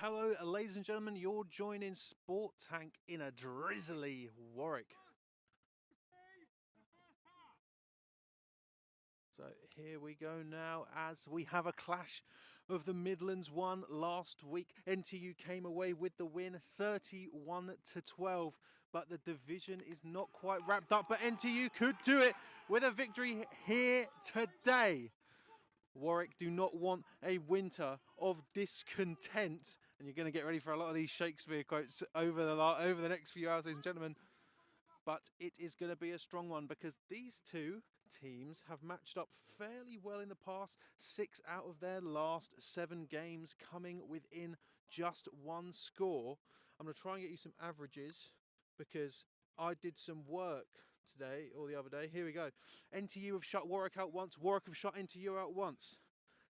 Hello, ladies and gentlemen, you're joining Sport Tank in a drizzly Warwick. So here we go now as we have a clash of the Midlands won last week. NTU came away with the win 31-12, but the division is not quite wrapped up, but NTU could do it with a victory here today. Warwick do not want a winter of discontent, and you're going to get ready for a lot of these Shakespeare quotes over the next few hours, ladies and gentlemen. But it is going to be a strong one because these two teams have matched up fairly well in the past. 6 out of their last 7 games coming within just one score. I'm going to try and get you some averages because I did some work today or the other day. Here we go. NTU have shut Warwick out once. Warwick have shut NTU out once.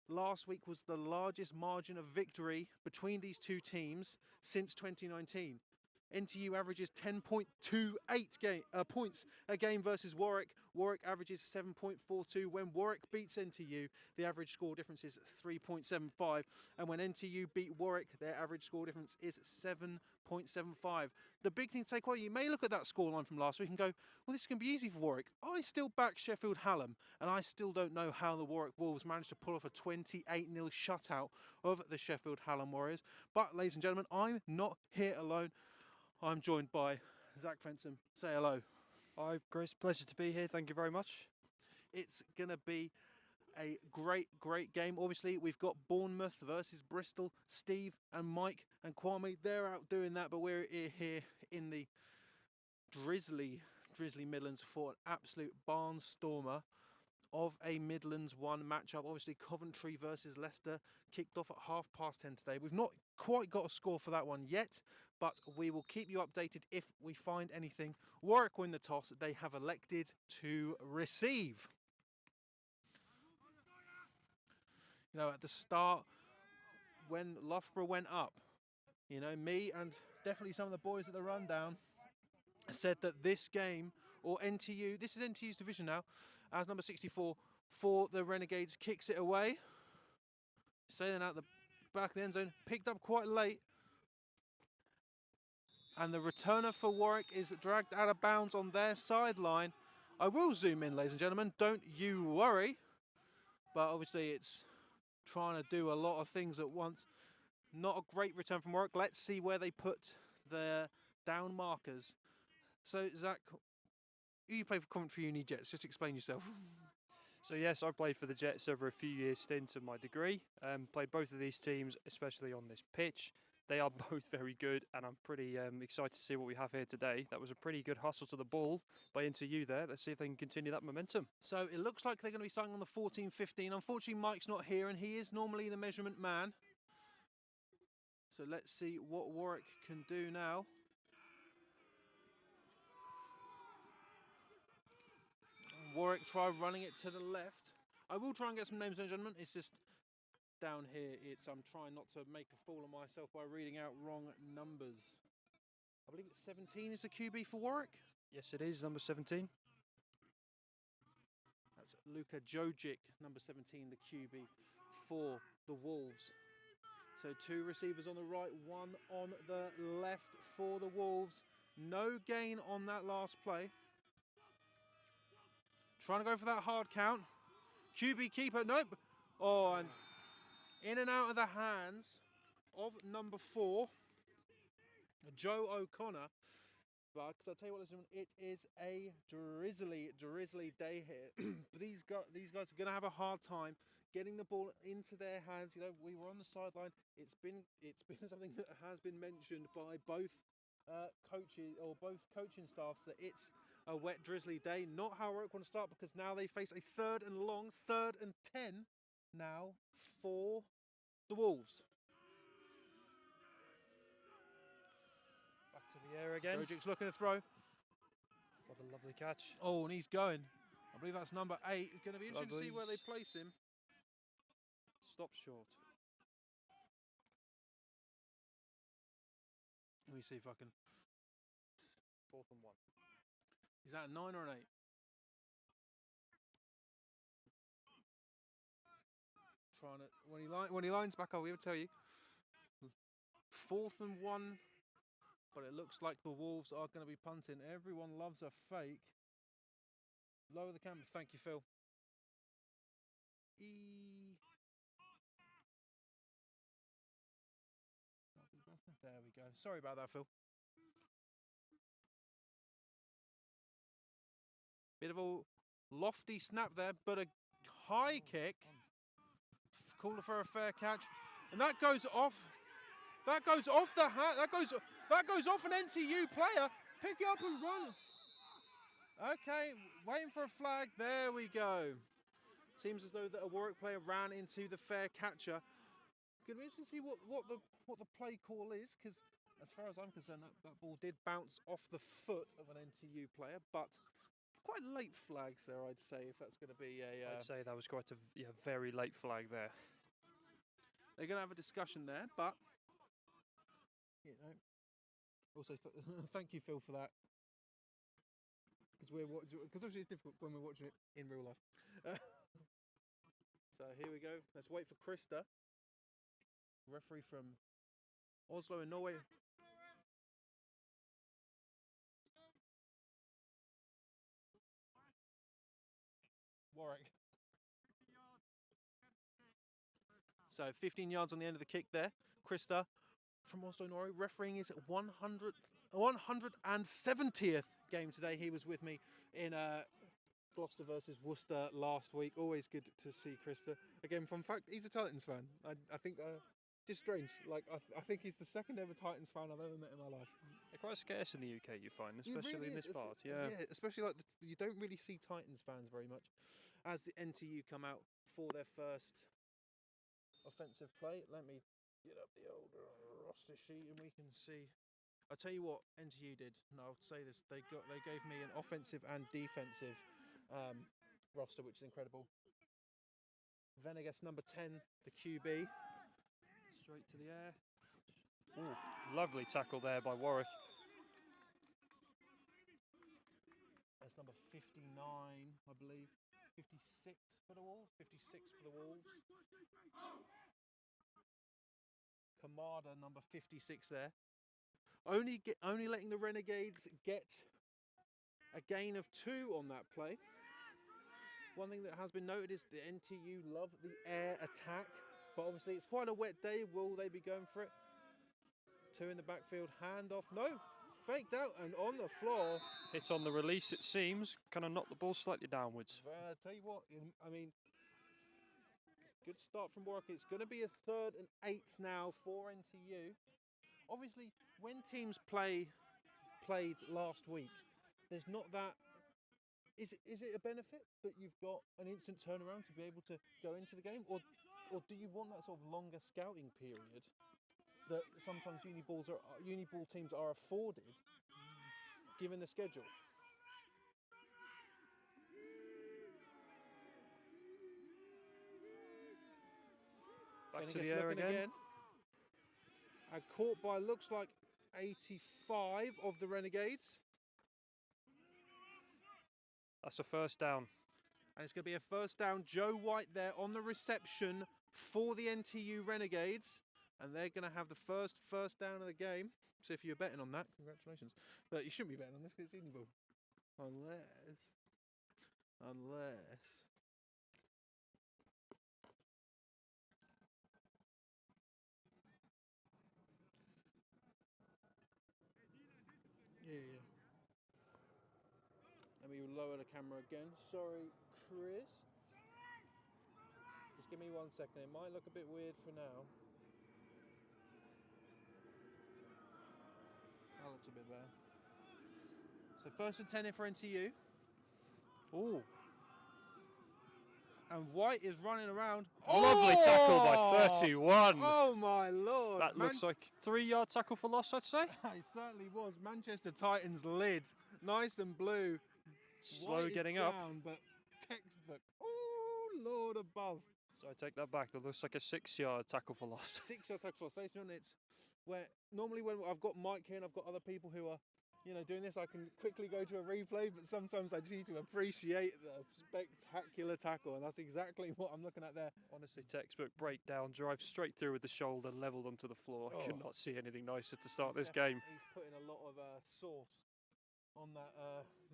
Last week was the largest margin of victory between these two teams since 2019. NTU averages 10.28 points a game versus Warwick. Warwick averages 7.42. When Warwick beats NTU, the average score difference is 3.75. And when NTU beat Warwick, their average score difference is 7.75. The big thing to take away, you may look at that scoreline from last week and go, well, this can be easy for Warwick. I still back Sheffield Hallam, and I still don't know how the Warwick Wolves managed to pull off a 28-0 shutout of the Sheffield Hallam Warriors. But, ladies and gentlemen, I'm not here alone. I'm joined by Zach Fensom. Say hello. Hi, Chris. Pleasure to be here. Thank you very much. It's going to be a great game. Obviously, we've got Bournemouth versus Bristol. Steve and Mike and Kwame, they're out doing that, but we're here in the drizzly Midlands for an absolute barnstormer of a Midlands 1 matchup. Obviously, Coventry versus Leicester kicked off at 10:30 today. We've not quite got a score for that one yet, but we will keep you updated if we find anything. Warwick win the toss. They have elected to receive. You know, at the start, when Loughborough went up, you know, me and definitely some of the boys at the rundown said that this game, or NTU, this is NTU's division now, as number 64 for the Renegades, kicks it away. Sailing out the back of the end zone, picked up quite late. And the returner for Warwick is dragged out of bounds on their sideline. I will zoom in, ladies and gentlemen, don't you worry. But obviously it's trying to do a lot of things at once. Not a great return from Warwick. Let's see where they put their down markers. So, Zach, you play for Coventry Uni Jets. Just explain yourself. So yes, I played for the Jets over a few years stint of my degree. Played both of these teams, especially on this pitch. They are both very good, and I'm pretty excited to see what we have here today. That was a pretty good hustle to the ball by NTU there. Let's see if they can continue that momentum. So it looks like they're going to be starting on the 14-15. Unfortunately, Mike's not here, and he is normally the measurement man. So let's see what Warwick can do now. Warwick try running it to the left. I will try and get some names, ladies and gentlemen. It's just down here. I'm trying not to make a fool of myself by reading out wrong numbers. I believe it's 17 is the QB for Warwick. Yes, it is, number 17. That's Luka Jojic, number 17, the QB for the Wolves. So 2 receivers on the right, 1 on the left for the Wolves. No gain on that last play. Trying to go for that hard count. QB keeper, nope. Oh, and in and out of the hands of number 4, Joe O'Connor. But because I'll tell you what, listen, it is a drizzly day here. these guys are going to have a hard time getting the ball into their hands. You know, we were on the sideline. It's been something that has been mentioned by both coaches or both coaching staffs that it's a wet, drizzly day. Not how Warwick want to start, because now they face a 3rd and long, 3rd and 10 now for the Wolves. Back to the air again. Jojic's looking to throw. What a lovely catch. Oh, and he's going. I believe that's number 8. It's going to be interesting to see where they place him. Stop short. Let me see if I can. 4th and 1. Is that a 9 or an 8? Trying to when he lines back up, we will tell you. 4th and 1. But it looks like the Wolves are going to be punting. Everyone loves a fake. Lower the camera. Thank you, Phil. There we go. Sorry about that, Phil. Bit of a lofty snap there, but a high kick. Caller for a fair catch. And that goes off. That goes off the hat. That goes off an NTU player. Pick it up and run. Okay, waiting for a flag. There we go. Seems as though that a Warwick player ran into the fair catcher. Good to see what the play call is, because as far as I'm concerned, that ball did bounce off the foot of an NTU player, but quite late flags there, I'd say, if that's going to be a... I'd say that was quite a very late flag there. They're going to have a discussion there, but... You know, also, thank you, Phil, for that. Because obviously it's difficult when we're watching it in real life. So here we go. Let's wait for Krista, referee from Oslo in Norway. Warwick. So 15 yards on the end of the kick there. Krista from Oslo, Norway, refereeing his 170th game today. He was with me in Gloucester versus Worcester last week. Always good to see Krista. Again, fun fact, he's a Titans fan. I think, just strange. Like, I think he's the second ever Titans fan I've ever met in my life. They're quite scarce in the UK, you find, especially really in this part. Yeah, especially like you don't really see Titans fans very much. As the NTU come out for their first offensive play, let me get up the old roster sheet and we can see. I'll tell you what NTU did, and I'll say this: they gave me an offensive and defensive roster, which is incredible. Renegades number 10, the QB. Straight to the air. Ooh, lovely tackle there by Warwick. That's number 59, I believe. 56 for the Wolves. 56 for the Wolves. Kamada, number 56 there. Only letting the Renegades get a gain of 2 on that play. One thing that has been noted is the NTU love the air attack, but obviously it's quite a wet day. Will they be going for it? 2 in the backfield, handoff. No, faked out and on the floor. Hit on the release, it seems. Kind of knocked the ball slightly downwards. Tell you what, I mean, good start from Warwick. It's going to be a 3rd and 8 now for NTU. Obviously, when teams played last week, there's not that. Is it a benefit that you've got an instant turnaround to be able to go into the game, or do you want that sort of longer scouting period that sometimes uni ball teams are afforded, given the schedule? Back to the air again. And caught by, looks like 85 of the Renegades. That's a first down. And it's going to be a first down. Joe White there on the reception for the NTU Renegades. And they're going to have the first down of the game. So if you're betting on that, congratulations. But you shouldn't be betting on this because it's uni ball. Unless. Yeah. Let me lower the camera again. Sorry, Chris. Just give me 1 second. It might look a bit weird for now. That looks a bit better. So 1st and 10 here for NTU. Ooh. And White is running around. Lovely tackle by 31. Oh my lord. That looks like 3-yard tackle for loss, I'd say. It certainly was. Manchester Titans lid. Nice and blue. Slow White getting is up. down, but textbook. Oh, Lord above. So I take that back. That looks like a 6-yard tackle for loss. 6-yard tackle for loss. It's where normally when I've got Mike here and I've got other people who are doing this, I can quickly go to a replay, but sometimes I just need to appreciate the spectacular tackle, and that's exactly what I'm looking at there. Honestly, textbook breakdown, drive straight through with the shoulder, levelled onto the floor. I could Oh. not see anything nicer to start this game. He's putting a lot of sauce on that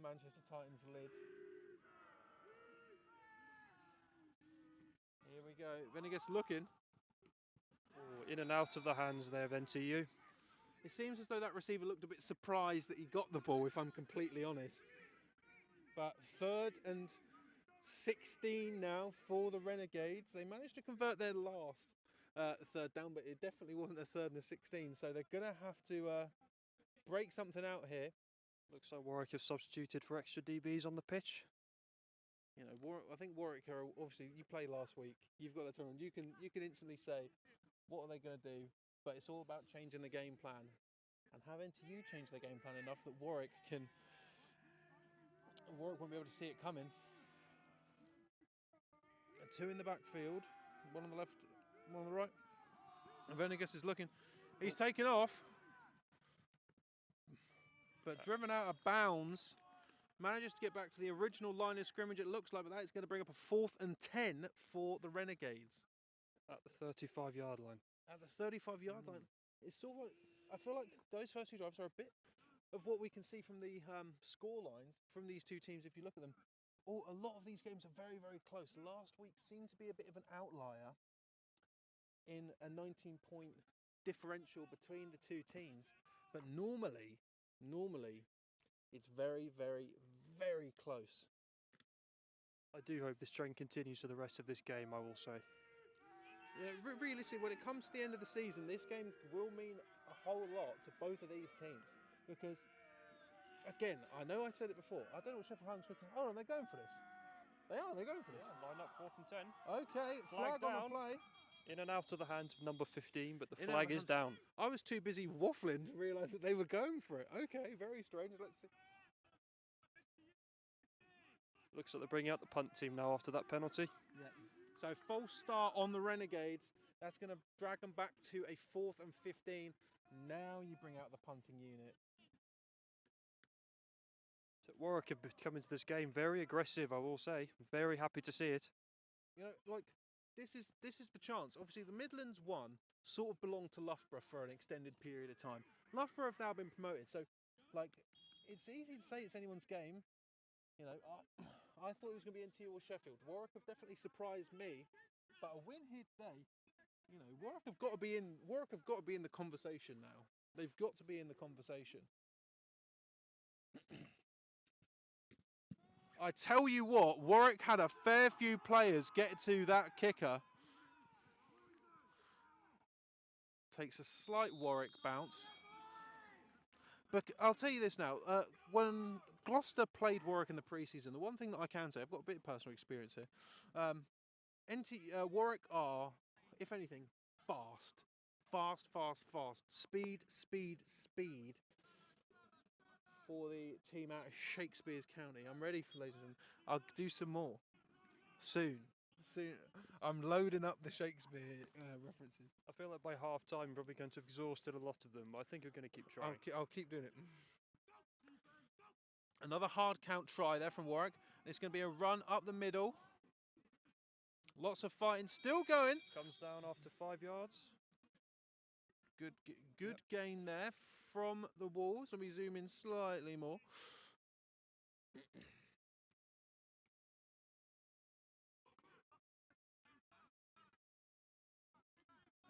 Manchester Titans lid. Here we go. Renegades looking. Oh, in and out of the hands there of NTU. It seems as though that receiver looked a bit surprised that he got the ball, if I'm completely honest. But 3rd and 16 now for the Renegades. They managed to convert their last 3rd down, but it definitely wasn't a 3rd and a 16. So they're going to have to break something out here. Looks like Warwick have substituted for extra DBs on the pitch. I think Warwick are obviously. You played last week. You've got the tournament. You can instantly say, what are they going to do? But it's all about changing the game plan, and have NTU change their game plan enough that Warwick won't be able to see it coming. 2 in the backfield, 1 on the left, 1 on the right. And Venegas is looking. He's taken off, but driven out of bounds. Manages to get back to the original line of scrimmage, it looks like, but that is going to bring up a 4th and 10 for the Renegades. At the 35-yard line. At the 35-yard line. It's sort of like, I feel like those first 2 drives are a bit of what we can see from the score lines from these 2 teams if you look at them. A lot of these games are very, very close. Last week seemed to be a bit of an outlier in a 19-point differential between the 2 teams. But normally, it's very, very, very close. I do hope this trend continues for the rest of this game, I will say. Realistically, when it comes to the end of the season, this game will mean a whole lot to both of these teams. Because, again, I know I said it before, I don't know what Sheffield Highlands are thinking. Oh, and they're going for this. They're going for this. Yeah, line up 4th and 10. Okay, flag on the play. In and out of the hands of number 15, but the flag is down. I was too busy waffling to realise that they were going for it. Okay, very strange. Let's see. Looks like they're bringing out the punt team now after that penalty. Yeah. So false start on the Renegades. That's going to drag them back to a 4th and 15. Now you bring out the punting unit. So Warwick have come into this game very aggressive, I will say. Very happy to see it. This is the chance. Obviously, the Midlands one sort of belonged to Loughborough for an extended period of time. Loughborough have now been promoted, so it's easy to say it's anyone's game. I thought it was going to be NTU or Sheffield. Warwick have definitely surprised me, but a win here today, Warwick have got to be in. Warwick have got to be in the conversation now. They've got to be in the conversation. I tell you what, Warwick had a fair few players get to that kicker. Takes a slight Warwick bounce. But I'll tell you this now, when Gloucester played Warwick in the pre-season, the one thing that I can say, I've got a bit of personal experience here, Warwick are, if anything, fast. Fast. Speed for the team out of Shakespeare's County. I'm ready for, ladies and gentlemen. I'll do some more. Soon. I'm loading up the Shakespeare references. I feel like by half time we're probably going to have exhausted a lot of them, but I think we're going to keep trying. I'll keep doing it. Another hard count try there from Warwick. It's going to be a run up the middle. Lots of fighting still going. Comes down after 5 yards. Good gain there from the Wolves. Let me zoom in slightly more.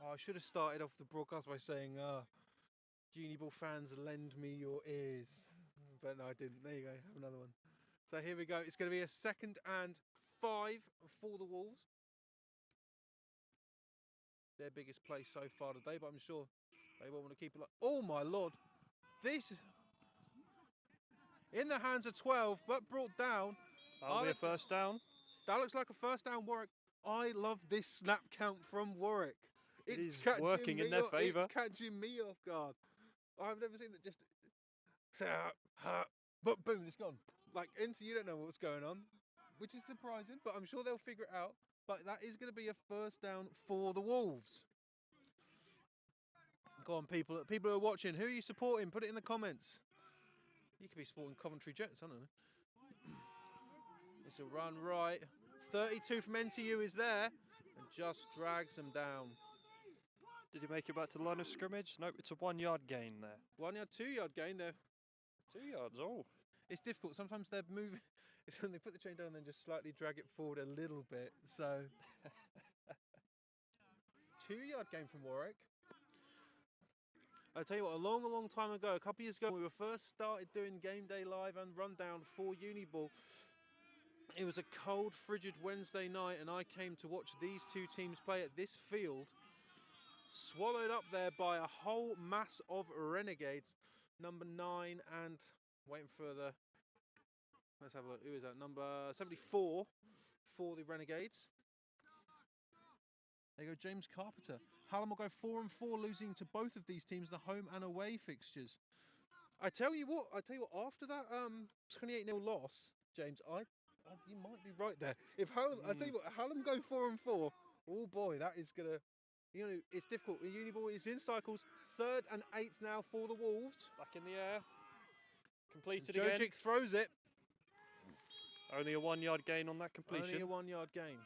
I should have started off the broadcast by saying, Uniball fans, lend me your ears. But no, I didn't. There you go. Have another one. So here we go. It's going to be a 2nd and 5 for the Wolves. Their biggest play so far today, but I'm sure they won't want to keep it like. Oh my lord. This in the hands of 12, but brought down. That'll be a first down. That looks like a first down, Warwick. I love this snap count from Warwick. It's working in their favour. It's catching me off guard. I've never seen that just. But boom, it's gone. Like, you don't know what's going on, which is surprising, but I'm sure they'll figure it out. But that is going to be a first down for the Wolves. Go on, people who are watching, who are you supporting? Put it in the comments. You could be sporting Coventry Jets, I don't know. It's a run right. 32 from NTU is there and just drags them down. Did he make it back to the line of scrimmage? Nope, it's a 1 yard gain there. 1 yard, 2 yard gain there. 2 yards, oh. It's difficult. Sometimes they're moving. It's when they put the chain down and then just slightly drag it forward a little bit. So 2 yard gain from Warwick. I'll tell you what, a long time ago, a couple of years ago, when we were first started doing Game Day Live and Rundown for Uniball, it was a cold, frigid Wednesday night, and I came to watch these two teams play at this field, swallowed up there by a whole mass of Renegades. Number 9 and waiting for the, let's have a look, who is that? Number 74 for the Renegades. There you go, James Carpenter. Hallam will go 4-4, losing to both of these teams, the home and away fixtures. I tell you what, after that 28-0 loss, James, you might be right there. If Hallam, I tell you what, Hallam go 4-4, oh boy, that is gonna, you know, it's difficult. The Uniball is in cycles, 3rd and 8th now for the Wolves. Back in the air. Completed again. Jojic throws it. Only a 1 yard gain on that completion. Only a 1 yard gain.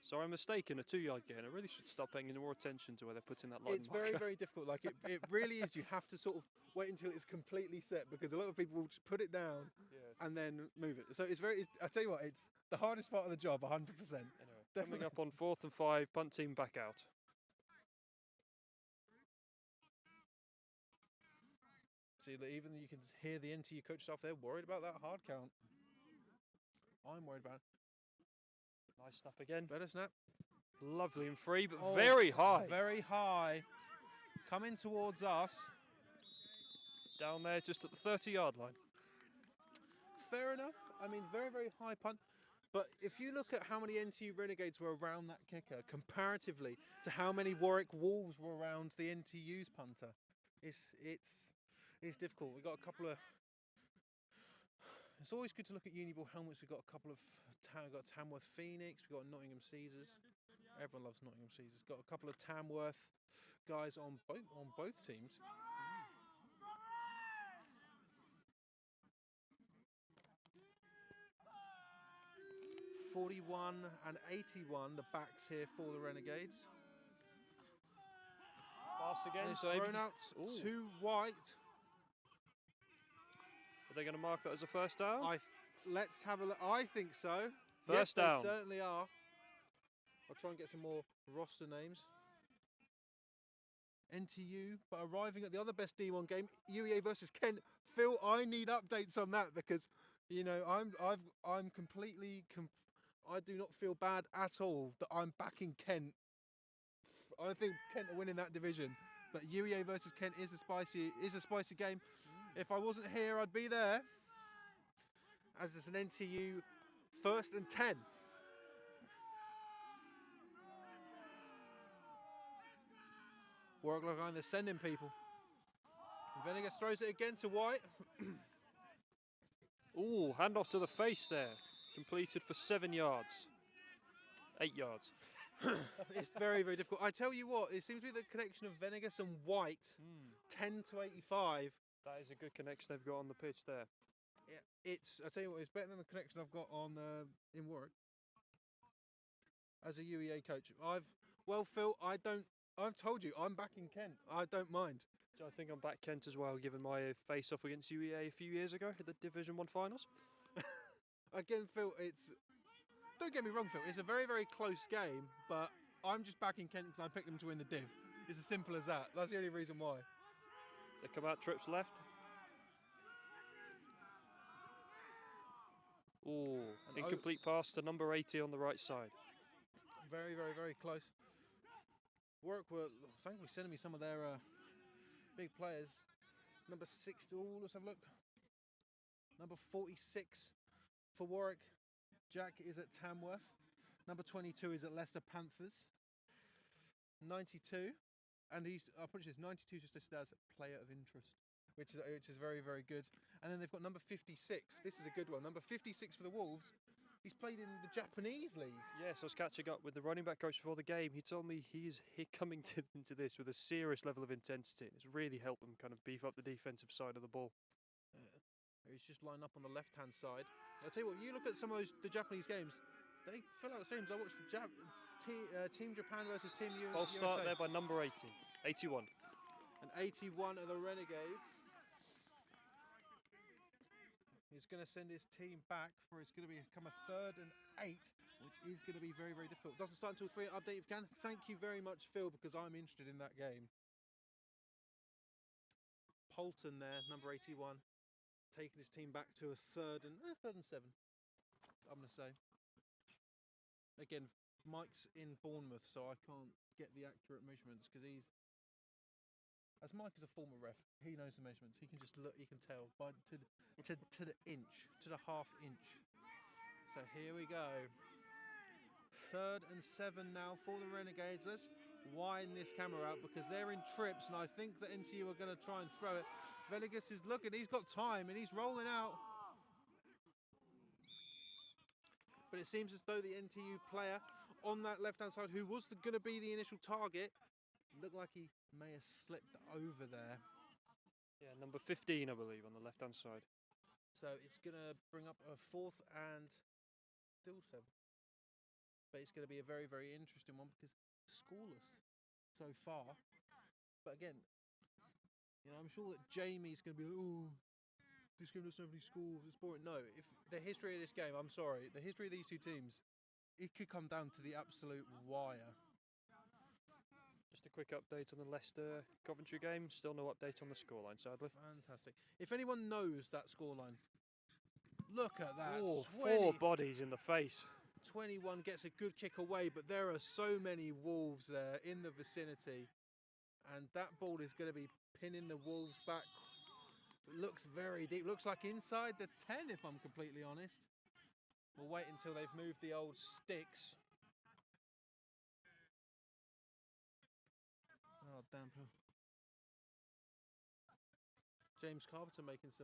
So I'm mistaken, a 2 yard gain. I really should start paying more attention to where they're putting that line It's marker. very difficult. Like it really is. You have to sort of wait until it's completely set, because a lot of people will just put it down and then move it. So I tell you what, it's the hardest part of the job, 100%. Anyway, Definitely. coming up on 4th and 5, punt team back out. See, even you can hear the NTU coach staff there worried about that hard count. I'm worried about it. Nice snap again. Better snap. Lovely and free, but very high. Very high. Coming towards us. Down there, just at the 30-yard line. Fair enough. I mean, very high punt. But if you look at how many NTU Renegades were around that kicker, comparatively to how many Warwick Wolves were around the NTU's punter, it's difficult. We've got a couple of. It's always good to look at Uniball helmets. We've got a couple of. We've got Tamworth Phoenix. We've got Nottingham Caesars. Everyone loves Nottingham Caesars. Got a couple of Tamworth guys on both teams. 41 and 81, the backs here for the Renegades. Pass again. It's So thrown out to White. Are they going to mark that as a first down? Let's have a look. I think so. First yes, down. They certainly are. I'll try and get some more roster names. NTU, but arriving at the other best D1 game, UEA versus Kent. Phil, I need updates on that, because you know I'm completely. I do not feel bad at all that I'm backing Kent. I think Kent are winning that division, but UEA versus Kent is a spicy game. If I wasn't here, I'd be there. As it's an NTU 1st and 10. Warwick line, they're sending people. Renegades throws it again to White. Ooh, handoff to the face there. Completed for 7 yards. 8 yards. It's very difficult. I tell you what, it seems to be the connection of Venegas and White, 10 to 85. That is a good connection they've got on the pitch there. Yeah, I tell you what, it's better than the connection I've got on in Warwick as a UEA coach. Phil, I've told you, I'm backing Kent. I don't mind. I think I'm back Kent as well, given my face-off against UEA a few years ago at the Division 1 finals. Again, Phil, don't get me wrong, Phil, it's a very close game, but I'm just backing Kent because I picked them to win the div. It's as simple as that. That's the only reason why. They come out trips left. Ooh, incomplete pass to number 80 on the right side. Very close. Warwick were thankfully sending me some of their big players. Number 6, let's have a look. Number 46 for Warwick. Jack is at Tamworth. Number 22 is at Leicester Panthers. 92, and I'll put this 92 just listed as player of interest, which is very good. And then they've got number 56. This is a good one. Number 56 for the Wolves. He's played in the Japanese league. Yes, I was catching up with the running back coach before the game. He told me he's coming into this with a serious level of intensity, and it's really helped them kind of beef up the defensive side of the ball. He's just lined up on the left-hand side. I'll tell you what, you look at some of the Japanese games, they fill out stadiums. I watched the Team Japan versus Team USA. I'll start there by number 80, 81. And 81 of the Renegades. He's going to send his team back for it's going to become a 3rd and 8, which is going to be very, very difficult. Doesn't start until 3. Update if you can. Thank you very much, Phil, because I'm interested in that game. Polton there, number 81, taking his team back to a 3rd and 7. I'm going to say. Again, Mike's in Bournemouth, so I can't get the accurate measurements because he's. As Mike is a former ref, he knows the measurements. He can just look. He can tell by to the inch, to the half inch. So here we go. 3rd and 7 now for the Renegades. Let's widen this camera out because they're in trips, and I think the NTU are going to try and throw it. Venegas is looking. He's got time, and he's rolling out. But it seems as though the NTU player on that left-hand side, who was going to be the initial target, looked like he may have slipped over there. Yeah, number 15, I believe, on the left-hand side. So it's going to bring up a 4th and still 7. But it's going to be a very, very interesting one because scoreless so far. But again, you know, I'm sure that Jamie's going to be like, oh, this game doesn't have any scores, it's boring. No, if the history of this game, I'm sorry, the history of these two teams, it could come down to the absolute wire. Just a quick update on the Leicester Coventry game. Still no update on the scoreline, sadly. Fantastic. If anyone knows that scoreline, look at that. Oh, 4 20, bodies in the face. 21 gets a good kick away, but there are so many Wolves there in the vicinity. And that ball is going to be pinning the Wolves back. It looks very deep. Looks like inside the 10, if I'm completely honest. We'll wait until they've moved the old sticks. Oh, damn. James Carpenter giving us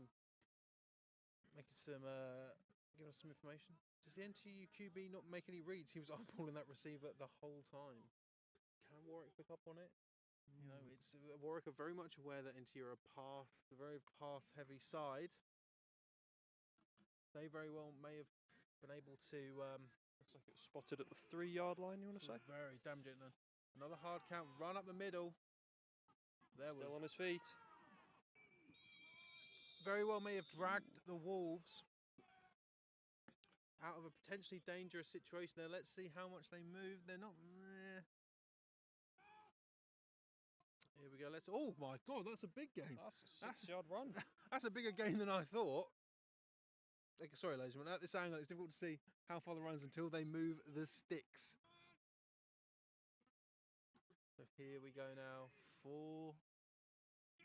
some information. Does the NTU QB not make any reads? He was eyeballing that receiver the whole time. Can Warwick pick up on it? You know, it's Warwick are very much aware that NTU are a very path-heavy side. They very well may have been able to. Looks like it's spotted at the 3-yard line. You want to say? Very damaging. Another hard count, run up the middle. Still on his feet. Very well may have dragged the Wolves out of a potentially dangerous situation there. Let's see how much they move. They're not. Here we go. Oh my God, that's a big game. That's a 6-yard run. That's a bigger game than I thought. Sorry, ladies and gentlemen. At this angle, it's difficult to see how far the run is until they move the sticks. So here we go now for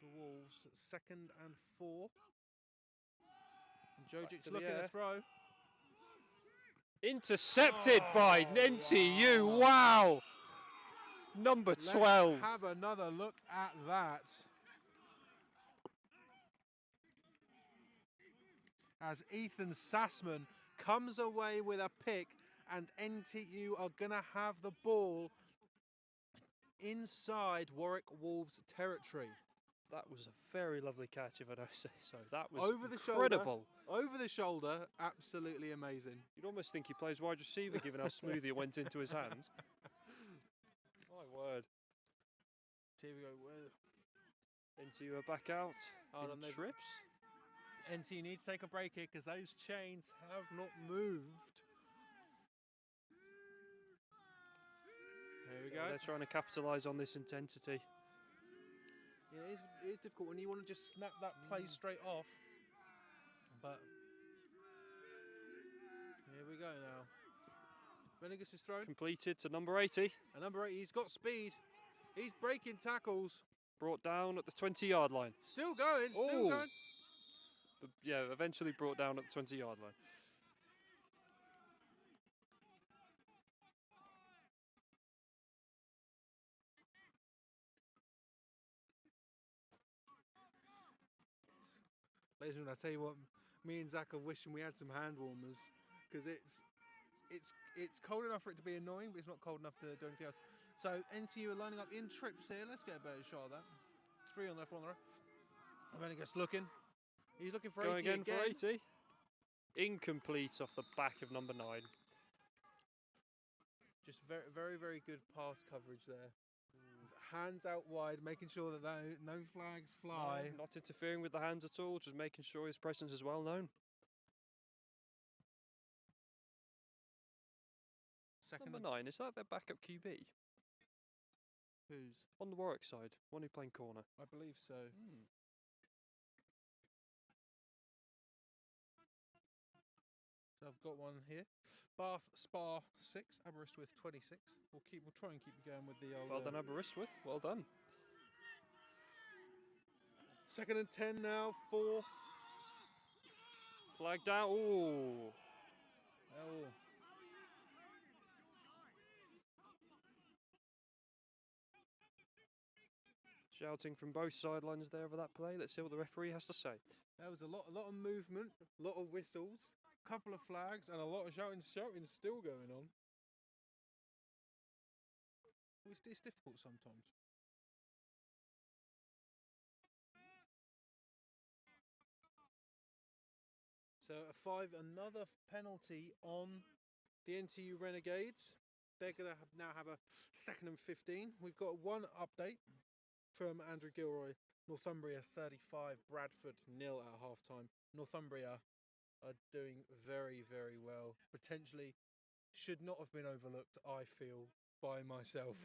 the Wolves. 2nd and 4. And Jojic's looking to throw. Intercepted by NTU. Wow. Number 12. Let's have another look at that. As Ethan Sassman comes away with a pick, and NTU are going to have the ball inside Warwick Wolves territory. That was a very lovely catch, if I don't say so. That was incredible. Over the shoulder, absolutely amazing. You'd almost think he plays wide receiver, given how smoothly it went into his hands. My word. Here we go. NTU are back out in trips. NTU needs to take a break here because those chains have not moved. There we go. They're trying to capitalise on this intensity. Yeah, it is difficult when you want to just snap that play straight off. But here we go now. Venegas is thrown. Completed to number 80. And number 80, he's got speed. He's breaking tackles. Brought down at the 20-yard line. Still going, still going. But yeah, eventually brought down at the 20-yard line. Ladies and gentlemen, I tell you what, me and Zach are wishing we had some hand warmers because it's it's cold enough for it to be annoying, but it's not cold enough to do anything else. So NTU are lining up in trips here. Let's get a better shot of that. 3 on the left, 4 on the right. Renegades looking. He's looking for Going 80 again for 80. Incomplete off the back of number 9. Just very, very, very good pass coverage there. Hands out wide, making sure that no flags fly. No, not interfering with the hands at all, just making sure his presence is well known. Second Number 9, is that their backup QB? Who's? On the Warwick side, one who playing corner. I believe so. So I've got one here. Bath Spa 6, Aberystwyth 26. We'll try and keep you going with the old. Well done, Aberystwyth. Well done. Second and 10 now. 4. Flagged out. Ooh. Oh. Shouting from both sidelines there over that play. Let's see what the referee has to say. There was a lot of movement, a lot of whistles, a couple of flags, and a lot of shouting still going on. It's difficult sometimes. So a 5, another penalty on the NTU Renegades. They're going to now have a 2nd and 15. We've got one update from Andrew Gilroy. Northumbria 35, Bradford 0 at half-time. Northumbria are doing very, very well. Potentially should not have been overlooked, I feel, by myself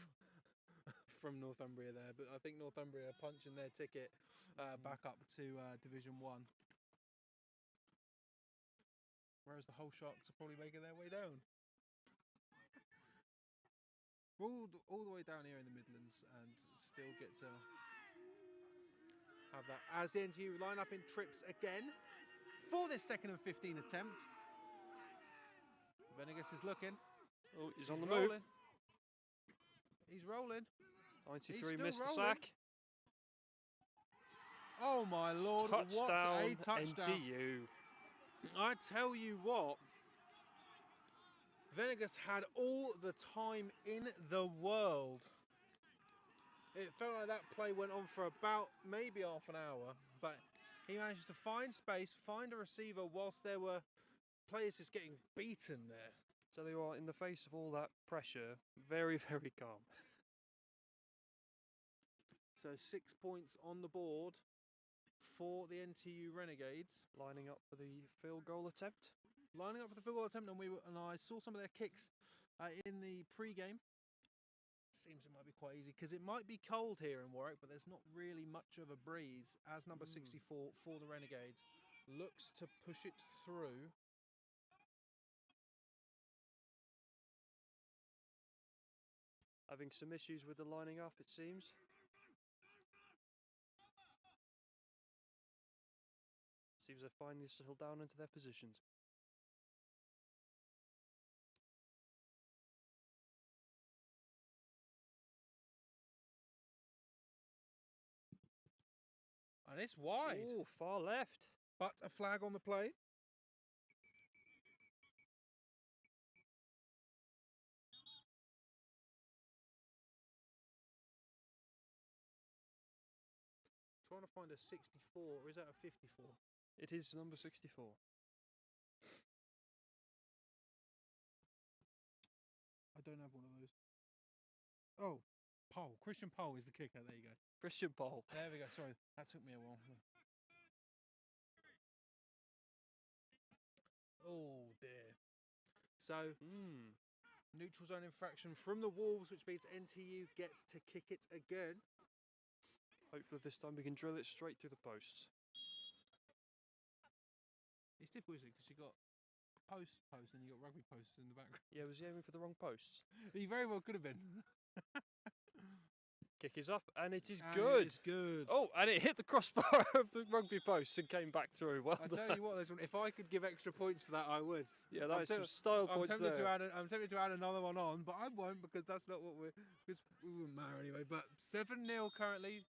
from Northumbria there. But I think Northumbria are punching their ticket back up to Division 1. Whereas the whole Sharks are probably making their way down. We're all the way down here in the Midlands and still get to have that. As the NTU line up in trips again for this 2nd and 15 attempt. Renegades is looking. Oh, he's on the rolling. move. He's rolling. 93 He's missed the rolling. sack. Oh my lord, Touchdown, what a touchdown. NTU. I tell you what, Venegas had all the time in the world. It felt like that play went on for about maybe half an hour, but he managed to find space, find a receiver whilst there were players just getting beaten there. Tell you what, in the face of all that pressure, very, very calm. So 6 points on the board for the NTU Renegades. Lining up for the field goal attempt. Lining up for the field goal attempt, and I saw some of their kicks in the pre-game. Seems it might be quite easy because it might be cold here in Warwick, but there's not really much of a breeze. As number 64 for the Renegades looks to push it through. Having some issues with the lining up, it seems. Seems they're finally settled down into their positions. And it's wide. Oh, far left. But a flag on the play. Trying to find a 64, or is that a 54? It is number 64. I don't have one of those. Oh, Pole. Christian Pole is the kicker. There you go. Christian Pole. There we go. Sorry, that took me a while. Oh dear. So, neutral zone infraction from the Wolves, which means NTU gets to kick it again. Hopefully this time we can drill it straight through the posts. It's difficult, isn't it? Because you got post, and you got rugby posts in the background. Yeah, was he aiming for the wrong posts? He very well could have been. Kick is up, and it is And good. It is good. Oh, and it hit the crossbar of the rugby posts and came back through. Well I done. tell you what, if I could give extra points for that, I would. Yeah, that is some style points there. I'm tempted to add another one on, but I won't because that's not what because we wouldn't matter anyway. But 7-0 currently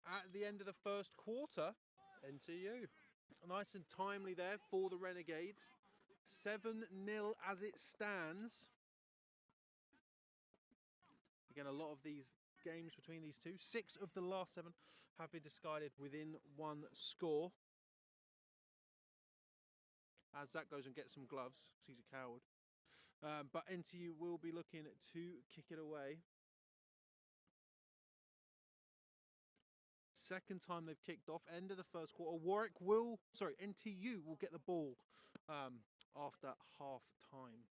at the end of the first quarter. NTU. Nice and timely there for the Renegades. 7-0 as it stands. Again, a lot of these games between these two, 6 of the last 7 have been decided within one score. As Zach goes and gets some gloves, because he's a coward. But NTU will be looking to kick it away. Second time they've kicked off, end of the first quarter. NTU will get the ball after half time.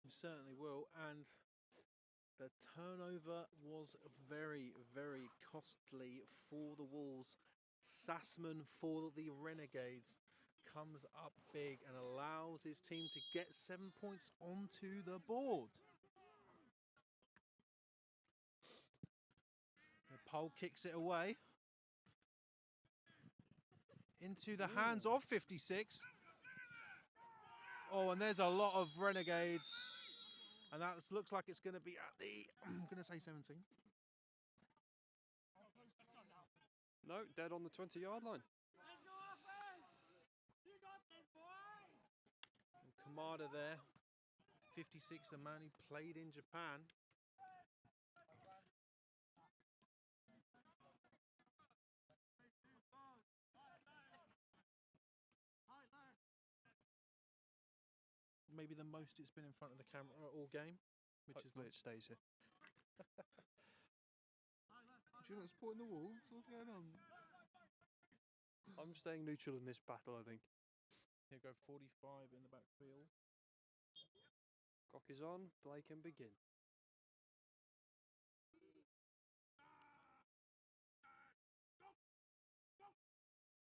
We certainly will, and the turnover was very, very costly for the Wolves. Sassman for the Renegades comes up big and allows his team to get 7 points onto the board. The pole kicks it away into the hands of 56. Oh, and there's a lot of Renegades. And that looks like it's going to be at the, I'm going to say 17. No, dead on the 20-yard line. And Kamada there, 56, the man who played in Japan. Maybe the most it's been in front of the camera all game, which Hopefully is it stays here. You're not supporting the Wolves? What's going on? I'm staying neutral in this battle, I think. Here go 45 in the backfield. Clock is on, play can begin.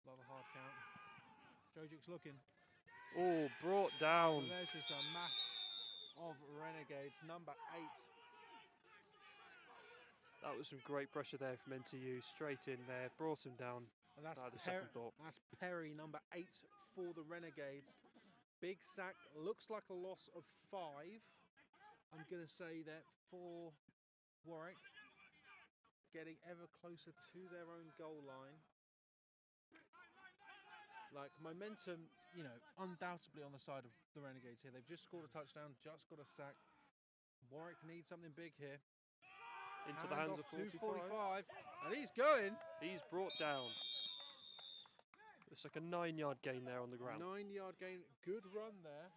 Love a hard count. Jojic's looking. Oh, brought down. And there's just a mass of Renegades. Number 8. That was some great pressure there from NTU. Straight in there, brought him down. And that's, the second thought. That's Perry, number 8 for the Renegades. Big sack, looks like a loss of 5. I'm going to say that for Warwick, getting ever closer to their own goal line. Like, momentum, you know, undoubtedly on the side of the Renegades here. They've just scored a touchdown, just got a sack. Warwick needs something big here. Into the hands of 45, and he's going. He's brought down. It's like a 9-yard gain there on the ground. 9-yard gain, good run there.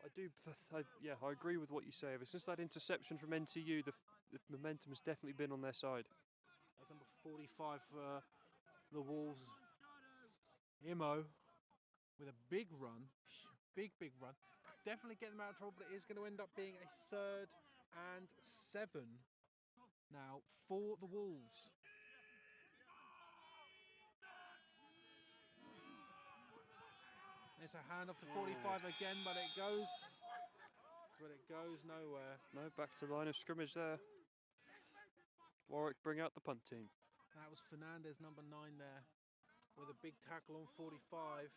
I agree with what you say. Ever since that interception from NTU, the momentum has definitely been on their side. That's number 45 for the Wolves. Imo with a big run, big run. Definitely get them out of trouble, but it is going to end up being a 3rd and 7 now for the Wolves. It's a hand off to 45 again, but it goes nowhere. No, back to the line of scrimmage there. Warwick bring out the punt team. That was Fernandez, number 9 there, with a big tackle on 45.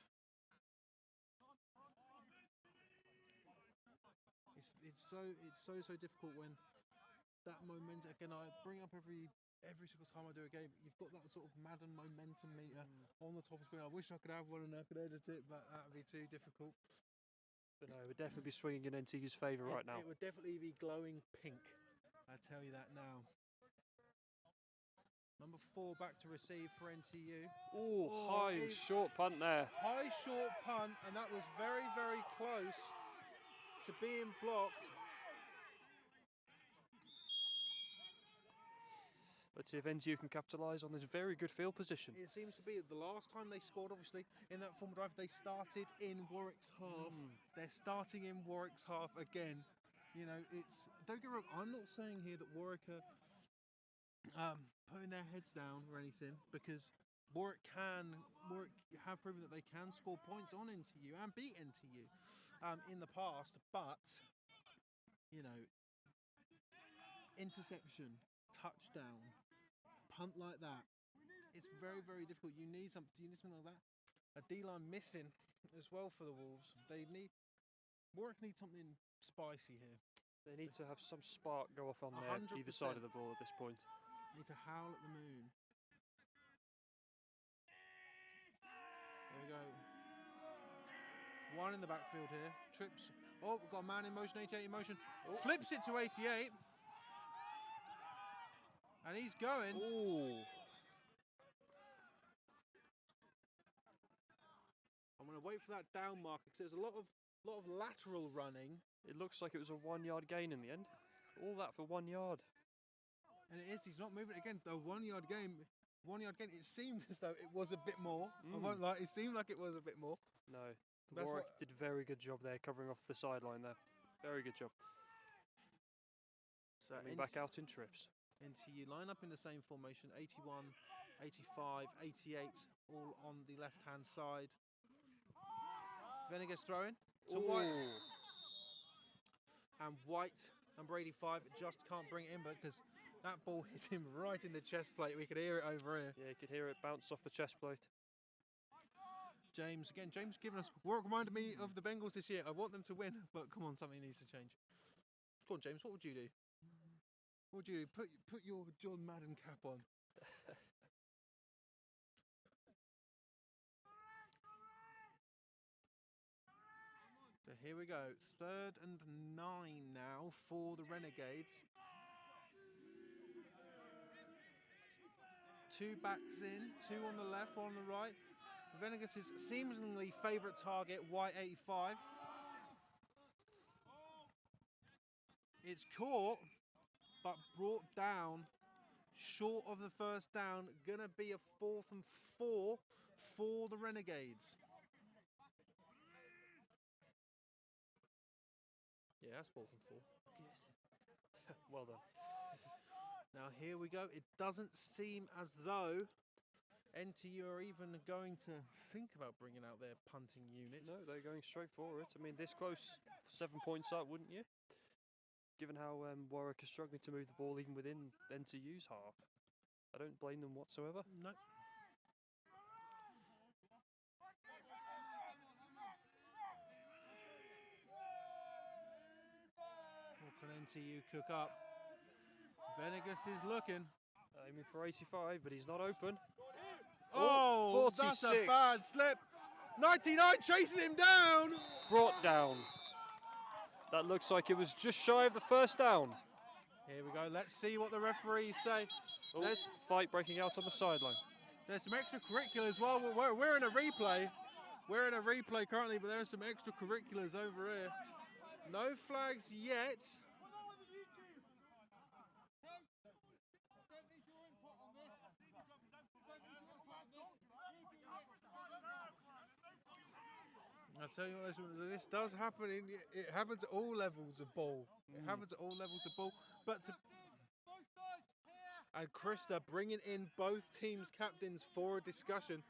It's so difficult when that momentum. Again, I bring up every single time I do a game. You've got that sort of Madden momentum meter on the top of the screen. I wish I could have one and I could edit it, but that would be too difficult. But no, it would definitely be swinging in NTU's favour right now. It would definitely be glowing pink. I tell you that now. Number 4 back to receive for NTU. High short punt there. High short punt, and that was very, very close to being blocked. Let's see if NTU can capitalise on this very good field position. It seems to be the last time they scored, obviously, in that form drive, they started in Warwick's half. They're starting in Warwick's half again. You know, don't get wrong, I'm not saying here that Warwick are putting their heads down or anything, because Warwick have proven that they can score points on NTU and beat NTU in the past, but, you know, interception, touchdown, punt like that, it's very, very difficult. You need something like that. A D-line missing as well for the Wolves. Warwick needs something spicy here. They need to have some spark go off on either 100%. side of the ball at this point. Need to howl at the moon. There we go. One in the backfield here. Trips. Oh, we've got a man in motion, 88 in motion. Oh. Flips it to 88. And he's going. Ooh. I'm going to wait for that down marker because there's a lot of lateral running. It looks like it was a 1 yard gain in the end. All that for 1 yard. And it is. He's not moving again. The 1 yard gain. 1 yard gain. It seemed as though it was a bit more. I won't lie. It seemed like it was a bit more. No. Warwick did a very good job there, covering off the sideline there. Very good job. So coming back out in trips. NTU line up in the same formation. 81, 85, 88, all on the left-hand side. Renegades throwing to White. And White, number 85, just can't bring it in because that ball hit him right in the chest plate. We could hear it over here. Yeah, you could hear it bounce off the chest plate. James, again, James giving us... Warwick reminded me of the Bengals this year. I want them to win, but come on, something needs to change. Come on, James, what would you do? What would you do? Put your John Madden cap on. So here we go. 3rd and 9 now for the Renegades. 2 backs in, 2 on the left, 1 on the right. Renegades' seemingly favourite target, White 85. It's caught, but brought down short of the first down. Gonna be a 4th and 4 for the Renegades. Yeah, that's 4th and 4. Good. Well done. Now here we go. It doesn't seem as though NTU are even going to think about bringing out their punting unit. No, they're going straight for it. I mean, this close, 7 points up, wouldn't you? Given how Warwick is struggling to move the ball even within NTU's half. I don't blame them whatsoever. No. What can NTU cook up? Venegas is looking. Aiming for 85, but he's not open. Oh, 46. That's a bad slip. 99 chasing him down. Brought down. That looks like it was just shy of the first down. Here we go. Let's see what the referees say. Oh, fight breaking out on the sideline. There's some extracurriculars as well. We're in a replay. We're in a replay currently, but there are some extracurriculars over here. No flags yet. I tell you what, this does happen. It happens at all levels of ball. It happens at all levels of ball. And Krista bringing in both teams' captains for a discussion,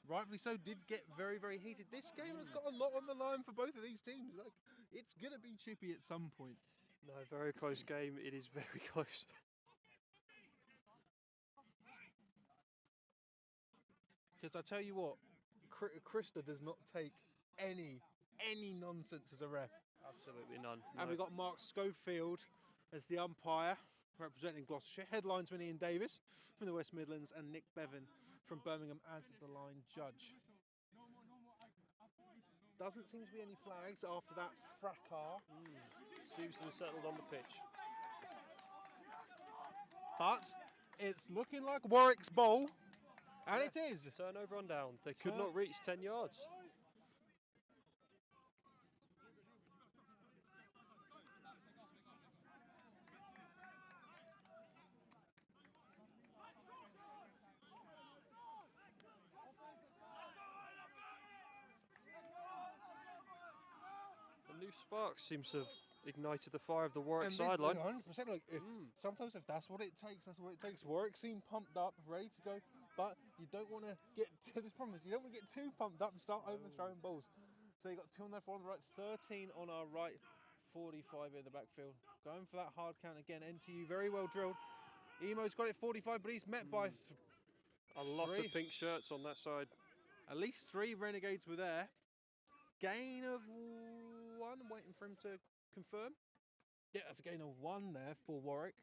rightfully so, did get very, very heated. This game has got a lot on the line for both of these teams. Like, it's gonna be chippy at some point. No, very close game. It is very close. Because I tell you what, Krista does not take any nonsense as a ref. Absolutely none. No. And we've got Mark Schofield as the umpire, representing Gloucestershire. Headlines with Ian Davis from the West Midlands and Nick Bevan from Birmingham as the line judge. Doesn't seem to be any flags after that fracas. Seems to have settled on the pitch. But it's looking like Warwick's ball. And it is. Turnover on down. They could not reach 10 yards. A new spark seems to have ignited the fire of the Warwick sideline. 100%. Look, sometimes if that's what it takes, that's what it takes. Warwick seem pumped up, ready to go. But you don't want to get to this problem. You don't want to get too pumped up and start overthrowing balls. So you got 2 on the left, 1 on the right, 13 on our right, 45 in the backfield. Going for that hard count again. NTU very well drilled. Emo's got it 45, but he's met by A lot Three. of pink shirts on that side. At least 3 Renegades were there. Gain of 1. Waiting for him to confirm. Yeah, that's a gain of 1 there for Warwick.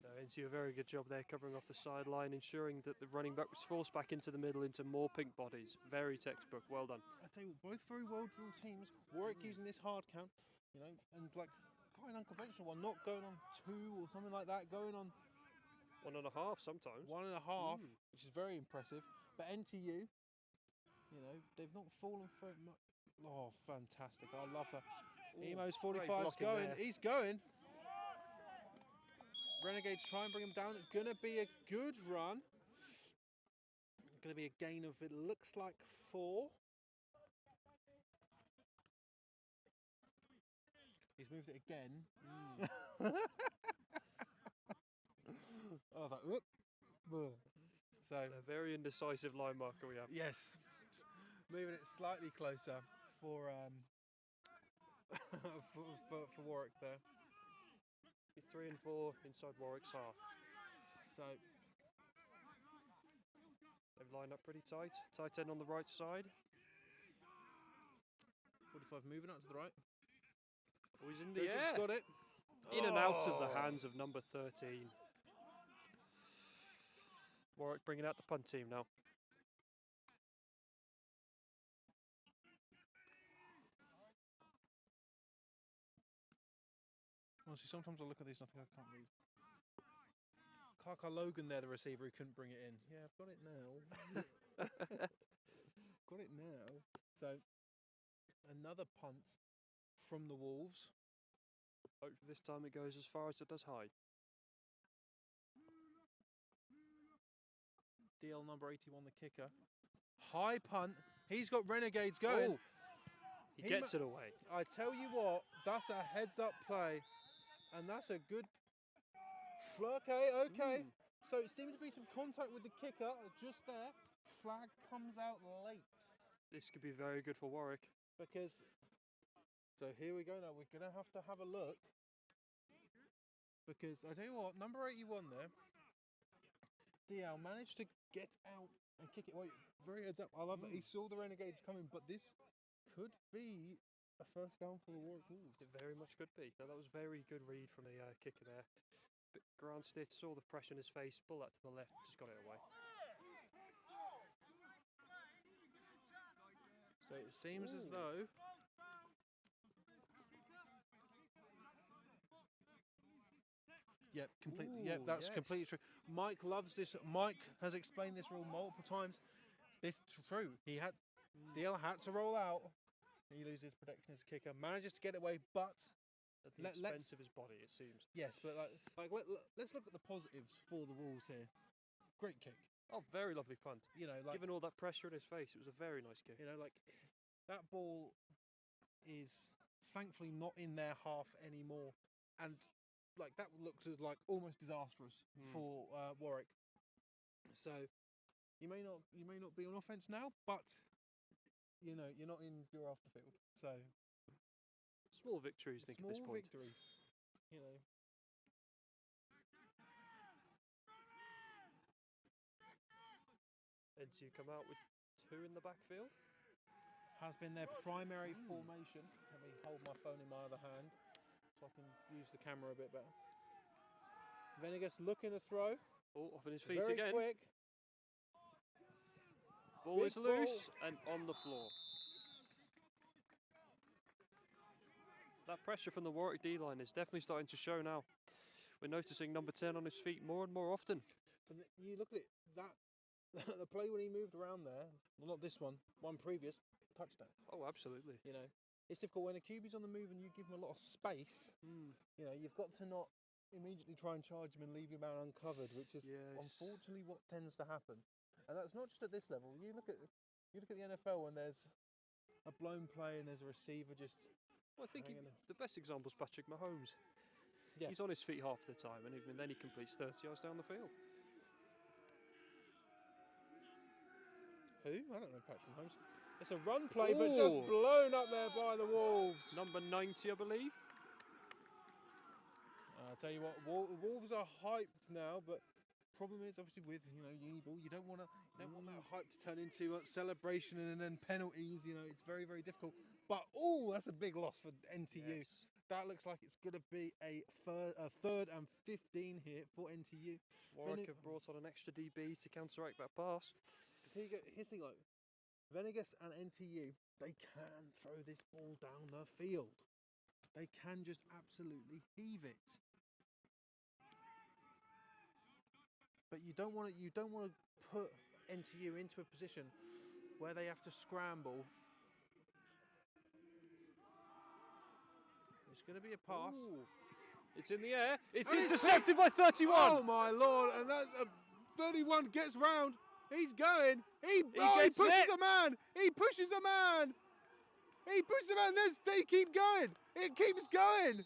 No, NTU a very good job there covering off the sideline, ensuring that the running back was forced back into the middle into more pink bodies. Very textbook. Well done. I tell you what, both very well drilled teams. Warwick using this hard count, you know, and like quite an unconventional one, not going on 2 or something like that, going on 1.5 sometimes. 1.5, which is very impressive. But NTU, you know, they've not fallen for it much. Oh, fantastic. I love that. Emo's 45's going. There. He's going. Renegades try and bring him down. Gonna be a good run. Gonna be a gain of, it looks like 4. He's moved it again. I thought, whoop. So A very indecisive line marker we have. yes, moving it slightly closer for for Warwick there. He's 3 and 4 inside Warwick's half. So They've lined up pretty tight. Tight end on the right side. 45 moving out to the right. Oh, he's in the Jojak's air. got it. In and out of the hands of number 13. Warwick bringing out the punt team now. Honestly, sometimes I look at these and I think I can't read. Kaka Logan there, the receiver who couldn't bring it in. Yeah, I've got it now. Got it now. So, another punt from the Wolves. Hopefully this time it goes as far as it does high. DL number 81, the kicker. High punt. He's got Renegades going. Oh, he gets it away. I tell you what, that's a heads-up play. And that's a good... Okay. So it seemed to be some contact with the kicker just there. Flag comes out late. This could be very good for Warwick. Because... So here we go now. We're going to have a look. Because I tell you what, number 81 there. DL managed to get out and kick it away. Very heads up. I love that he saw the Renegades coming, but this could be a first down for the Warwick Wolves. It very much could be. No, that was very good read from the kicker there. But Grant Stitt saw the pressure in his face, pulled that to the left, just got it away. So it seems as though... Yep, completely. Yep, that's completely true. Mike loves this. Mike has explained this rule multiple times. This is true. DL had to roll out. He loses protection as a kicker. Manages to get away, but At the expense of his body, it seems. yes, but let's look at the positives for the Wolves here. Great kick. Oh, very lovely punt. You know, like Given all that pressure in his face, it was a very nice kick. you know, like that ball is thankfully not in their half anymore, and like that looked as like almost disastrous for Warwick. So you may not be on offense now, but you know you're not in your after field. So Small victories, I think, at this small point. victories, you know. NTU come out with 2 in the backfield. Has been their primary formation. Let me hold my phone in my other hand so I can use the camera a bit better. Venegas looking to throw. Oh, off on his feet Very again. quick. Ball Big is loose and on the floor. That pressure from the Warwick D-line is definitely starting to show now. We're noticing number 10 on his feet more and more often. But you look at it, that the play when he moved around there, well, not this one previous, touchdown. Oh, absolutely. You know, it's difficult when a QB's on the move and you give him a lot of space. You know, you've got to not immediately try and charge him and leave your man uncovered, which is unfortunately what tends to happen. And that's not just at this level. You look at the NFL when there's a blown play and there's a receiver just. Well, I think the best example is Patrick Mahomes. Yeah. He's on his feet half the time, and even then he completes 30 yards down the field. Who? I don't know Patrick Mahomes. It's a run play, but just blown up there by the Wolves. Number 90, I believe. I'll tell you what, Wolves are hyped now, but problem is obviously with uni ball, you don't want that hype to turn into celebration and then penalties. It's very, very difficult. But that's a big loss for NTU. Yes. That looks like it's going to be a third and 15 here for NTU. Warwick have brought on an extra DB to counteract that pass. Here's the thing, like Renegades and NTU, they can throw this ball down the field. They can just absolutely heave it. But you don't want to put NTU into a position where they have to scramble. It's going to be a pass. Ooh. It's in the air. It's And intercepted by 31. Oh my lord! And that's 31 gets round. He's going. He gets pushes it. a man. He pushes a man. He pushes a man. They keep going. It keeps going.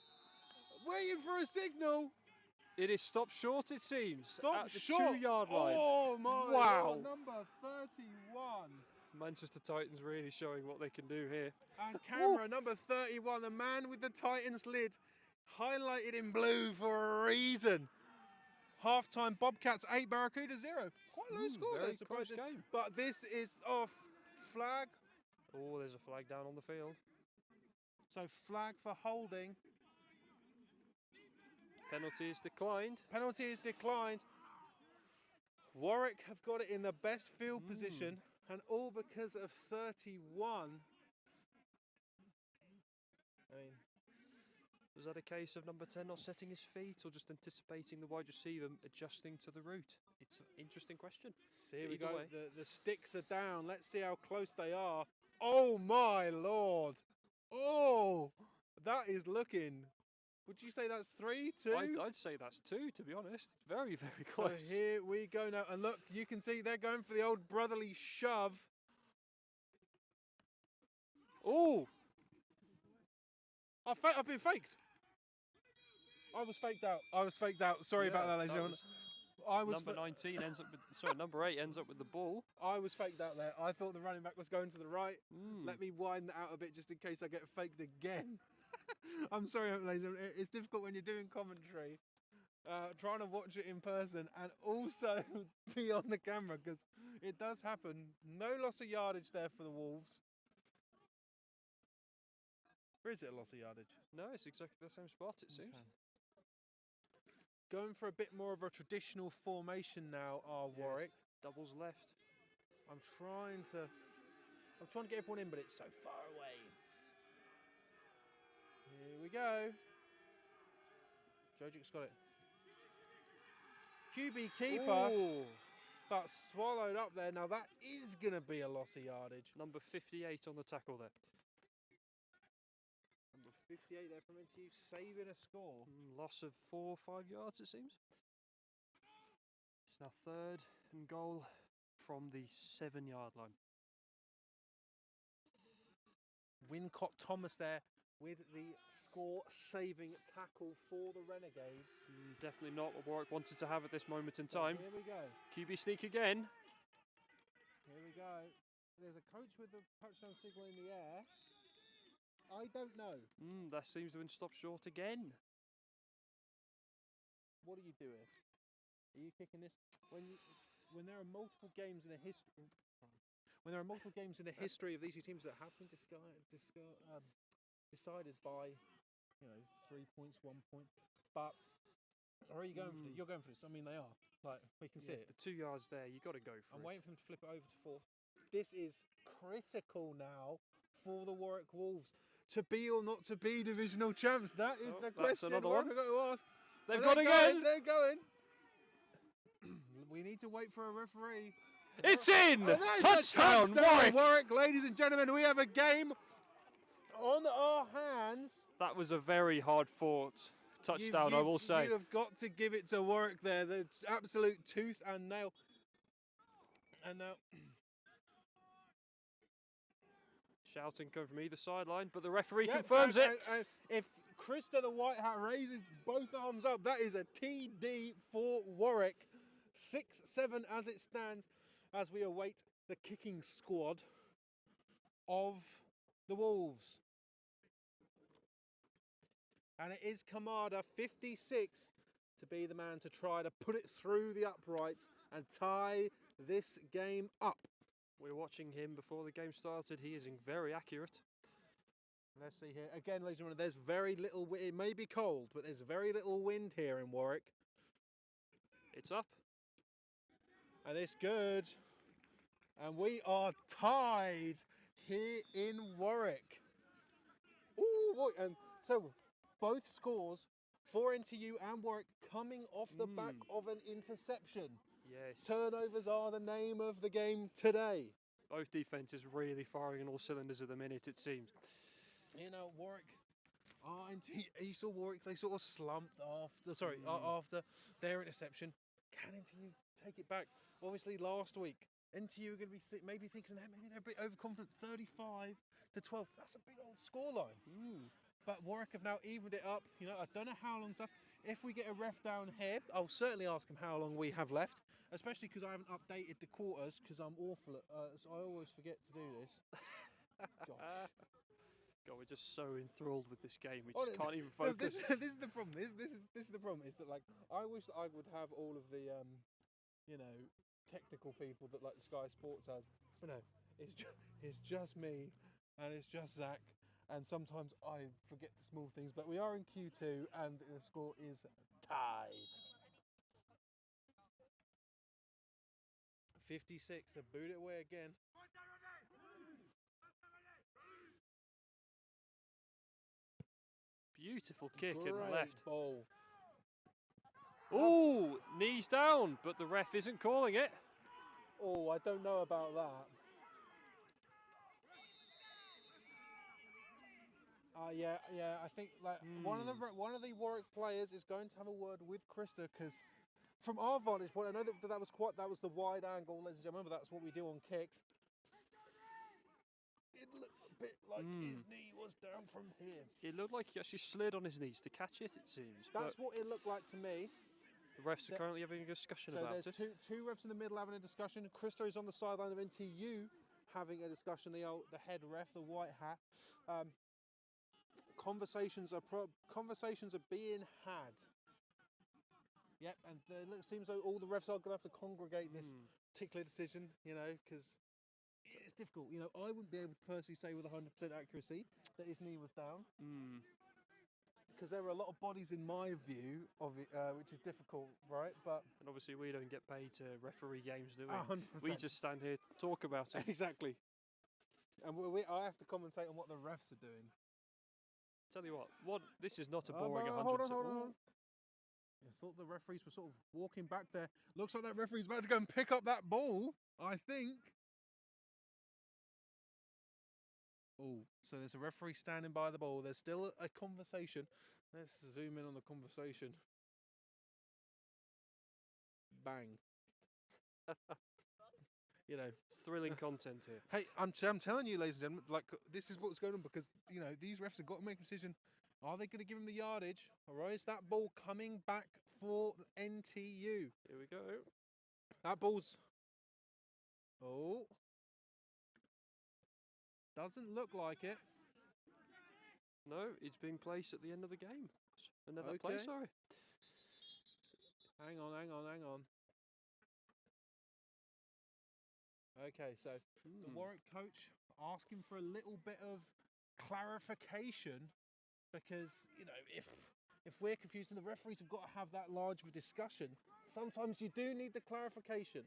Waiting for a signal. It is stopped short, it seems. Stop at the short. 2-yard line. Oh my Wow. Lord, number 31. Manchester Titans really showing what they can do here. And camera number 31, the man with the Titans lid, highlighted in blue for a reason. Half-time Bobcats 8, Barracuda 0. Quite low score very though, surprising. close game. But this is off flag. Oh, there's a flag down on the field. So flag for holding. Penalty is declined. Penalty is declined. Warwick have got it in the best field position, and all because of 31. I mean, Was that a case of number 10 not setting his feet or just anticipating the wide receiver adjusting to the route? It's an interesting question. so here we Either go. way. The sticks are down. Let's see how close they are. Oh my lord. Oh, that is looking. Would you say that's 3, 2? I'd say that's 2, to be honest. Very, very So close. here we go now. And look, you can see they're going for the old brotherly shove. Oh, I've been faked. I was faked out. Sorry about that, ladies and gentlemen. I was number 19 ends up with, sorry, number 8 ends up with the ball. I was faked out there. I thought the running back was going to the right. Mm. Let me wind that out a bit just in case I get faked again. I'm sorry, ladies and gentlemen. It's difficult when you're doing commentary, trying to watch it in person and also be on the camera because it does happen. No loss of yardage there for the Wolves. Or is it a loss of yardage? No, it's exactly the same spot, it seems. Okay. Going for a bit more of a traditional formation now, Yes, Warwick. Doubles left. I'm trying to get everyone in, but it's so far away. Here we go. Jojic's got it. QB keeper, Ooh. but swallowed up there. Now that is going to be a loss of yardage. Number 58 on the tackle there. Number 58 there from NTU, saving a score. Loss of 4 or 5 yards, it seems. It's now 3rd and goal from the 7-yard line. Wincott Thomas there with the score-saving tackle for the Renegades. Definitely not what Warwick wanted to have at this moment in time. Here we go. QB sneak again. Here we go. There's a coach with the touchdown signal in the air. I don't know. That seems to have been stopped short again. What are you doing? Are you kicking this when there are multiple games in the history? When there are multiple games in the history of these two teams that have been decided by, 3 points, 1 point. But are you going for it? You're going for this. I mean, they are. Like we can see it. The 2 yards there, you got to go for I'm it. waiting for them to flip it over to 4th. This is critical now for the Warwick Wolves to be or not to be divisional champs. That is the that's question another Warwick one. have got to ask. They've And got again. They're going. We need to wait for a referee. It's in! And that is a Touchdown, Warwick! Warwick, ladies and gentlemen, we have a game on our hands. That was a very hard-fought touchdown, I will say. You have got to give it to Warwick there. The absolute tooth and nail. And now... Shouting coming from either sideline, but the referee Yep, confirms it. and if Krista the White Hat raises both arms up, that is a TD for Warwick. 6-7 as it stands, as we await the kicking squad of the Wolves. And it is Kamada, 56, to be the man to try to put it through the uprights and tie this game up. We were watching him before the game started. He is very accurate. Let's see here. Again, ladies and gentlemen, there's very little wind. It may be cold, but there's very little wind here in Warwick. It's up. And it's good. And we are tied here in Warwick. Ooh, and so both scores for NTU and Warwick coming off the back of an interception. Yes. Turnovers are the name of the game today. Both defences really firing on all cylinders at the minute, it seems. You know, Warwick, you saw Warwick, they sort of slumped after their interception. Can NTU take it back? Obviously, last week, NTU are going to be maybe thinking that maybe they're a bit overconfident. 35-12, that's a big old scoreline. But Warwick have now evened it up. You know, I don't know how long's left. If we get a ref down here, I'll certainly ask him how long we have left, especially because I haven't updated the quarters because I'm awful at, so I always forget to do this. Gosh. God, we're just so enthralled with this game. We just can't even focus. This is the problem. This is the problem. Is that like I wish that I would have all of the you know, technical people that like the Sky Sports has. But no, it's just me, and it's just Zach, and sometimes I forget the small things. But we are in Q2, and the score is tied. 56. So boot it away again. Beautiful kick in the Great left. ball. Oh, knees down, but the ref isn't calling it. Oh, I don't know about that. Yeah. I think like one of the Warwick players is going to have a word with Krista because from our vantage point, I know that was the wide angle. Ladies and gentlemen, remember that's what we do on kicks. It looked a bit like his knee was down from here. It looked like he actually slid on his knees to catch it. It seems. That's what it looked like to me. The refs are currently having a discussion about it. So there's two refs in the middle having a discussion. Krista is on the sideline of NTU having a discussion. The head ref, the white hat. Conversations are being had. Yep, and it seems like all the refs are going to have to congregate this particular decision. You know, because it's difficult. You know, I wouldn't be able to personally say with 100% accuracy that his knee was down. Because there are a lot of bodies in my view of it, which is difficult, right? But and obviously we don't get paid to referee games, do we? 100%. We just stand here to talk about it. Exactly. And I have to commentate on what the refs are doing. Tell you what, this is not a boring 100%. Hold on. I thought the referees were sort of walking back there. Looks like that referee's about to go and pick up that ball, I think. Oh, so there's a referee standing by the ball. There's still a conversation. Let's zoom in on the conversation. Bang. You know, thrilling content here. Hey, I'm telling you, ladies and gentlemen, like this is what's going on because you know these refs have got to make a decision. Are they going to give him the yardage, or is that ball coming back for NTU? Here we go. That ball's doesn't look like it. No, it's being placed at the end of the game. Another play, sorry. Hang on. Okay, so the Warwick coach asking for a little bit of clarification because, you know, if we're confused and the referees have got to have that large of a discussion, sometimes you do need the clarification.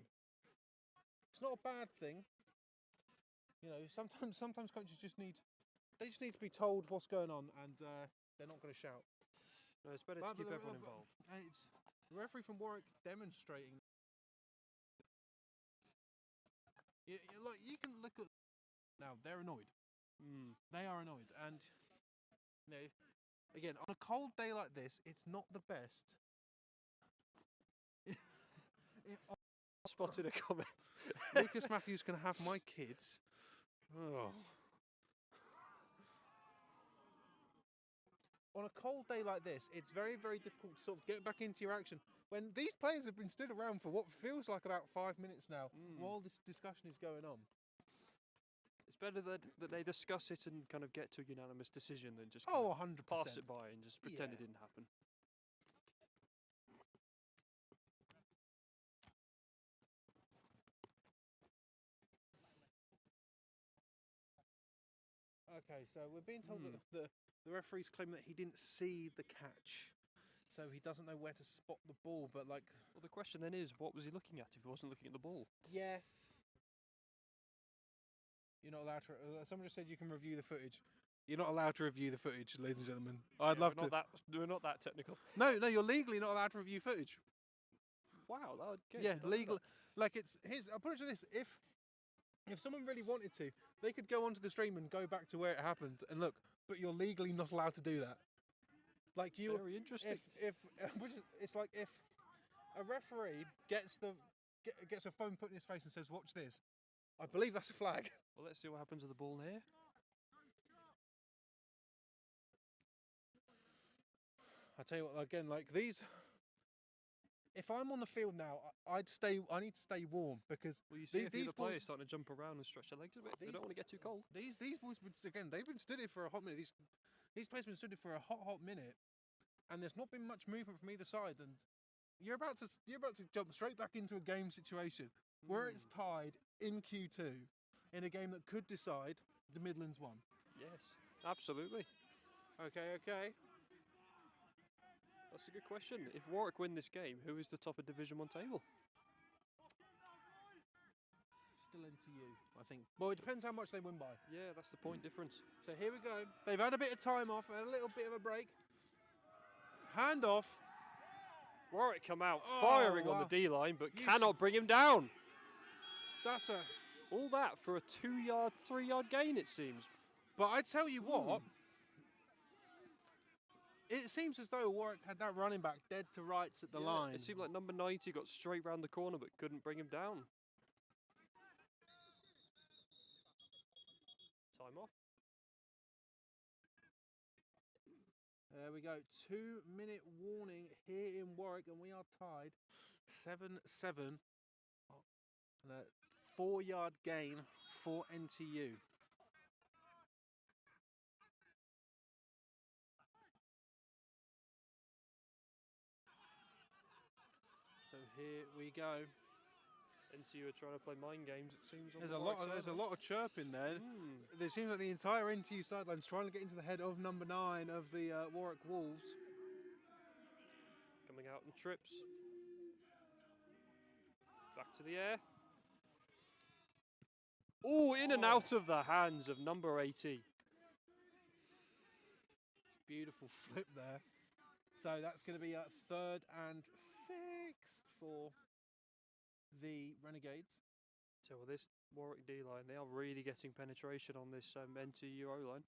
It's not a bad thing. You know, sometimes coaches just need to be told what's going on and they're not going to shout. No, it's better to keep everyone involved. It's the referee from Warwick demonstrating. Look, you can look at now. They're annoyed. They are annoyed, and you know, again, on a cold day like this, it's not the best. Spotted a comment. Lucas Matthews can have my kids. Oh. On a cold day like this, it's very, very difficult to sort of get back into your action. When these players have been stood around for what feels like about 5 minutes now, while this discussion is going on. It's better that they discuss it and kind of get to a unanimous decision than just 100%. pass it by and just pretend it didn't happen. Okay, so we're being told that the referees claim that he didn't see the catch, so he doesn't know where to spot the ball. But like, Well, the question then is, what was he looking at if he wasn't looking at the ball? yeah, you're not allowed to. Someone just said you can review the footage. You're not allowed to review the footage, ladies and gentlemen. I'd Yeah, love we're to. We're not that technical. No, you're legally not allowed to review footage. Wow, that would get Yeah, legal. Like it's his. I'll put it to this: if someone really wanted to, they could go onto the stream and go back to where it happened and look. But you're legally not allowed to do that. Like you, Very interesting. if which is, it's like if a referee gets a phone put in his face and says, "Watch this," I believe that's a flag. Well, let's see what happens to the ball here. I tell you what, again, like these. If I'm on the field now, I need to stay warm because Well, you see these the players boys starting to jump around and stretch their legs a bit. They don't want to get too cold. These boys, again, they've been stood here for a hot minute. These players have been stood here for a hot minute, and there's not been much movement from either side. And you're about to jump straight back into a game situation where it's tied in Q2 in a game that could decide the Midlands one. Yes, absolutely. Okay. That's a good question. If Warwick win this game, who is the top of Division 1 table? Still NTU, I think. Well, it depends how much they win by. Yeah, that's the point difference. So here we go. They've had a bit of time off, a little bit of a break. Hand off. Warwick come out firing on the D-line, but cannot bring him down. That's a... All that for a 2-yard, 3-yard gain, it seems. But I tell you what, it seems as though Warwick had that running back dead to rights at the line. It seemed like number 90 got straight round the corner, but couldn't bring him down. Time off. There we go. 2-minute warning here in Warwick, and we are tied 7-7. And a 4-yard gain for NTU. So here we go. NTU are trying to play mind games, it seems. There's a lot of chirping there. There seems like the entire NTU sideline's trying to get into the head of number 9 of the Warwick Wolves. Coming out in trips. Back to the air. Oh, in and out of the hands of number 80. Beautiful flip there. So that's going to be a 3rd and 6 for the Renegades. So with this Warwick D-line, they are really getting penetration on this NTU O-line.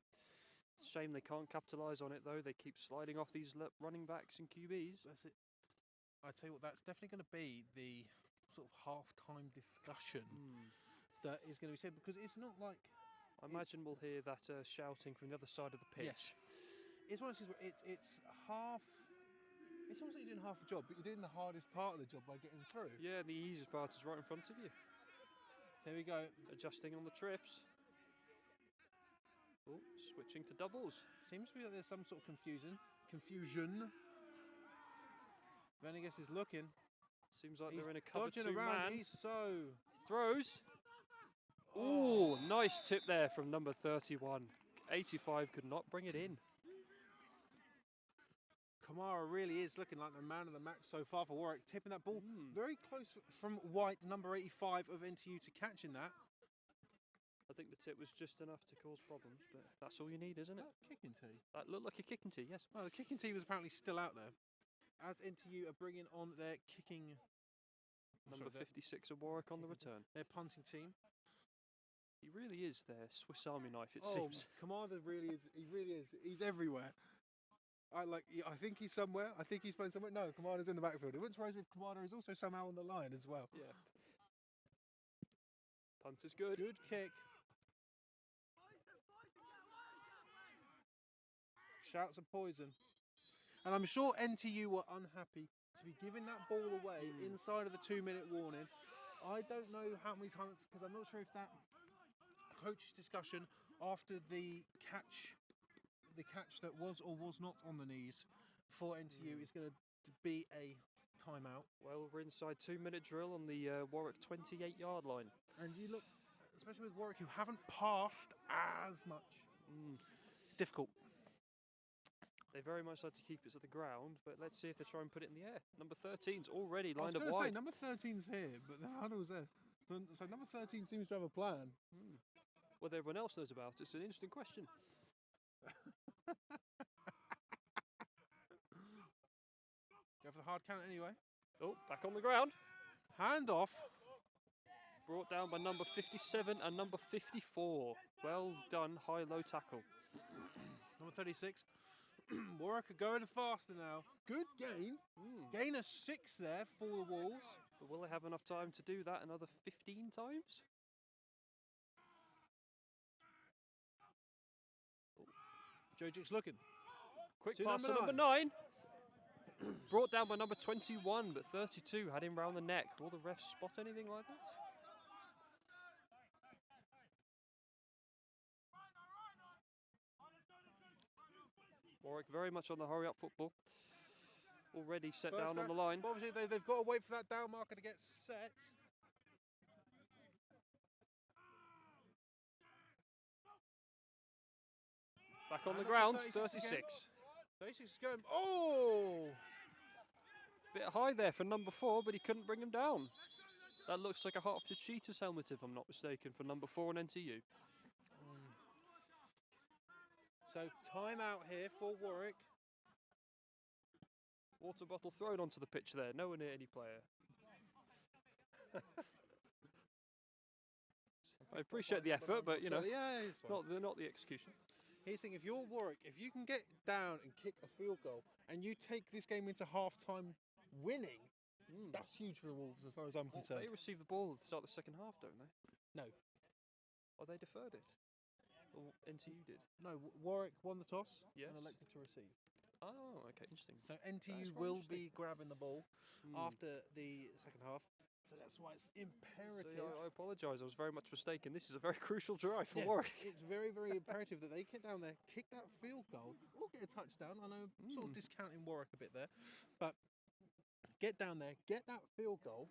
It's a shame they can't capitalise on it though. They keep sliding off these running backs and QBs. That's it. I tell you what, that's definitely going to be the sort of half-time discussion that is going to be said, because it's not like... I imagine we'll hear that shouting from the other side of the pitch. Yes. It's one of those things where it's half... It's almost like you're doing half a job, but you're doing the hardest part of the job by getting through. Yeah, the easiest part is right in front of you. There we go. Adjusting on the trips. Oh, switching to doubles. Seems to be that there's some sort of confusion. Renegades is looking. Seems like He's they're in a cover dodging 2 around. man. He's so... Throws. Oh, nice tip there from number 31. 85 could not bring it in. Kamara really is looking like the man of the match so far for Warwick, tipping that ball very close from White, number 85 of NTU, to catching that. I think the tip was just enough to cause problems, but that's all you need, isn't it? Kicking tee. That looked like a kicking tee, yes. Well, the kicking tee was apparently still out there, as NTU are bringing on their kicking... Number 56 of Warwick on the return. Their punting team. He really is their Swiss Army knife, it seems. Kamara really is. He really is. He's everywhere. I think he's somewhere. I think he's playing somewhere. No, Kamada's in the backfield. It wouldn't surprise me if Kamada is also somehow on the line as well. Yeah. Punt is good. Good kick. Shouts of poison. And I'm sure NTU were unhappy to be giving that ball away inside of the 2-minute warning. I don't know how many times, because I'm not sure if that coach's discussion after the catch that was or was not on the knees for NTU is going to be a timeout. Well, we're inside 2-minute drill on the Warwick 28-yard line. And you look, especially with Warwick, who haven't passed as much It's difficult. They very much like to keep it to the ground, but let's see if they try and put it in the air. Number 13's already I was lined up going to say wide. number 13's here, but the huddle's there. So number 13 seems to have a plan. Whether everyone else knows about it's an interesting question. Go for the hard count anyway. Oh, back on the ground. Hand off. Brought down by number 57 and number 54. Well done, high-low tackle. Number 36. Warwick are going faster now. Good gain. Gain of 6 there for the Wolves. But will they have enough time to do that another 15 times? Jojic's looking. Quick To pass to number number 9. Brought down by number 21, but 32 had him round the neck. Will the refs spot anything like that? Warwick very much on the hurry-up football. Already set down on the line. But obviously, they've got to wait for that down marker to get set. Back on the And ground, number 36 again. 36 36. is going. Oh! Bit high there for number 4, but he couldn't bring him down. That looks like a Hertfordshire Cheetahs helmet, if I'm not mistaken, for number 4 on NTU. So time out here for Warwick. Water bottle thrown onto the pitch there, nowhere near any player. I appreciate the effort, but you know, yeah, it's fine. not the execution. Here's the thing: if you're Warwick, if you can get down and kick a field goal, and you take this game into half-time winning, that's huge for the Wolves, as far as I'm concerned. They receive the ball at the start of the second half, don't they? No. Oh, they deferred it. Or NTU did. No, Warwick won the toss Yes. and elected to receive. Oh, okay, interesting. So That NTU is quite will interesting. be grabbing the ball after the second half. So that's why it's imperative. So I apologise, I was very much mistaken. This is a very crucial drive for Yeah, Warwick. it's very, very imperative that they get down there, kick that field goal, or get a touchdown. I know, sort of discounting Warwick a bit there, but get down there, get that field goal,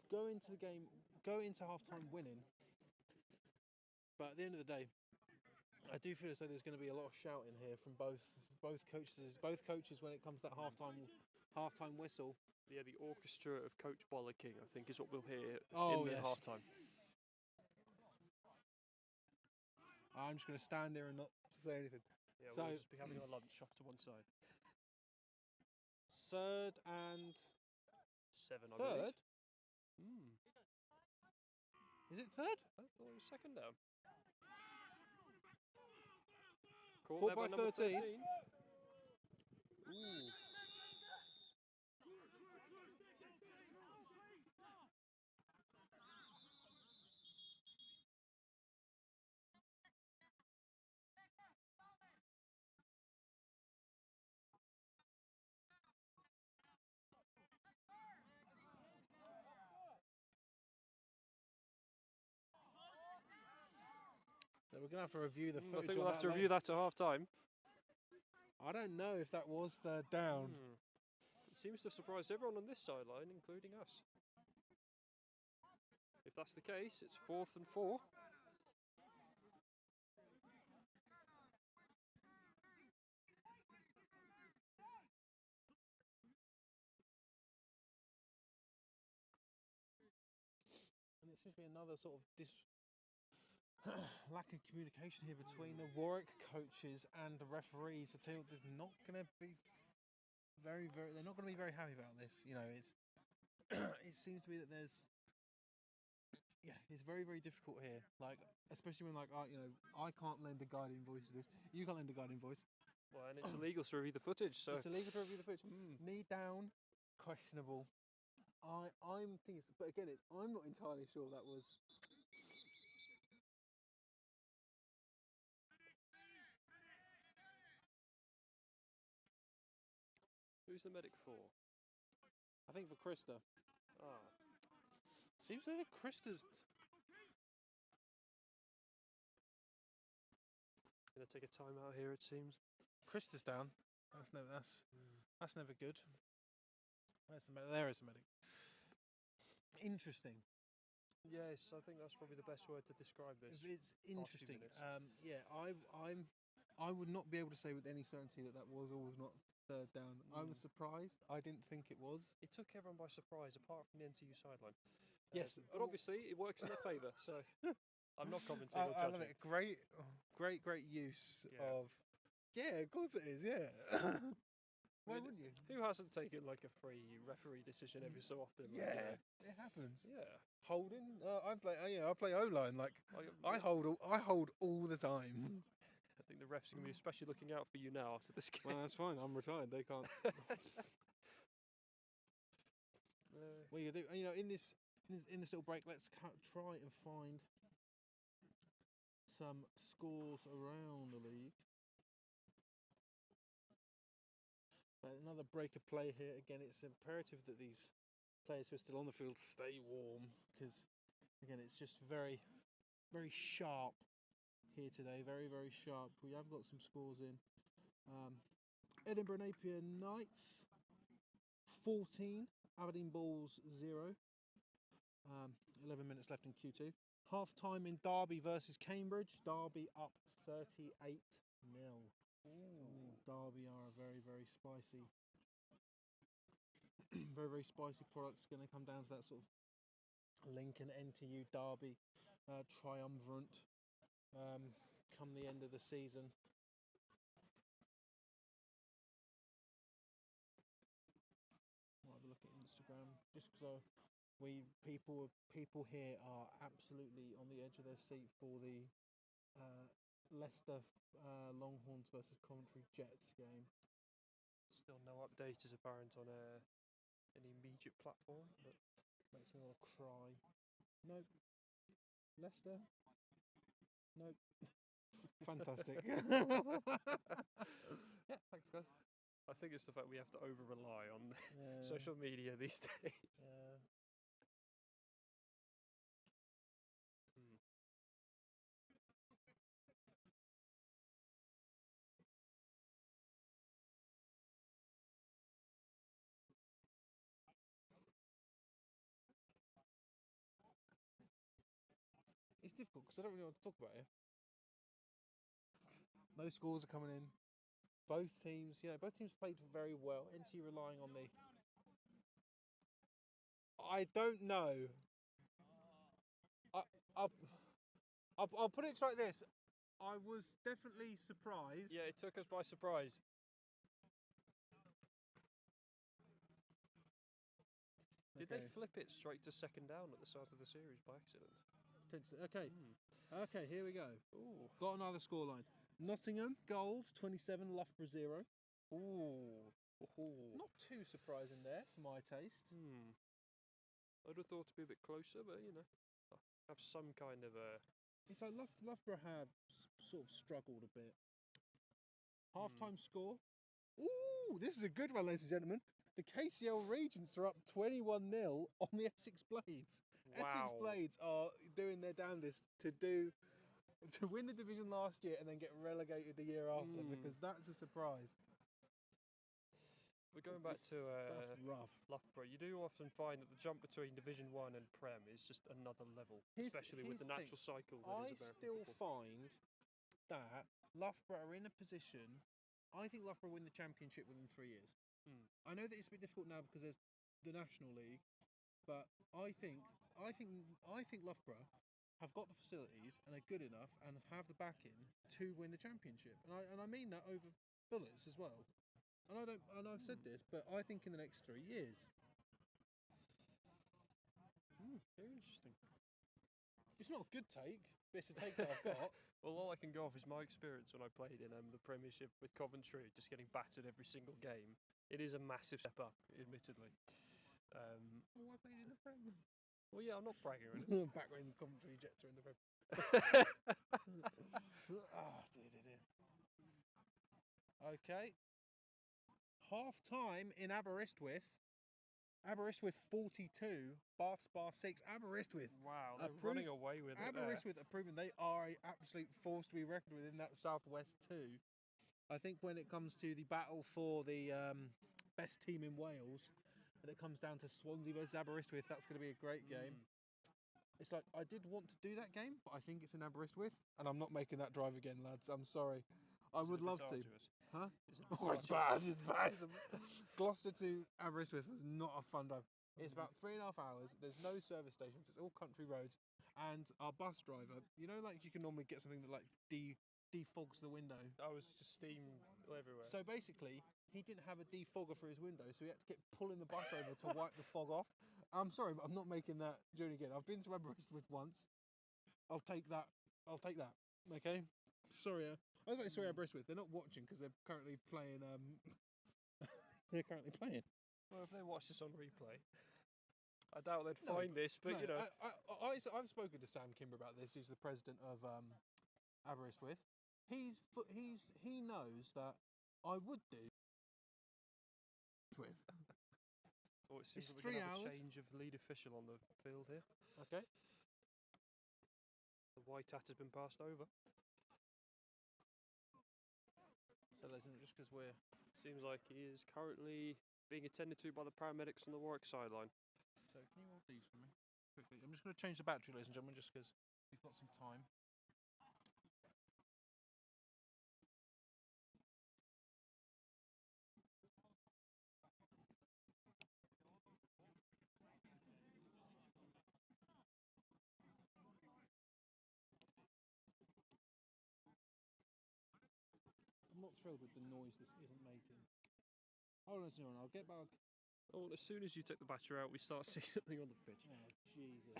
go into the game, go into half-time winning. But at the end of the day, I do feel as though there's going to be a lot of shouting here from both coaches when it comes to that half-time whistle. Yeah, the orchestra of Coach Bollocking, I think, is what we'll hear Oh, in the yes. half-time. I'm just going to stand there and not say anything. Yeah, So- we'll just be having our lunch off to one side. Third and 7, I believe. third? Is it third? I thought it was second down. Caught there by number 13. Ooh. So we're going to have to review the I footage. think we'll on have to that review later. that at half-time. I don't know if that was third down. It seems to have surprised everyone on this sideline, including us. If that's the case, it's 4th and 4. And it seems to be another sort of lack of communication here between the Warwick coaches and the referees. I tell you what, there's not going to be they're not going to be very happy about this. You know, it's it seems to be that there's it's very, very difficult here. Like, especially when I can't lend a guiding voice to this. You can't lend a guiding voice. Well, and it's illegal to review the footage, so... It's illegal to review the footage. Knee down, questionable. I'm thinking, but again, I'm not entirely sure that was. Who's the medic for? I think for Krista. Ah. Seems like the Krista's. Gonna take a time out here, it seems. Krista's down. That's never good. Where's the medic? There is the medic. Interesting. Yes, I think that's probably the best word to describe this. It's few interesting. minutes. Yeah, I would not be able to say with any certainty that that was or was not third down. I was surprised. I didn't think it was. It took everyone by surprise, apart from the NTU sideline. Yes, But obviously it works in their favour, so I'm not commenting or I love judging. it. Great use Yeah. of. Yeah, of course it is. Yeah. Why wouldn't you? Who hasn't taken like a free referee decision every so often? Like, Yeah, it happens. yeah. Holding. I play O line. Like I I hold all the time. think the refs are going to be especially looking out for you now after this game. Well, that's fine. I'm retired. They can't. Well, you do. In this little break, let's try and find some scores around the league. But another break of play here. Again, it's imperative that these players who are still on the field stay warm, because again, it's just very, very sharp here today. Very, very sharp. We have got some scores in. Edinburgh Napier Knights 14, Aberdeen Bulls 0. 11 minutes left in Q2. Half time in Derby versus Cambridge. Derby up 38-0. Derby are a very, very spicy, very, very spicy product. It's going to come down to that sort of Lincoln NTU Derby triumvirate come the end of the season. I'll have a look at Instagram just because people here are absolutely on the edge of their seat for the Leicester Longhorns versus Coventry Jets game. Still no update is apparent on any immediate platform, but Makes me want to cry. Nope. Leicester. Nope. Fantastic. Yeah, thanks guys. I think it's the fact we have to over rely on Yeah. social media these days. Yeah. It's difficult because I don't really know what to talk about here. No scores are coming in. Both teams played very well. NT relying on the. I don't know. I'll put it like this. I was definitely surprised. Yeah, it took us by surprise. Did they flip it straight to second down at the start of the series by accident? Potentially. Okay. Okay, here we go. Ooh. Got another scoreline. Nottingham, Gold, 27, Loughborough 0. Ooh. Not too surprising there for my taste. I'd have thought to be a bit closer, but have some kind of a. It's like Loughborough have sort of struggled a bit. Half-time score. Ooh, this is a good one, ladies and gentlemen. The KCL Regents are up 21-0 on the Essex Blades. Wow. Essex Blades are doing their damnedest to win the division last year and then get relegated the year after, because that's a surprise. We're going back to That's rough. Loughborough. You do often find that the jump between Division 1 and Prem is just another level, especially with the natural cycle that I is American still football. find that Loughborough are in a position. I think Loughborough win the championship within 3 years. I know that it's a bit difficult now because there's the National League, but I think Loughborough have got the facilities and are good enough and have the backing to win the championship. And I mean that over bullets as well. And I've said this, but I think in the next 3 years. Very interesting. It's not a good take, but it's a take that I've got. Well, all I can go off is my experience when I played in the Premiership with Coventry, just getting battered every single game. It is a massive step up, admittedly. Well, I played in the Prem. Well, yeah, I'm not bragging or anything. Back when Coventry Jets are in the Prem. Dear. Okay. Half time in Aberystwyth. Aberystwyth 42, Bath Spa 6. Aberystwyth. Wow, they're running away with it. Aberystwyth are proving they are an absolute force to be reckoned with in that Southwest too. I think when it comes to the battle for the best team in Wales, and it comes down to Swansea versus Aberystwyth, that's going to be a great game. It's like, I did want to do that game, but I think it's in Aberystwyth, and I'm not making that drive again, lads. I'm sorry. I would love to. Huh? Oh, it's bad. It's bad. Gloucester to Aberystwyth was not a fun drive. It's about 3.5 hours. There's no service stations. It's all country roads. And our bus driver, you know, like you can normally get something that like defogs the window. I was just steam everywhere. So basically, he didn't have a defogger for his window, so he had to keep pulling the bus over to wipe the fog off. I'm sorry, but I'm not making that journey again. I've been to Aberystwyth once. I'll take that. I'll take that. Okay. Sorry. I was about to say Aberystwyth. They're not watching because they're currently playing. They're currently playing. Well, if they watch this on replay, I doubt they'd find this. But you know, I've spoken to Sam Kimber about this. He's the president of Aberystwyth. He knows that I would do with. Oh, it seems It's that we're 3 gonna have hours. a change of lead official on the field here. Okay. The white hat has been passed over. So listen, just because we're Seems like he is currently being attended to by the paramedics on the Warwick sideline. so can you hold these for me quickly? I'm just going to change the battery, ladies and gentlemen, just because we've got some time. I'm not thrilled with the noise this isn't making. Hold on a second, I'll get back. Oh, as soon as you take the battery out, we start seeing something on the pitch. Oh, Jesus.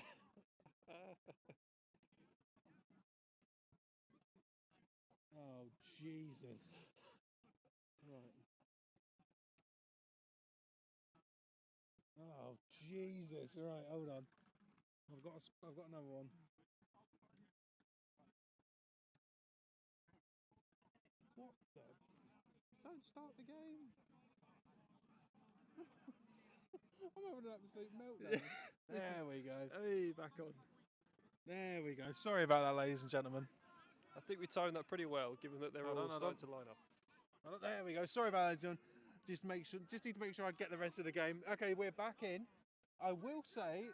Oh, Jesus. Right. Oh, Jesus. All right, hold on. I've got another one. What the? Don't start the game. I'm having an absolute meltdown. There we go. Hey, back on. There we go. Sorry about that, ladies and gentlemen. I think we timed that pretty well, given that they're Hold all on, hold starting on. to line up. There we go. Sorry about that, John. Just need to make sure I get the rest of the game. Okay, we're back in. I will say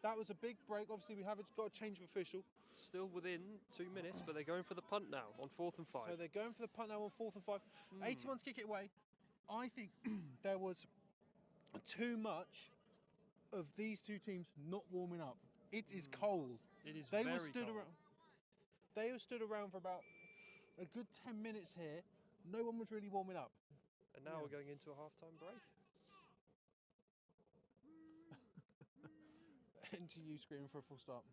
that was a big break. Obviously, we haven't got a change of official. Still within 2 minutes, but they're going for the punt now on 4th and 5. So they're going for the punt now on 4th and 5. 81's kick it away. I think there was too much of these two teams not warming up. It is cold. It is They very were stood cold. around. They were stood around for about a good 10 minutes here. No one was really warming up. And now we're going into a half-time break. NTU screaming for a full start.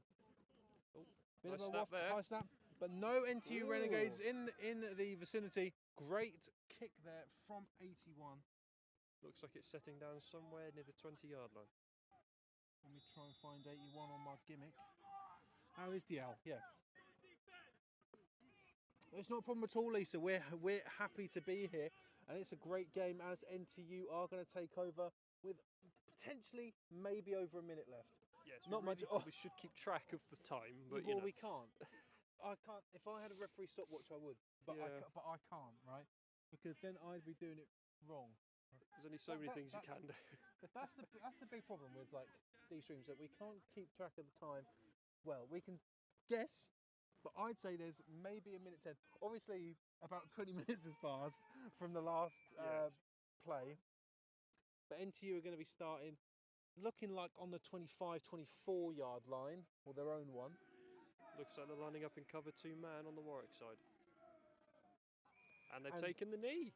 Oh, Bit nice of a snap waft, there. high snap, but no NTU Renegades in the vicinity. Great kick there from 81. Looks like it's setting down somewhere near the 20-yard line. Let me try and find 81 on my gimmick. How is DL? Yeah. It's not a problem at all, Lisa. We're happy to be here, and it's a great game as NTU are going to take over with potentially maybe over a minute left. Yes, Not much. Oh. We should keep track of the time, but Well, you know. we can't. I can't. If I had a referee stopwatch, I would, but Yeah. I can't, right? Because then I'd be doing it wrong. There's only so many things you can do. That's the big problem with like these streams, that we can't keep track of the time. Well, we can guess, but I'd say there's maybe a minute 10. Obviously, about 20 minutes has passed from the last play. But NTU are going to be starting, looking like on the 25, 24 yard line, or their own one. Looks like they're lining up in cover 2 man on the Warwick side. And they've taken the knee.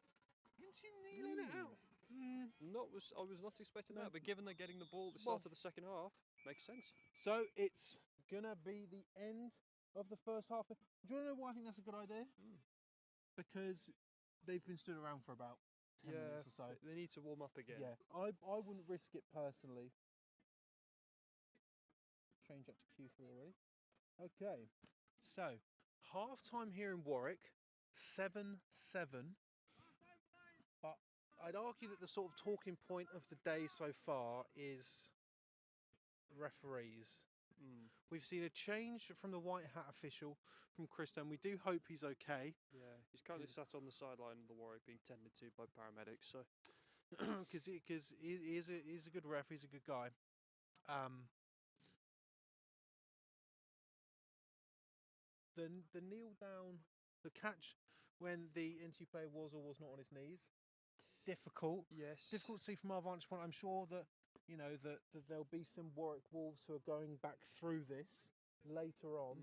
NTU kneeling it out. I was not expecting that, but given they're getting the ball at the start of the second half, makes sense. So it's gonna be the end of the first half. Do you want to know why I think that's a good idea? Because they've been stood around for about 10 minutes or so. They need to warm up again. Yeah, I wouldn't risk it personally. Change that to Q3 already. Okay, so half time here in Warwick, 7-7. But I'd argue that the sort of talking point of the day so far is referees. We've seen a change from the white hat official, from Christian. We do hope he's okay. Yeah, he's currently sat on the sideline of the Warwick being tended to by paramedics. So, because he is a good ref, he's a good guy. the kneel down, the catch when the NTU player was or was not on his knees. Difficult. Yes. Difficult to see from our vantage point. I'm sure that that there'll be some Warwick Wolves who are going back through this later on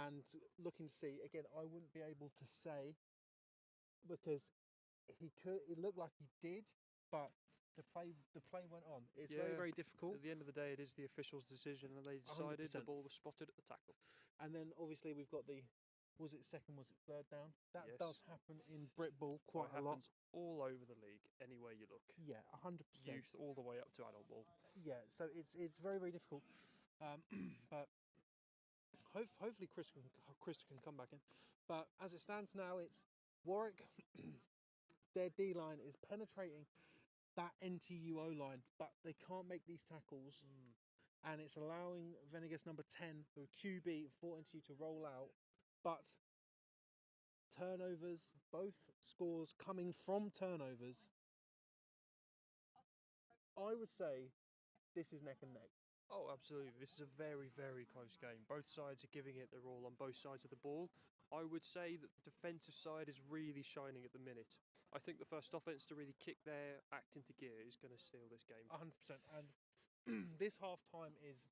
and looking to see. Again, I wouldn't be able to say because he could. It looked like he did, but the play went on. It's very difficult. At the end of the day, it is the official's decision, and they decided 100%. the ball was spotted at the tackle. And then obviously we've got the. Was it second? Was it third down? That Yes. does happen in Brit Ball quite a lot. Happens all over the league, anywhere you look. Yeah, 100%. Youth all the way up to adult ball. Yeah, so it's very difficult. But hopefully Krista can come back in. But as it stands now, it's Warwick. Their D line is penetrating that NTU O line, but they can't make these tackles. And it's allowing Renegades number 10, the QB for NTU, to roll out. But turnovers, both scores coming from turnovers. I would say this is neck and neck. Oh, absolutely. This is a very close game. Both sides are giving it their all on both sides of the ball. I would say that the defensive side is really shining at the minute. I think the first offense to really kick their act into gear is going to steal this game. 100%. And this half-time is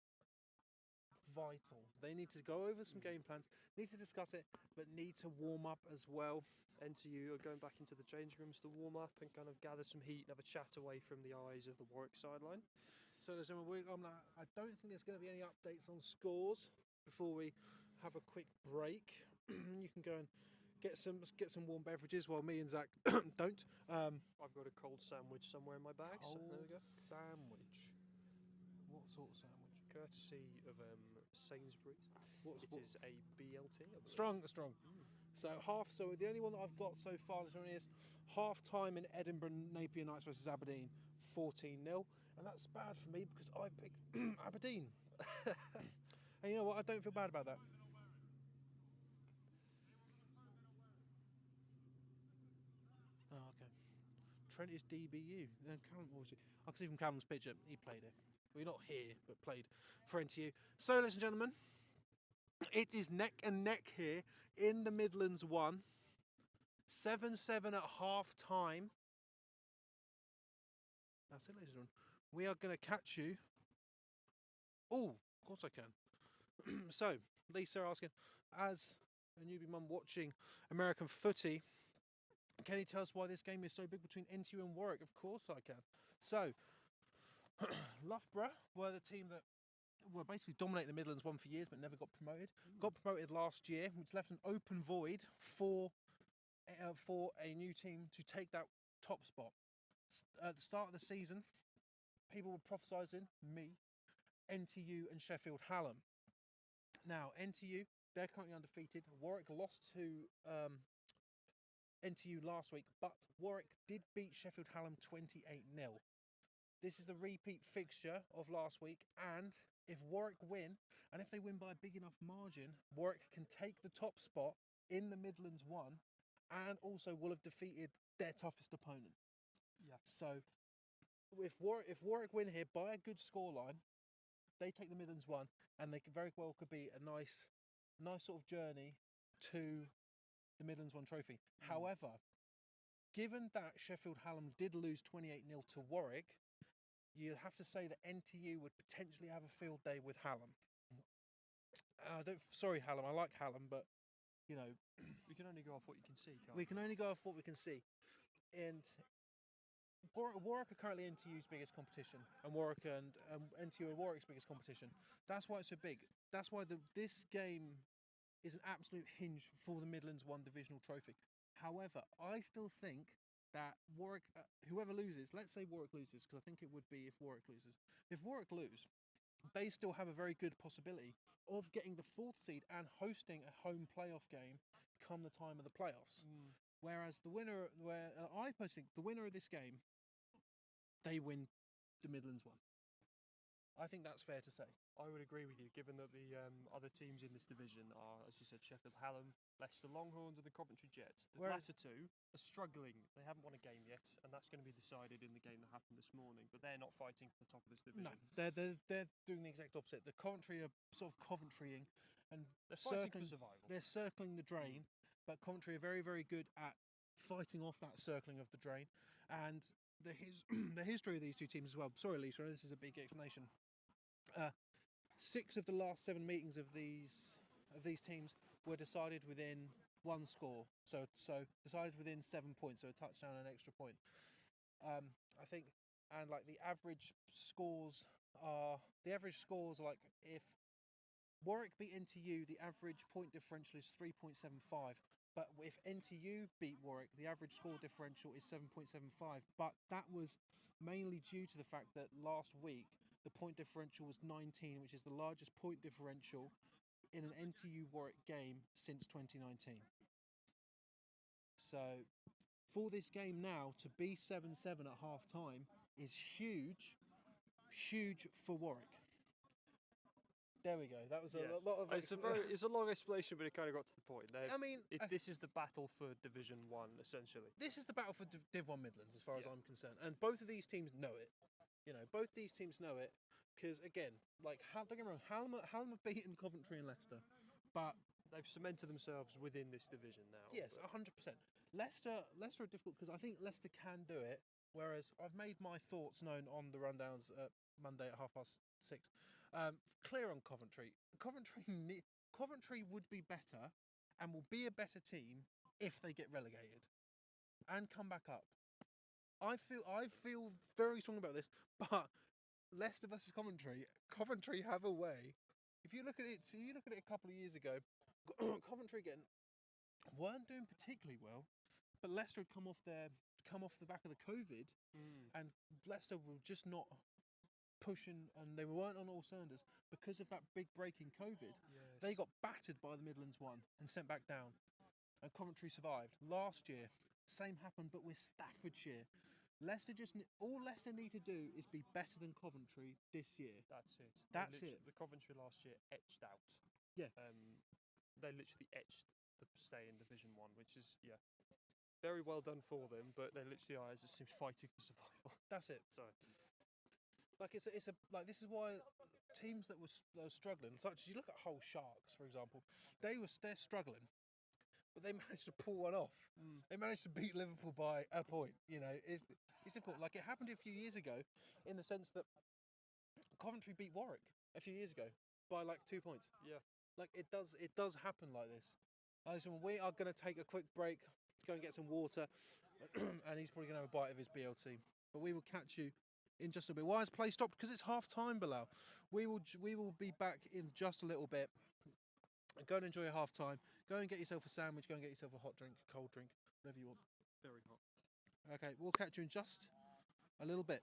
vital. They need to go over some game plans, need to discuss it, but need to warm up as well. NTU are going back into the changing rooms to warm up and kind of gather some heat and have a chat away from the eyes of the Warwick sideline. So I don't think there's going to be any updates on scores before we have a quick break. You can go and get some warm beverages while me and Zach don't. I've got a cold sandwich somewhere in my bag. So there we go. Sandwich. What sort of sandwich? Courtesy of Sainsbury's. It is a BLT. Strong. So the only one that I've got so far this morning is half time in Edinburgh Napier Knights versus Aberdeen, 14-0, and that's bad for me because I picked Aberdeen. And you know what? I don't feel bad about that. Oh, okay. Trent is DBU. Callum, obviously, I can see from Callum's picture he played it. Well, not here, but played for NTU. So, ladies and gentlemen, it is neck and neck here in the Midlands 1. 7-7 at half time. That's it, ladies and gentlemen. We are going to catch you. Oh, of course I can. So, Lisa asking, as a newbie mum watching American footy, can you tell us why this game is so big between NTU and Warwick? Of course I can. So, Loughborough were the team that were basically dominating the Midlands 1 for years but never got promoted. Got promoted last year, which left an open void for a new team to take that top spot. At the start of the season, people were prophesying me, NTU and Sheffield Hallam. Now, NTU, they're currently undefeated. Warwick lost to NTU last week, but Warwick did beat Sheffield Hallam 28-0. This is the repeat fixture of last week, and if Warwick win, and if they win by a big enough margin, Warwick can take the top spot in the Midlands 1 and also will have defeated their toughest opponent. Yeah. So if Warwick win here by a good scoreline, they take the Midlands 1, and they very well could be a nice sort of journey to the Midlands 1 trophy. However, given that Sheffield Hallam did lose 28-0 to Warwick, you have to say that NTU would potentially have a field day with Hallam. Sorry, Hallam. I like Hallam, but you know, we can only go off what you can see. Can't we can only go off what we can see. And Warwick are currently NTU's biggest competition, and Warwick and NTU are Warwick's biggest competition. That's why it's so big. That's why this game is an absolute hinge for the Midlands 1 divisional trophy. However, I still think that Warwick, whoever loses, let's say Warwick loses, because I think it would be if Warwick loses. If Warwick lose, they still have a very good possibility of getting the 4th seed and hosting a home playoff game come the time of the playoffs. Whereas I personally think the winner of this game, they win the Midlands 1. I think that's fair to say. I would agree with you, given that the other teams in this division are, as you said, Sheffield Hallam, Leicester Longhorns and the Coventry Jets. The latter two are struggling. They haven't won a game yet, and that's going to be decided in the game that happened this morning. But they're not fighting for the top of this division. No, they're doing the exact opposite. The Coventry are sort of Coventrying, and They're fighting for circling. survival. They're circling the drain, but Coventry are very, very good at fighting off that circling of the drain. And the history of these two teams as well. Sorry, Lisa, this is a big explanation. 6 of the last 7 meetings of these teams were decided within one score. So decided within 7 points, so a touchdown and an extra point. I think, and like the average scores are like, if Warwick beat NTU, the average point differential is 3.75. But if NTU beat Warwick, the average score differential is 7.75. But that was mainly due to the fact that last week the point differential was 19, which is the largest point differential in an NTU Warwick game since 2019. So for this game now to be 7-7 at half time is huge for Warwick. There we go. That was a lot of. It's a long explanation, but it kind of got to the point. I mean, this is the battle for Division 1, essentially. This is the battle for Div 1 Midlands, as far as I'm concerned, and both of these teams know it. You know, both these teams know it because, again, like, don't get me wrong, Hallam have beaten Coventry and Leicester, but they've cemented themselves within this division now. Yes, 100%. Leicester are difficult because I think Leicester can do it. Whereas I've made my thoughts known on the rundowns Monday at 6:30. Clear on Coventry. Coventry would be better and will be a better team if they get relegated and come back up. I feel very strong about this, but Leicester versus Coventry have a way. If you look at it, a couple of years ago, Coventry again weren't doing particularly well, but Leicester had come off the back of the COVID, and Leicester were just not pushing, and they weren't on all cylinders because of that big break in COVID. Yes. They got battered by the Midlands one and sent back down, and Coventry survived. Last year, same happened, but with Staffordshire. All Leicester need to do is be better than Coventry this year. That's it. The Coventry last year etched out. Yeah. They literally etched the stay in Division 1, which is very well done for them. But they literally are just fighting for survival. That's it. So, like this is why teams that were struggling, such as you look at Hull Sharks, for example, they're struggling, but they managed to pull one off. They managed to beat Liverpool by a point. You know, it's difficult. Like, it happened a few years ago, in the sense that Coventry beat Warwick a few years ago by like 2 points. Yeah. Like, it does happen like this. Listen, we are going to take a quick break, go and get some water, and he's probably going to have a bite of his BLT. But we will catch you in just a bit. Why has play stopped? Because it's half time, Bilal. We will be back in just a little bit. Go and enjoy your half time. Go and get yourself a sandwich. Go and get yourself a hot drink, cold drink, whatever you want. very hot. Okay, we'll catch you in just a little bit.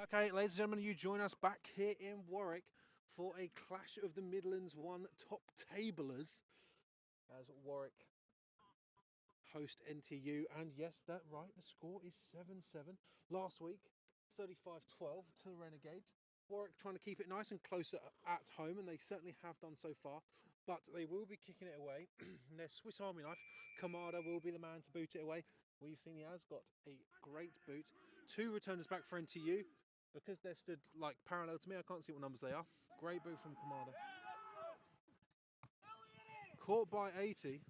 Okay, ladies and gentlemen, you join us back here in Warwick for a Clash of the Midlands 1 top tablers as Warwick host NTU. And yes, that right, the score is 7-7. Last week, 35-12 to the Renegades. Warwick trying to keep it nice and close at home, and they certainly have done so far, but they will be kicking it away. Their Swiss Army knife, Kamada, will be the man to boot it away. We've seen he has got a great boot. 2 returners back for NTU. Because they're stood like parallel to me, I can't see what numbers they are. Great boot from Kamada. Caught by 80.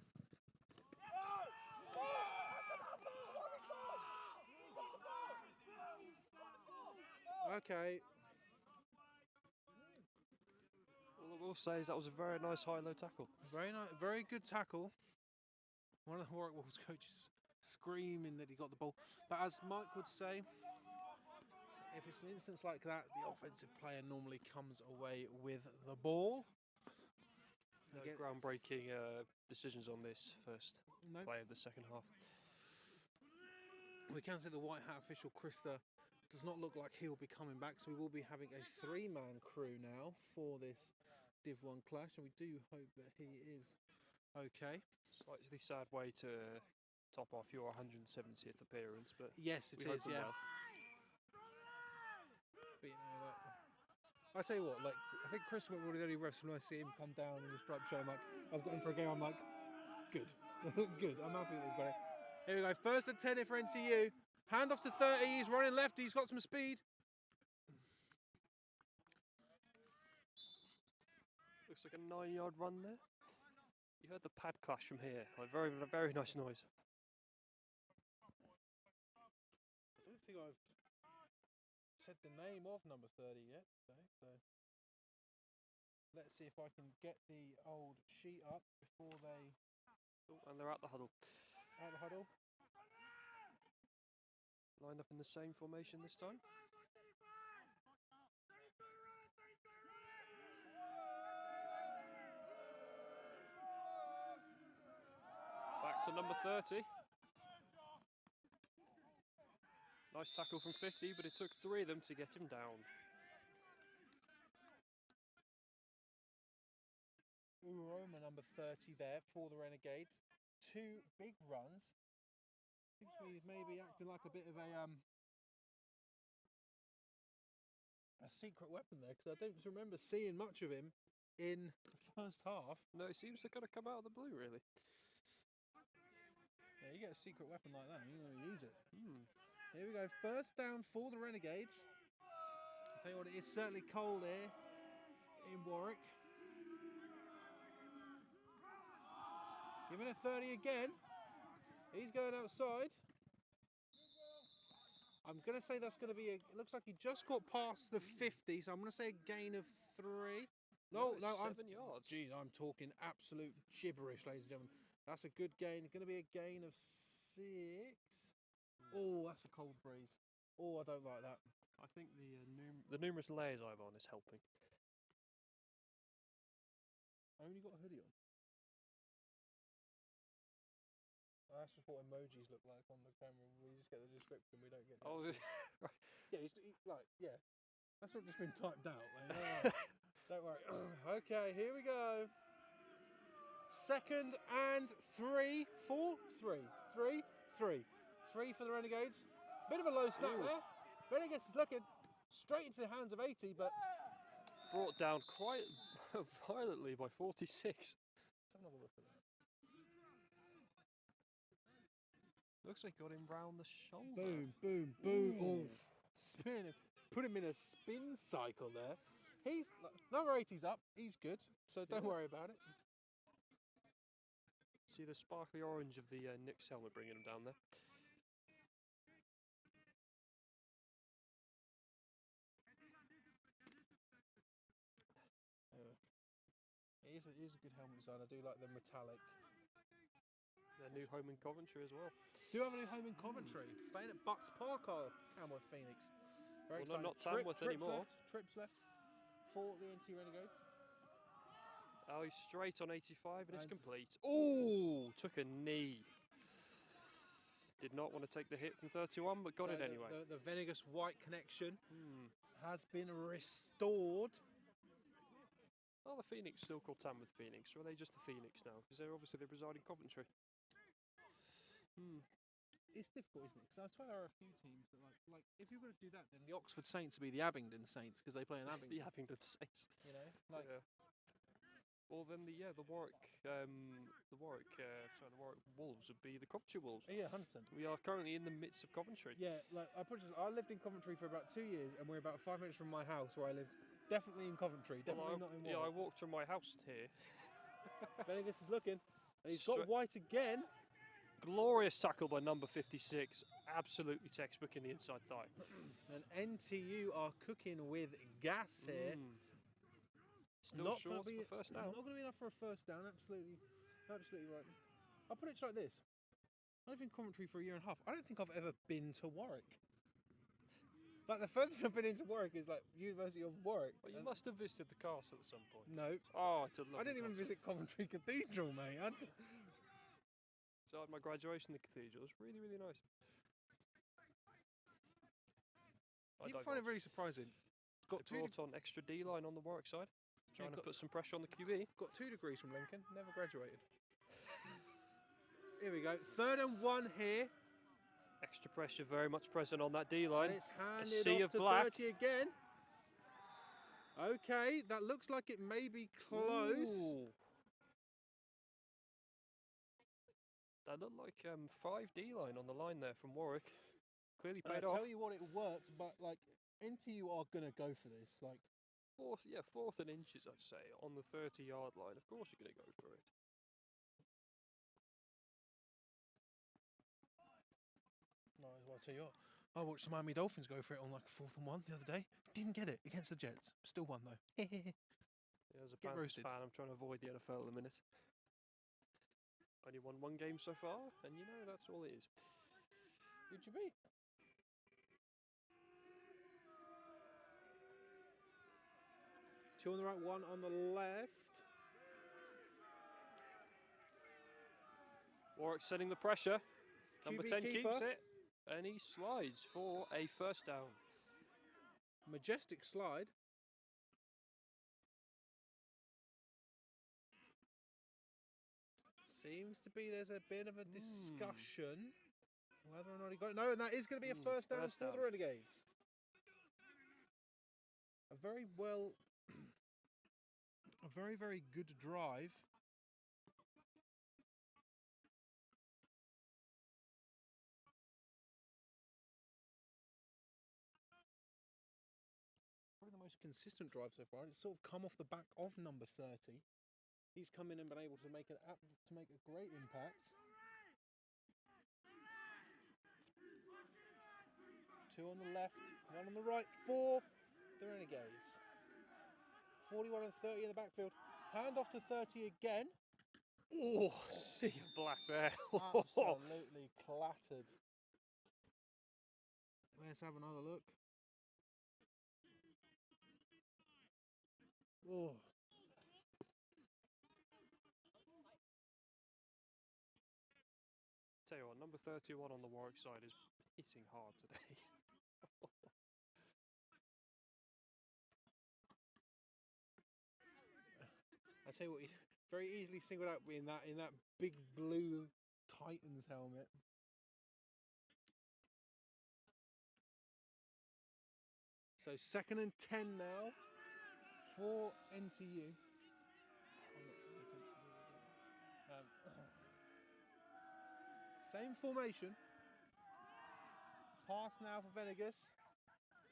Okay. All I will say is that was a very nice high-low tackle. Very nice, very good tackle. One of the Warwick Wolves coaches screaming that he got the ball. But as Mike would say, if it's an instance like that, the offensive player normally comes away with the ball. No groundbreaking decisions on this first play of the second half. We can say the white hat official Krista does not look like he'll be coming back, so we will be having a 3-man crew now for this Div 1 clash, and we do hope that he is okay. Slightly sad way to top off your 170th appearance, but yes, it is. Yeah. Well. But, you know, like, I tell you what, like, I think Chris went one of the only refs when I see him come down in the stripe show. I'm like, I've got him for a game. I'm like, good, good. I'm happy that they've got it. Here we go. First and 10 here for NTU. Hand off to 30. He's running left. He's got some speed. Looks like a 9-yard run there. You heard the pad clash from here. Like very, very nice noise. I don't think I've said the name of number 30 yet today, so let's see if I can get the old sheet up before they... Oh, and they're at the huddle. Out the huddle. Lined up in the same formation this time. Back to number 30. Nice tackle from 50, but it took 3 of them to get him down. Roma number 30 there for the Renegades. 2 big runs. Seems to be maybe acting like a bit of a secret weapon there, because I don't remember seeing much of him in the first half. No, it seems to kind of come out of the blue, really. Yeah, you get a secret weapon like that, you know, use it. Here we go, first down for the Renegades. I'll tell you what, it is certainly cold here in Warwick. Giving it 30 again. He's going outside. I'm going to say that's going to be it looks like he just got past the 50, so I'm going to say a gain of 3. No, 7 yards. Geez, I'm talking absolute gibberish, ladies and gentlemen. That's a good gain. It's going to be a gain of 6. Oh, that's a cold breeze. Oh, I don't like that. I think the numerous layers I have on is helping. I only got a hoodie on. That's just what emojis look like on the camera. We just get the description. We don't get. Oh, right. Yeah, yeah. That's not just been typed out. Mate. Don't worry. Okay, here we go. Second and 3, 4, 3, 3, 3, 3 for the Renegades. Bit of a low snap there. Renegades is looking straight into the hands of 80, but Brought down quite violently by 46. let's have another look at that. Looks like got him round the shoulder. Boom, boom, boom. Oof. Spin. Put him in a spin cycle there. He's number 80's up. He's good, so don't worry about it. See the sparkly orange of the Knicks helmet bringing him down there. It is a good helmet design. I do like the metallic. Their new home in Coventry as well. Do have a new home in Coventry. Playing at BUCS Park, Tamworth Phoenix. Very Well, exciting. not Tamworth anymore. Trips left for the NTU Renegades. Oh, he's straight on 85 and it's complete. Oh, took a knee. Did not want to take the hit from 31, but got So it anyway. The Venegas white connection Hmm. has been restored. Are the Phoenix still called Tamworth Phoenix, or are they just the Phoenix now? Because they reside in Coventry. Hmm. It's difficult, isn't it? Because I swear there are a few teams that like if you're going to do that, then the Oxford Saints would be the Abingdon Saints because they play in Abingdon. The Abingdon Saints. You know, like Yeah. Well, then the Warwick Wolves would be the Coventry Wolves. yeah, 100%. We are currently in the midst of Coventry. Yeah, like I lived in Coventry for about 2 years, and we're about 5 minutes from my house where I lived. Definitely in Coventry, definitely not in Warwick. Yeah, I walked from my house to here. Venegas is looking, and he's got white again. Glorious tackle by number 56. Absolutely textbook in the inside thigh. And NTU are cooking with gas here. Still Not short gonna be, for first down. Not going to be enough for a first down. Absolutely right. I'll put it like this. I lived in Coventry for a year and a half. I don't think I've ever been to Warwick. Like, the furthest I've been into Warwick is like University of Warwick. But you must have visited the castle at some point. No. Oh, it's a lovely I didn't even castle. visit Coventry Cathedral, mate. So I had my graduation in the cathedral. It was really, really nice. People find it very surprising. Got They brought on extra D-line on the Warwick side, trying to put some pressure on the QB. Got 2 degrees from Lincoln, never graduated. Here we go, 3rd and 1 here. Extra pressure very much present on that D-line. And it's A handed sea off of to black. 30 again. Okay, that looks like it may be close. Ooh. That looked like 5 D-line on the line there from Warwick. Clearly paid I'll off. tell you what, it worked, but like NTU are gonna go for this. Like Fourth and inches, I'd say, on the 30-yard line. Of course you're going to go for it. No, I'll tell you what. I watched the Miami Dolphins go for it on like 4th and 1 the other day. Didn't get it against the Jets. Still won though. Yeah, as a Get Panthers roasted. fan, I'm trying to avoid the NFL at the minute. Only won 1 game so far, and you know that's all it is. Who'd you beat? Two on the right, 1 on the left. Warwick setting the pressure. Number QB 10 keeper. keeps it, and he slides for a first down. Majestic slide. Seems to be there's a bit of a discussion whether or not he got it. No, and that is going to be a first down for the Renegades. A very very good drive. Probably the most consistent drive so far. It's sort of come off the back of number 30. He's come in and been able to make a great impact. 2 on the left, 1 on the right for the Renegades. 41 and 30 in the backfield. Hand off to 30 again. Oh, sea of black there. Absolutely clattered. Let's have another look. Oh. Tell you what, number 31 on the Warwick side is hitting hard today. I tell you what, he's very easily singled out in that big blue Titans helmet. So 2nd and 10 now for NTU. Same formation. Pass now for Venegas.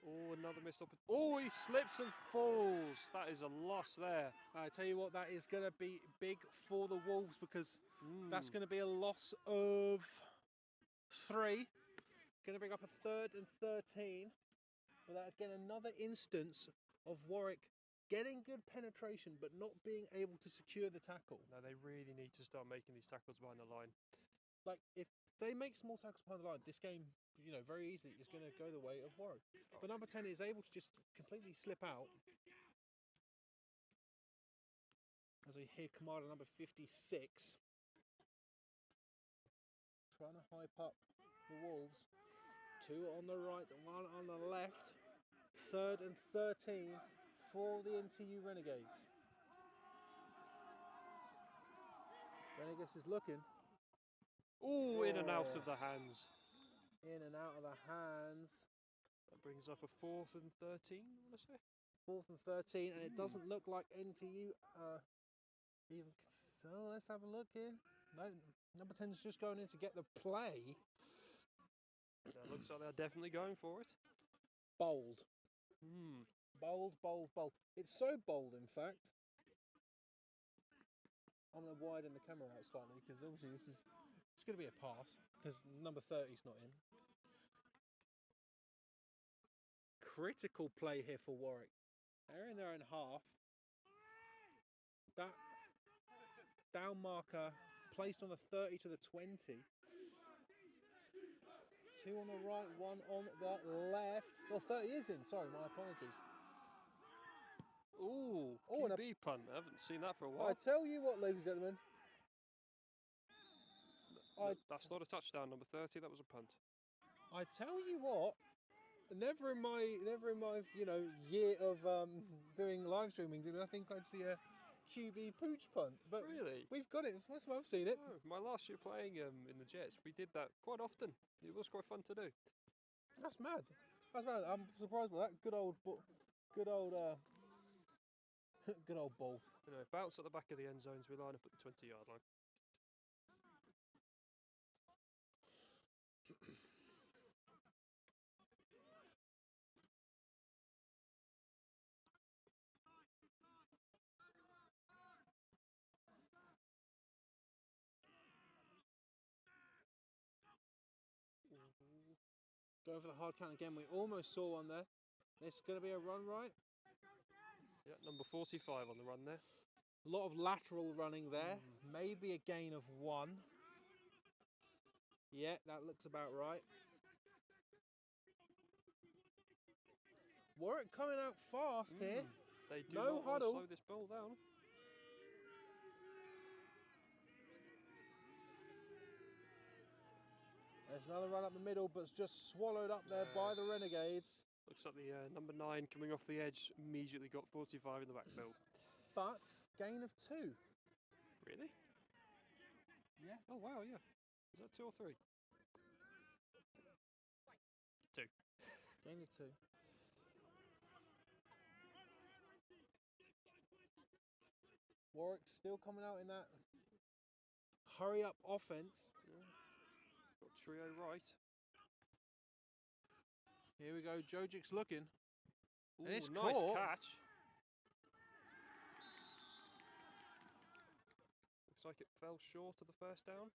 Oh, another missed opportunity. Oh, he slips and falls. That is a loss there. I tell you what, that is going to be big for the Wolves because that's going to be a loss of 3. Going to bring up a 3rd and 13. But that, again, another instance of Warwick getting good penetration but not being able to secure the tackle. No, they really need to start making these tackles behind the line. Like, if they make small tackles behind the line, this game, you know, very easily is going to go the way of Warwick. But number 10 is able to just completely slip out. As we hear commander number 56 trying to hype up the Wolves. 2 on the right and 1 on the left. 3rd and 13 for the NTU Renegades. Renegades is looking. Oh, in and out of the hands. In and out of the hands. That brings up a 4th and 13, I want to say. 4th and 13, and it doesn't look like NTU even. So let's have a look here. No, number 10's just going in to get the play. That looks like they're definitely going for it. Bold. Bold, bold, bold. It's so bold, in fact. I'm going to widen the camera out slightly because obviously it's going to be a pass because number 30's not in. Critical play here for Warwick. They're in their own half. That down marker placed on the 30 to the 20. 2 on the right, 1 on the left. Well, 30 is in. Sorry, my apologies. Ooh, and a QB punt. I haven't seen that for a while. I tell you what, ladies and gentlemen. That's not a touchdown, number 30. That was a punt. I tell you what. Never in my year of doing live streaming did I think I'd see a QB pooch punt. But really, we've got it. That's why I've seen it. Oh, my last year playing in the Jets, we did that quite often. It was quite fun to do. That's mad. That's mad. I'm surprised by that. Good old ball. You know, bounce at the back of the end zones. We line up at the 20-yard line. Going for the hard count again. We almost saw one there. It's going to be a run, right? Yeah, number 45 on the run there. A lot of lateral running there. Maybe a gain of 1. Yeah, that looks about right. Warwick coming out fast here. They do no not want to huddle. slow this ball down. There's another run up the middle, but it's just swallowed up there by the Renegades. Looks like the number 9 coming off the edge immediately got 45 in the backfield. But gain of 2. Really? Yeah. Oh wow, yeah. Is that 2 or 3? 2. Gain of 2. Warwick still coming out in that hurry up offense. Yeah. Got trio right. Here we go. Jojic's looking. Ooh, And it's nice caught. catch. Looks like it fell short of the first down.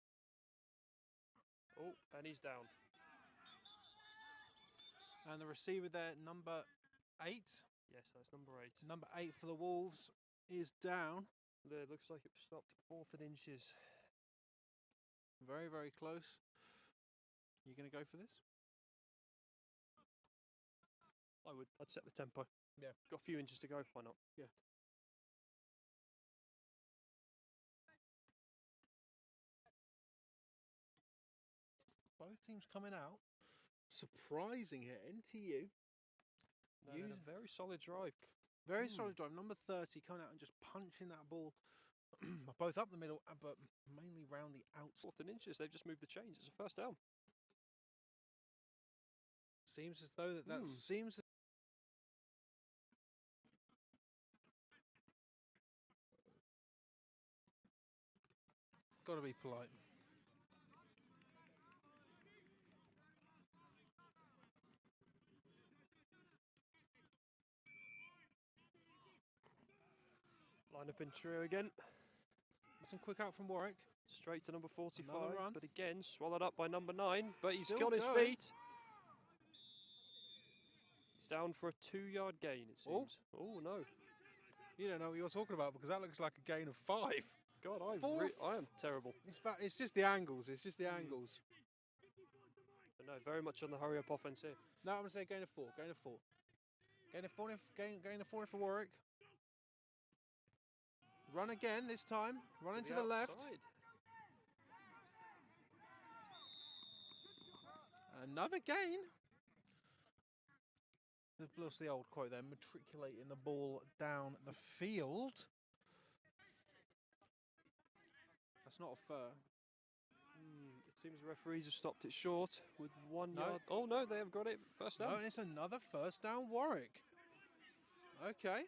Oh, and he's down. And the receiver there, number 8. Yes, that's number 8. Number 8 for the Wolves is down. There, looks like it stopped at 4th and inches. Very, very close. You going to go for this? I would. I'd set the tempo. Yeah. Got a few inches to go. Why not? Yeah. Both teams coming out. Surprising here. NTU. No, they had a very solid drive. Very solid drive. Number 30 coming out and just punching that ball both up the middle, but mainly round the outside. 4th and inches. They've just moved the chains. It's a first down. Seems as though that seems. Got to be polite. Line up in trio again. Some quick out from Warwick. Straight to number 45. Another run. But again, swallowed up by number 9. But he's Still got his going. feet. He's down for a 2-yard gain, it seems. Oh, no. You don't know what you're talking about because that looks like a gain of 5. God, I am terrible. It's just the angles. It's just the angles. But no, very much on the hurry-up offense here. No, I'm going to say gain of 4. Gain of 4. Gain of 4. Gain of 4 for Warwick. Run again this time. Run into the left. Outside. Another gain. Plus the old quote there, matriculating the ball down the field. That's not a fur. It seems the referees have stopped it short with 1 No. yard. Oh no, they have got it. First down. No, and it's another first down, Warwick. Okay.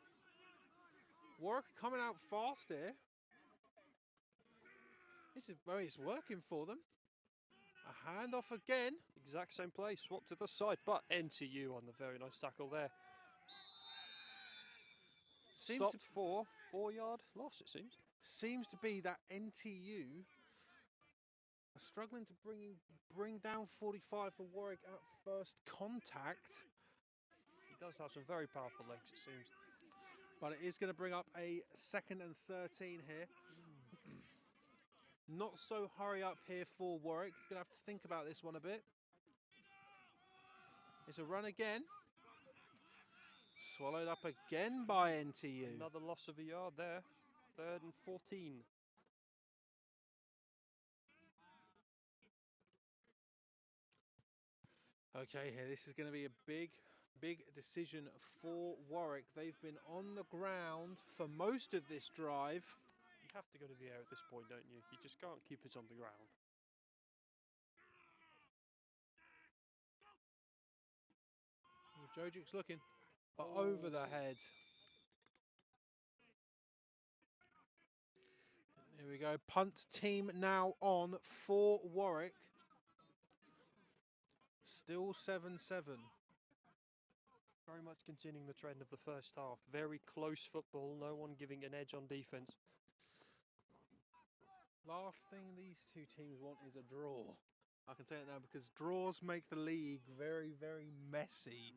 Warwick coming out fast here. It's working for them. A handoff again. Exact same play, swap to the side, but NTU on the very nice tackle there. Stopped for 4-yard loss, it seems. Seems to be that NTU are struggling to bring down 45 for Warwick at first contact. He does have some very powerful legs, it seems. But it is going to bring up a 2nd and 13 here. Not so hurry up here for Warwick. Going to have to think about this one a bit. It's a run again. Swallowed up again by NTU. Another loss of a yard there. 3rd and 14. Okay, here this is going to be a big decision for Warwick. They've been on the ground for most of this drive. You have to go to the air at this point, don't you? You just can't keep it on the ground. Jojic's looking, but over the head. Here we go. Punt team now on for Warwick. Still 7-7. Very much continuing the trend of the first half. Very close football. No one giving an edge on defence. Last thing these two teams want is a draw. I can tell it now because draws make the league very, very messy.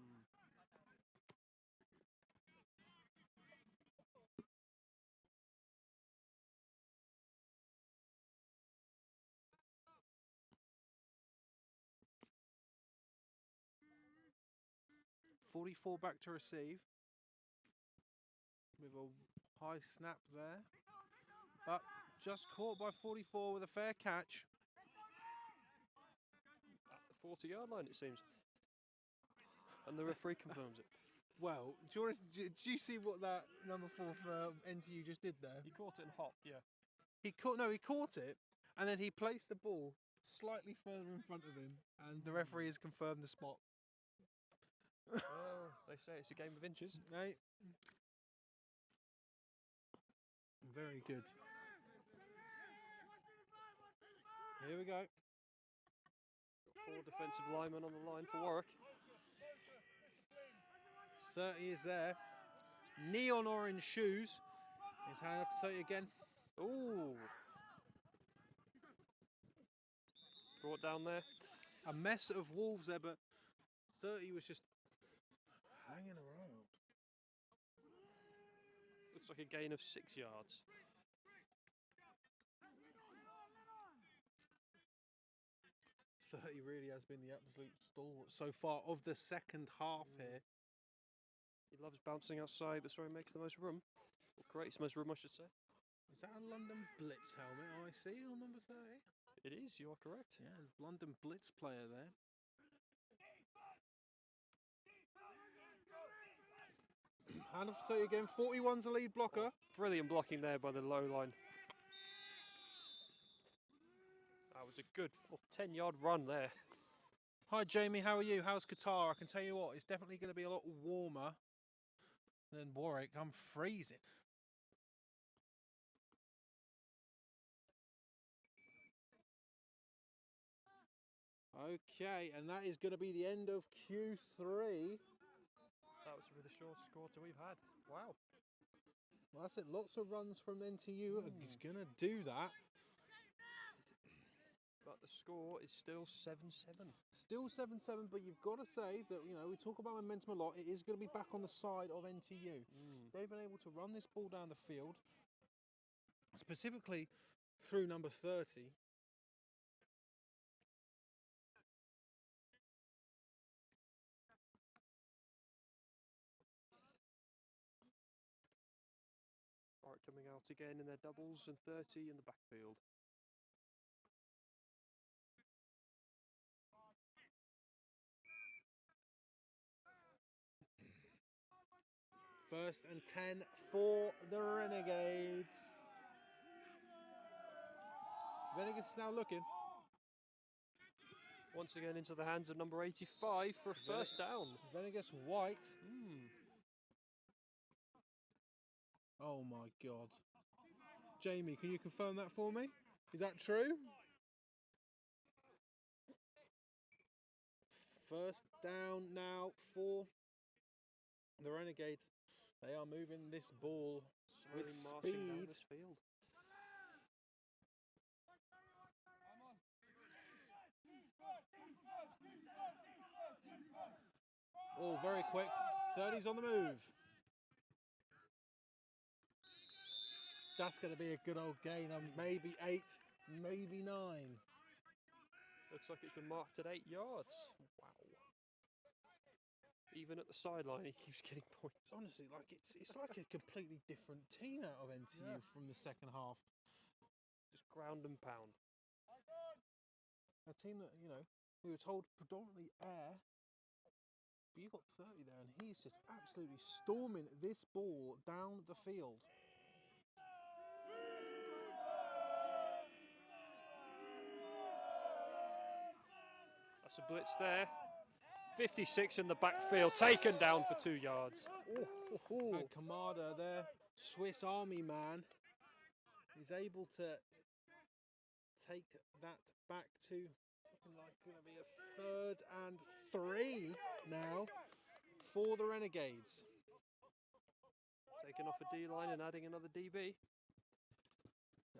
44 back to receive. With a high snap there. But just caught by 44 with a fair catch. At the 40-yard line, it seems. And the referee confirms it. Well, did you see what that number 4 for NTU just did there? He caught it and hopped, yeah. He caught it, and then he placed the ball slightly further in front of him, and the referee has confirmed the spot. Well, they say it's a game of inches. Right. Very good. Here we go. 4 defensive linemen on the line for Warwick. 30 is there. Neon orange shoes. He's handing off to 30 again. Ooh. Brought down there. A mess of Wolves there, but 30 was just hanging around. Looks like a gain of 6 yards. Really has been the absolute stalwart so far of the second half here. He loves bouncing outside. That's where he makes the most room. Or creates the most room, I should say. Is that a London Blitz helmet I see on number 30? It is, you are correct. Yeah, London Blitz player there. Hand off to 30 again. 41's a lead blocker. Brilliant blocking there by the low line. That was a good 10-yard run there. Hi Jamie, how are you? How's Qatar? I can tell you what, it's definitely going to be a lot warmer than Warwick. I'm freezing. Okay, and that is going to be the end of Q3. That was the shortest quarter we've had. Wow. Well, that's it. Lots of runs from NTU. He's going to do that. But the score is still 7-7. Still 7-7, but you've got to say that, you know, we talk about momentum a lot. It is going to be back on the side of NTU. They've been able to run this ball down the field, specifically through number 30. Alright, coming out again in their doubles and 30 in the backfield. First and 10 for the Renegades. Venegas is now looking. Once again into the hands of number 85 for a first down. Venegas White. Mm. Oh my God. Jamie, can you confirm that for me? Is that true? First down now for the Renegades. They are moving this ball with Slowly marching down speed. this field. Oh, very quick. 30's on the move. That's going to be a good old gain. Maybe 8, maybe 9. Looks like it's been marked at 8 yards. Wow. Even at the sideline, he keeps getting points. Honestly, like it's like a completely different team out of NTU from the second half. Just ground and pound. A team that, you know, we were told predominantly air. But you got 30 there, and he's just absolutely storming this ball down the field. That's a blitz there. 56 in the backfield, taken down for 2 yards. And Kamada there, Swiss Army man, is able to take that back to looking like going to be a 3rd and 3 now for the Renegades. Taking off a D-line and adding another DB.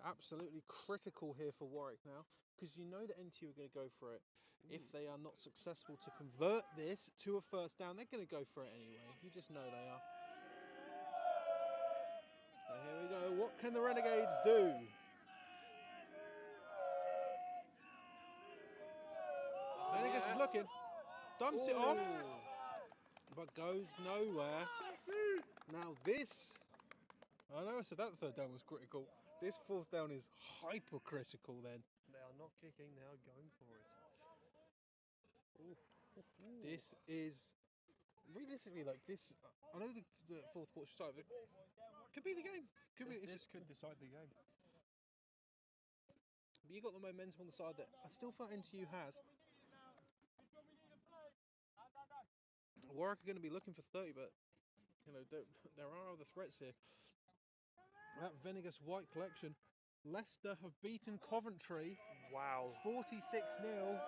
Absolutely critical here for Warwick now, because you know that NTU are going to go for it. If they are not successful to convert this to a first down, they're going to go for it anyway. You just know they are. So here we go. What can the Renegades do? Venegas is looking. Dumps it off, but goes nowhere. Now this, I know I said that the 3rd down was critical. This 4th down is hypercritical then. They are not kicking, they are going for it. This is realistically like this. I know the 4th quarter start, but could be the game. This could decide the game. But you got the momentum on the side that I still feel NTU has. Warwick are going to be looking for 30, but you know there are other threats here. That Venegas White collection. Leicester have beaten Coventry. Wow. 46-0.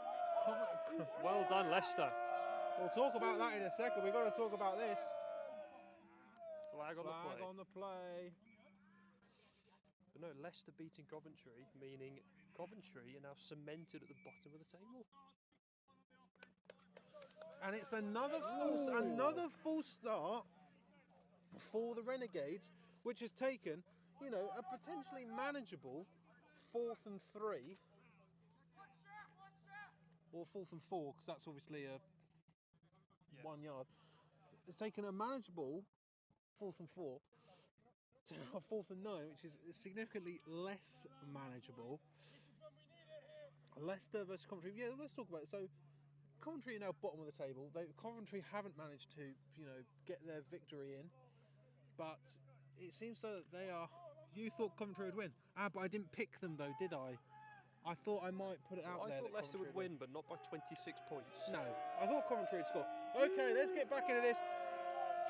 Well done, Leicester. We'll talk about that in a second. We've got to talk about this. Flag on the play. But no, Leicester beating Coventry, meaning Coventry are now cemented at the bottom of the table. And it's another false start for the Renegades, which has taken, you know, a potentially manageable 4th and 3. Or 4th and 4, because that's obviously a 1 yard. It's taken a manageable 4th and 4 to a 4th and 9, which is significantly less manageable. Leicester versus Coventry. Yeah, let's talk about it. So Coventry are now bottom of the table. Coventry haven't managed to, you know, get their victory in, but it seems so that they are. You thought Coventry would win. But I didn't pick them though, did I? I thought I might put it out there. I thought Leicester would win, but not by 26 points. No, I thought Coventry would score. Okay, let's get back into this.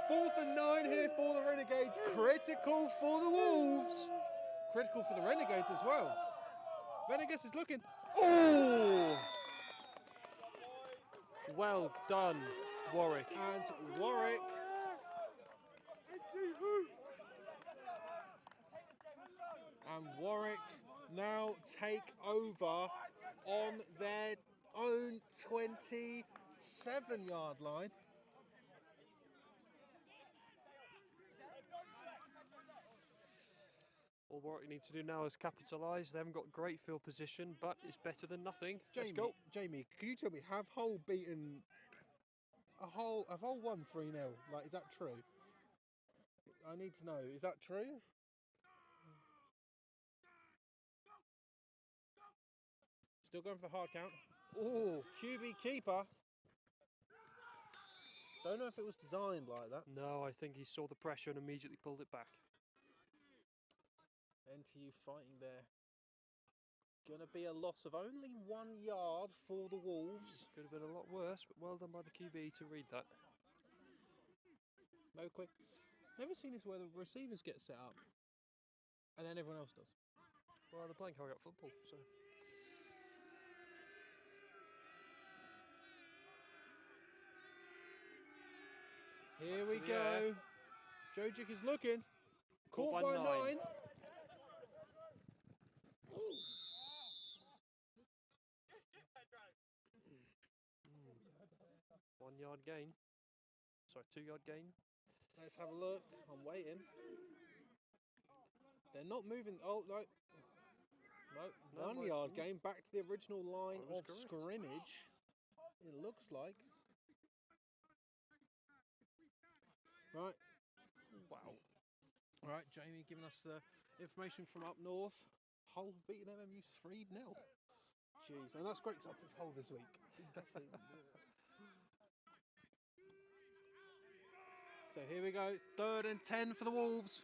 4th and 9 here for the Renegades. Critical for the Wolves. Critical for the Renegades as well. Venegas is looking. Oh! Well done, Warwick. And Warwick. And Warwick now take over on their own 27-yard line. All Warwick need to do now is capitalise. They haven't got great field position, but it's better than nothing. Let's go. Jamie, can you tell me, have Hull beaten have Hull won 3-0? Like, is that true? I need to know. Is that true? Still going for the hard count. Oh, QB keeper Don't know if it was designed like that. No, I think he saw the pressure and immediately pulled it back. NTU fighting there. Going to be a loss of only 1 yard for the Wolves. Could have been a lot worse, but well done by the QB to read that. No quick. Never seen this where the receivers get set up and then everyone else does. Well, they're playing hurry-up football, so... Here we to the go. Jojic is looking. Caught by 9. 1 yard gain. Sorry, 2 yard gain. Let's have a look. I'm waiting. They're not moving. Oh, no. No, 1 yard gain back to the original line of scrimmage. It looks like. Right. Wow. All right, Jamie giving us the information from up north. Hull beating MMU 3-0. Jeez, and that's great because I picked Hull this week. So here we go, 3rd and 10 for the Wolves.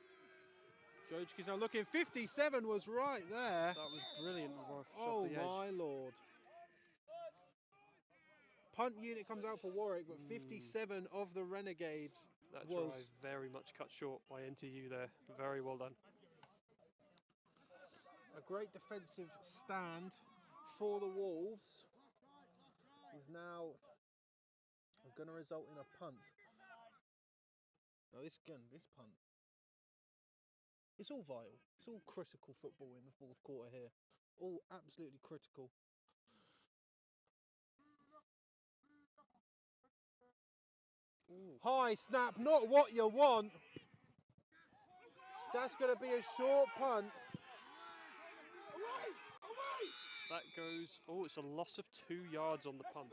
Jojic is now looking, 57 was right there. That was brilliant. Oh my lord. Punt unit comes out for Warwick, but 57 of the Renegades that was drive very much cut short by NTU there. Very well done. A great defensive stand for the Wolves is now going to result in a punt. Now this punt, it's all vital. It's all critical football in the 4th quarter here. All absolutely critical. Ooh. High snap, not what you want. That's going to be a short punt. That goes, oh, it's a loss of 2 yards on the punt.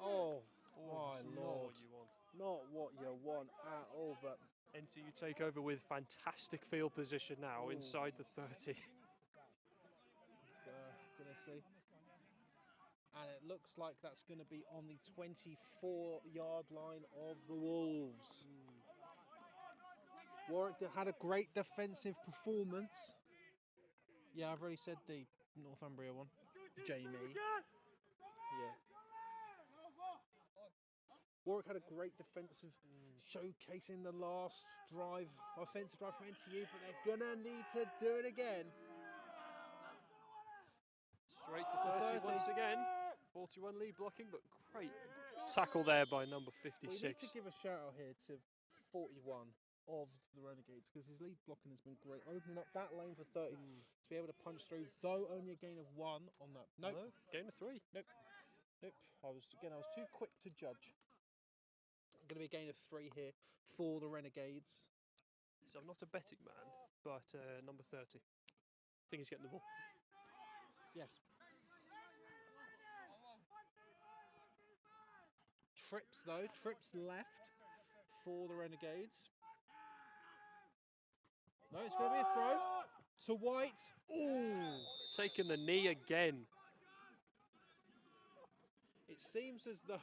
Oh, my my lord. lord. Not what you want. Not what you want at all, but... NTU take over with fantastic field position now inside the 30. Gonna see. And it looks like that's going to be on the 24-yard line of the Wolves. Warwick had a great defensive performance. Yeah, I've already said the Northumbria one. Jamie. Yeah. Warwick had a great defensive showcase in the last drive, offensive drive from NTU, but they're going to need to do it again. Straight to 30 once again. 41 lead blocking, but great tackle there by number 56. We need to give a shout out here to 41 of the Renegades because his lead blocking has been great. Opening up that lane for 30 to be able to punch through, though only a gain of 1 on that. Nope. No, gain of 3. Nope. I was too quick to judge. Going to be a gain of 3 here for the Renegades. So I'm not a betting man, but number 30. I think he's getting the ball. Yes. Trips though, trips left for the Renegades. No, it's going to be a throw to White. Ooh, taking the knee again. It seems as though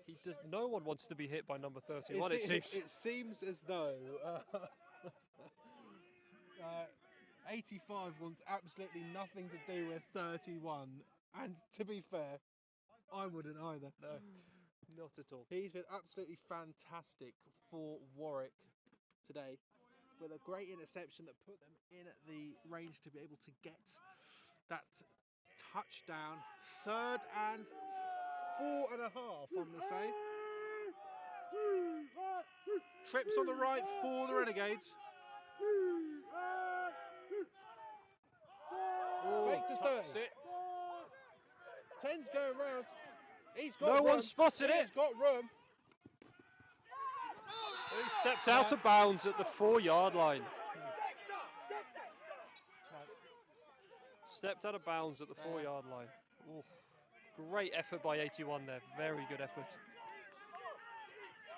he does. No one wants to be hit by number 31. It seems. It seems as though 85 wants absolutely nothing to do with 31. And to be fair, I wouldn't either. No. Not at all. He's been absolutely fantastic for Warwick today with a great interception that put them in at the range to be able to get that touchdown. 3rd and 4.5 on the save. Trips on the right for the Renegades. Fake to 30. 10's going round. He's got room. No one spotted it. He's got room. He stepped out of bounds at the 4-yard line. Stepped out of bounds at the 4-yard line. Ooh. Great effort by 81 there. Very good effort.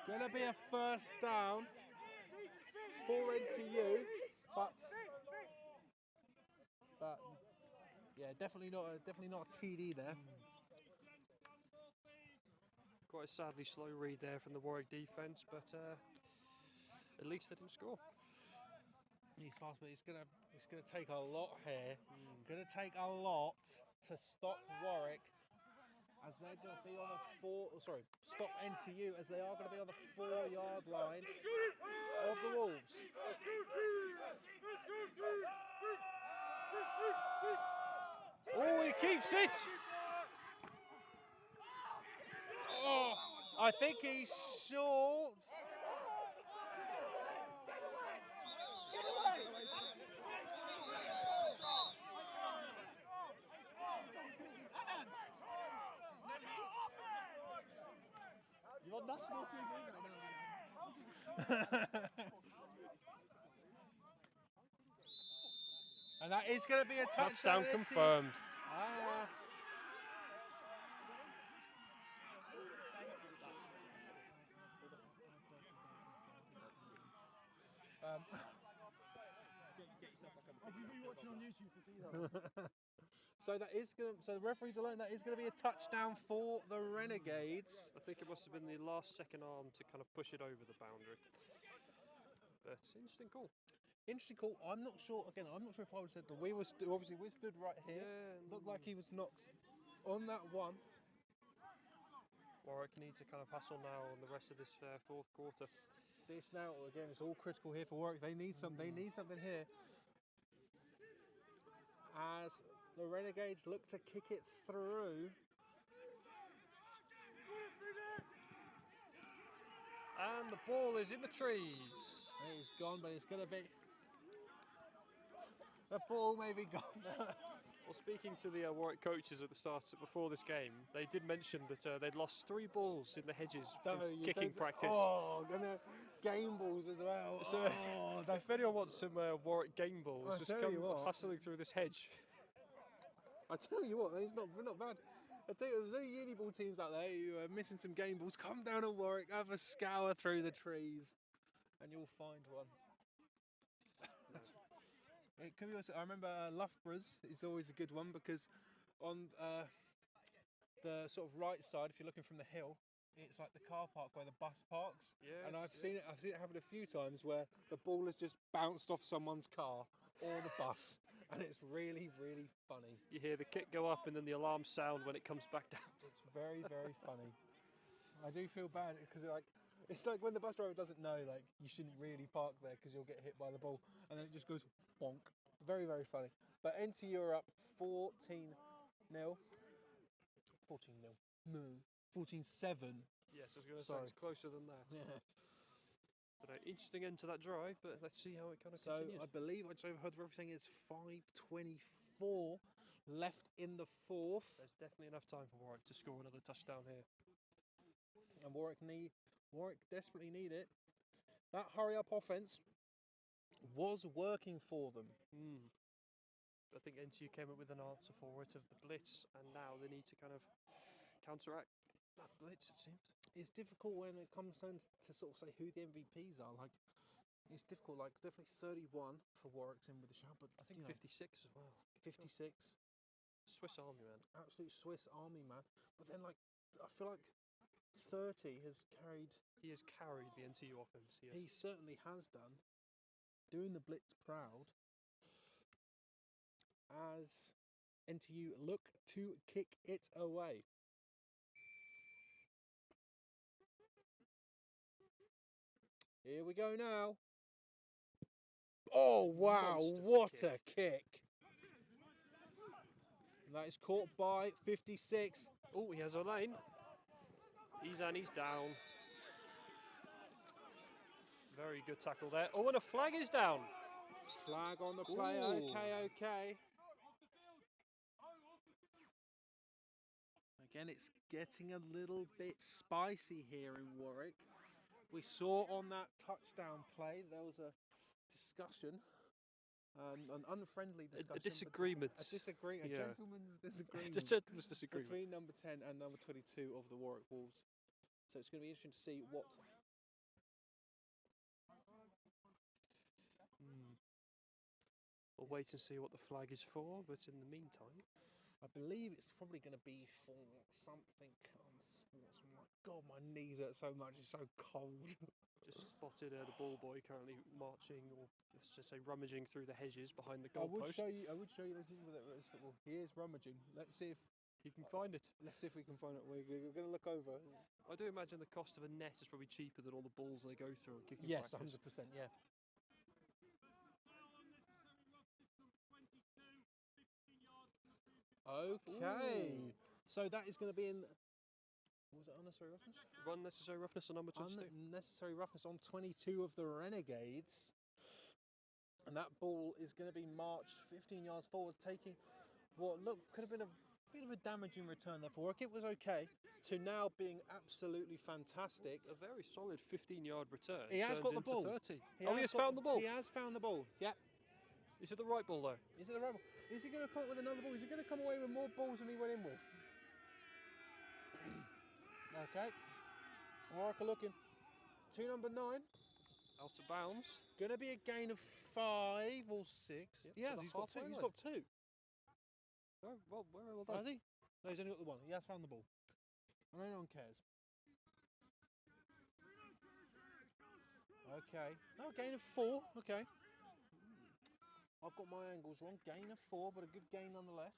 Gonna be a 1st down for NTU, but yeah, definitely not a TD there. quite a sadly slow read there from the Warwick defence, but at least they didn't score. He's fast, but it's gonna take a lot here. Gonna take a lot to stop Warwick, as they're gonna be on stop NTU as they are gonna be on the 4-yard line of the Wolves. Oh, he keeps it! Oh, I think he's short. You're on national TV right now. And that is going to be a Touchdown touchdown. confirmed. I'll be rewatching on YouTube to see that. So the referees alone, that is going to be a touchdown for the Renegades. I think it must have been the last second arm to kind of push it over the boundary. But interesting call. Interesting call. I'm not sure. Again, I'm not sure if I would have said, but we stood right here. Yeah, Looked like he was knocked on that one. Warwick need to kind of hustle now on the rest of this fourth quarter. This now again, it's all critical here for Warwick. They need some. They need something here. As the Renegades look to kick it through. And the ball is in the trees. It's gone, but it's going to be. The ball may be gone. Well, speaking to the Warwick coaches at the start, before this game, they did mention that they'd lost 3 balls in the hedges in kicking practice. Oh, gonna game balls as well. So, if anyone wants some Warwick game balls, just come hustling through this hedge. I tell you what, we're not bad. I tell you, if there's any uni ball teams out there who are missing some game balls, come down to Warwick, have a scour through the trees, and you'll find one. It could be also, I remember Loughborough's is always a good one, because on the sort of right side, if you're looking from the hill, it's like the car park where the bus parks. Yes, and I've seen it happen a few times where the ball has just bounced off someone's car or the bus, and it's really, really funny. You hear the kick go up and then the alarm sound when it comes back down. It's very, very funny. I do feel bad because it's like when the bus driver doesn't know, like, you shouldn't really park there because you'll get hit by the ball, and then it just goes bonk. Very, very funny. But NTU are up 14-0. 14-0. No. 14-7. Yes, I was going to say it's closer than that. Yeah. But interesting end to that drive, but let's see how it kind of continues. I believe I just overheard the referee saying it's 5:24 left in the fourth. There's definitely enough time for Warwick to score another touchdown here. And Warwick desperately need it. That hurry-up offense was working for them. I think NTU came up with an answer for it of the blitz, and now they need to kind of counteract that blitz, it seems. It's difficult when it comes down to sort of say who the MVPs are. Like, it's difficult. Like, definitely 31 for Warwick's in with the shout, but I think 56 as well. 56. Swiss Army man. Absolute Swiss Army man. But then, like, I feel like 30 has carried. He has carried the NTU offense. Yes. He certainly has done. Doing the blitz proud. As NTU look to kick it away. Here we go now. Oh, wow, what a kick. That is caught by 56. Oh, he has a lane. He's down. Very good tackle there. Oh, and a flag is down. Flag on the play. Ooh. Okay. Again, it's getting a little bit spicy here in Warwick. We saw on that touchdown play there was a discussion, an unfriendly discussion. A disagreement. A gentleman's disagreement. A gentleman's disagreement. Between number 10 and number 22 of the Warwick Wolves. So it's going to be interesting to see what. We'll wait and see what the flag is for, but in the meantime. I believe it's probably going to be for something on sportsman. God, my knees hurt so much. It's so cold. Just spotted the ball boy currently marching, or let's just say rummaging through the hedges behind the I would goalpost. show you. I would show you those things with it as football. He is rummaging. Let's see if He can find it. Let's see if we can find it. We're going to look over. I do imagine the cost of a net is probably cheaper than all the balls they go through at kicking Yes, practice. 100%. Yeah. Okay. Ooh. So that is going to be in. Was it unnecessary roughness? Unnecessary roughness on number 22. Unnecessary roughness on 22 of the Renegades. And that ball is going to be marched 15 yards forward, taking what could have been a bit of a damaging return there for Warwick. It was okay, to now being absolutely fantastic. A very solid 15-yard return. He has got the into ball. 30. He has found the ball. He has found the ball. Yep. Is it the right ball though? Is it the right ball? Is he going to come up with another ball? Is he going to come away with more balls than he went in with? Okay. Warwick are looking to number 9. Out of bounds. Going to be a gain of 5 or 6. Yep, He has. He's got 2. He's got 2. Oh, well Has done. he? No, he's only got the 1. He has found the ball. And no one cares. Okay. No, gain of 4. Okay. I've got my angles wrong. Gain of 4, but a good gain nonetheless.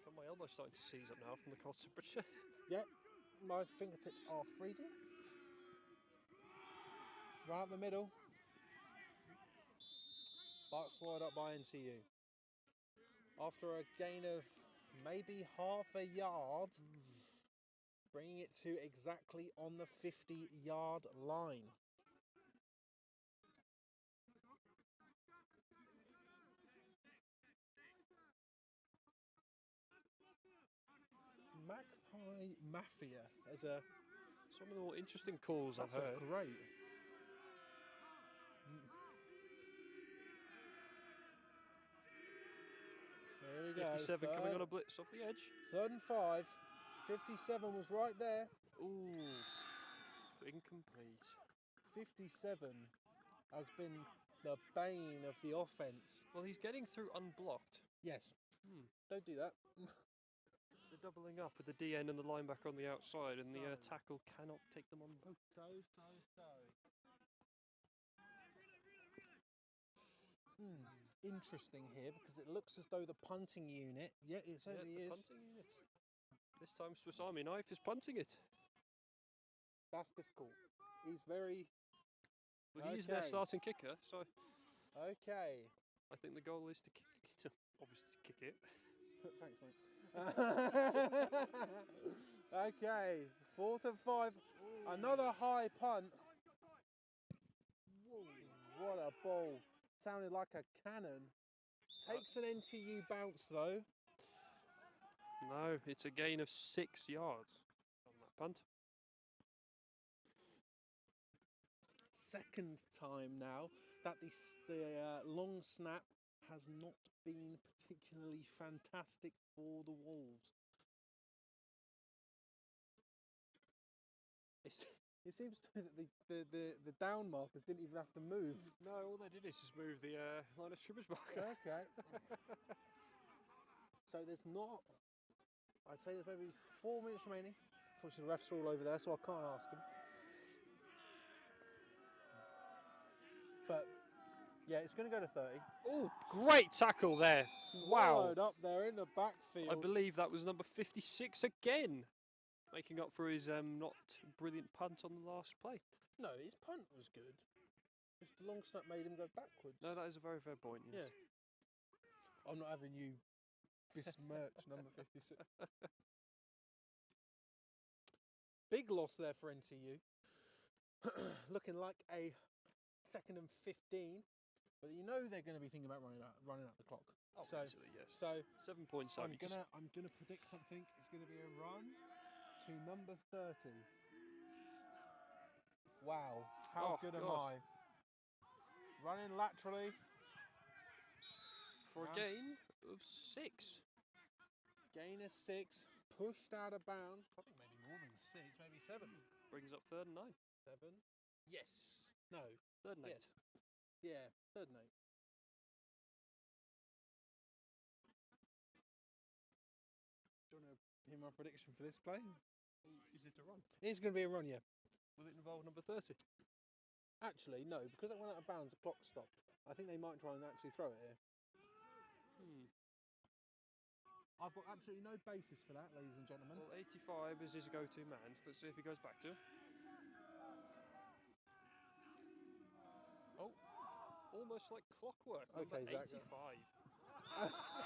God, my elbow's starting to seize up now from the cold temperature. Yep. My fingertips are freezing. Right up the middle. But swallowed up by NTU. After a gain of maybe half a yard, bringing it to exactly on the 50-yard line. Magpie Mafia as a... It's one of the more interesting calls I've That's heard. a great... There we go. 57 coming on a blitz off the edge. 3rd and 5. 57 was right there. Ooh, incomplete. 57 has been the bane of the offense. Well, he's getting through unblocked. Yes. Don't do that. They're doubling up with the DN and the linebacker on the outside, and the tackle cannot take them on both. Interesting here, because it looks as though the punting unit, it certainly the is. punting unit. This time Swiss Army Knife is punting it. That's difficult. He's very... Well, he is their starting kicker, so Okay. I think the goal is to kick it. Obviously to kick it. Thanks, mate. Okay, 4th and 5. Another high punt. Whoa, what a ball. Sounded like a cannon. Takes an NTU bounce though. No, it's a gain of 6 yards on that punt. Second time now that the long snap has not been particularly fantastic for the Wolves. It seems to me that the down markers didn't even have to move. No, all they did is just move the line of scrimmage marker. Okay. So there's not... I'd say there's maybe 4 minutes remaining. Unfortunately, the refs are all over there, so I can't ask them. But, yeah, it's going to go to 30. Oh, great tackle there. Wow. Swallowed up there in the backfield. I believe that was number 56 again, making up for his not brilliant punt on the last play. No, his punt was good. Just the long snap made him go backwards. No, that is a very fair point. Yes. Yeah. I'm not having you besmirch number 56. Big loss there for NTU. Looking like a 2nd and 15. But you know they're going to be thinking about running out the clock. Oh, so, basically, yes. So 7 points up. I'm gonna predict something. It's gonna be a run to number 30. Wow, how good am I? Running laterally. For a gain of 6. Gain of 6. Pushed out of bounds. I think maybe more than 6, maybe 7. Brings up 3rd and 9. 7. Yes. No. 3rd and 8. Yes. Yeah, 3rd and 8. In my prediction for this play, Is it a run? it's going to be a run, yeah. Will it involve number 30? Actually, no, because it went out of bounds, the clock stopped. I think they might try and actually throw it here. Hmm. I've got absolutely no basis for that, ladies and gentlemen. Well, 85 is his go-to man. So let's see if he goes back to him. Oh, almost like clockwork. Number Okay, Zach. 85.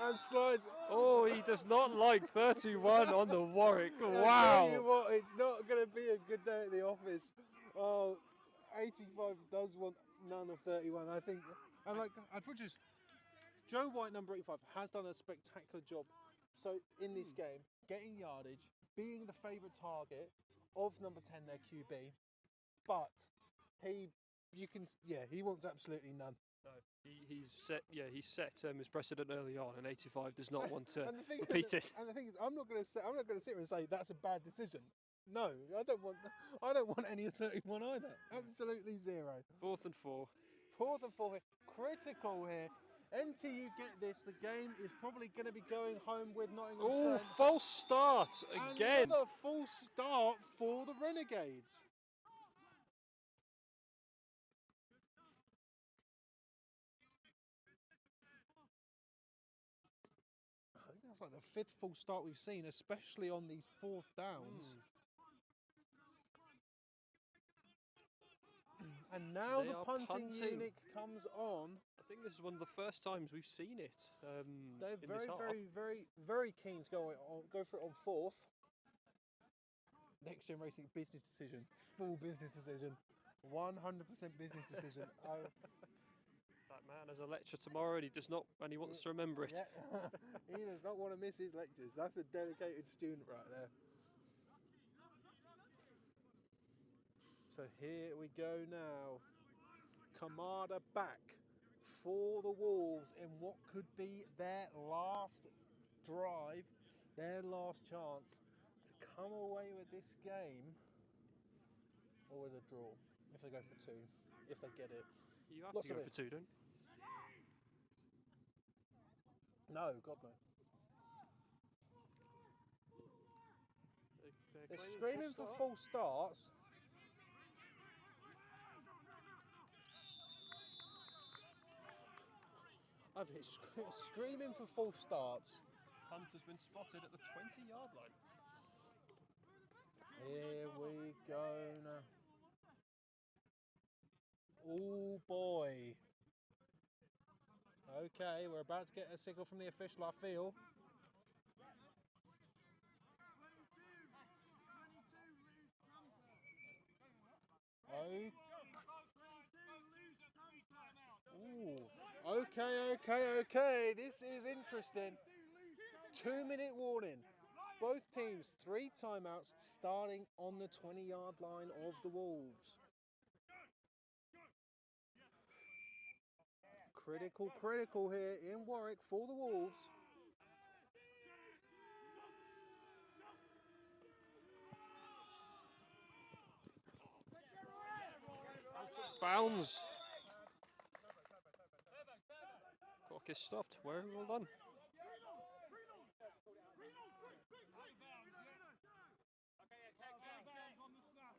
And slides. Oh, he does not like 31 on the Warwick. I tell you Wow. what, it's not going to be a good day at the office. Oh, 85 does want none of 31. I think, and like I put just Joe White, number 85, has done a spectacular job. So in this game, getting yardage, being the favourite target of number 10, their QB, but he wants absolutely none. No, he's set. Yeah, he's set his precedent early on, and 85 does not want to And the thing repeat it. And the thing is, I'm not going to sit here and say that's a bad decision. No, I don't want any of 31 either. Absolutely zero. 4th and 4. 4th and 4 here. Critical here. NTU get this. The game is probably going to be going home with Nottingham Oh, Trent. false start again. Another false start for the Renegades. I think that's like the 5th false start we've seen, especially on these 4th downs. And now They the are punting punting. unit comes on. I think this is one of the first times we've seen it. They're in this half. very keen to go for it on 4th. Next Gen Racing business decision, full business decision, 100% business decision. Oh, That man has a lecture tomorrow, and he wants to remember it. yeah. He does not want to miss his lectures. That's a dedicated student right there. So here we go now. Kamada back for the Wolves in what could be their last drive, their last chance to come away with this game, or with a draw, if they go for 2, if they get it. You have Lots to of go for ifs. 2, don't you? No, God no. They're claiming screaming for start. full starts. I've hit screaming for full starts. Hunt has been spotted at the 20-yard line. Here we go now. Oh boy. Okay, we're about to get a signal from the official, I feel. Oh. Okay. This is interesting. 2-minute warning. Both teams, 3 timeouts starting on the 20-yard line of the Wolves. Critical here in Warwick for the Wolves. Bounds. Clock is stopped. Very well done.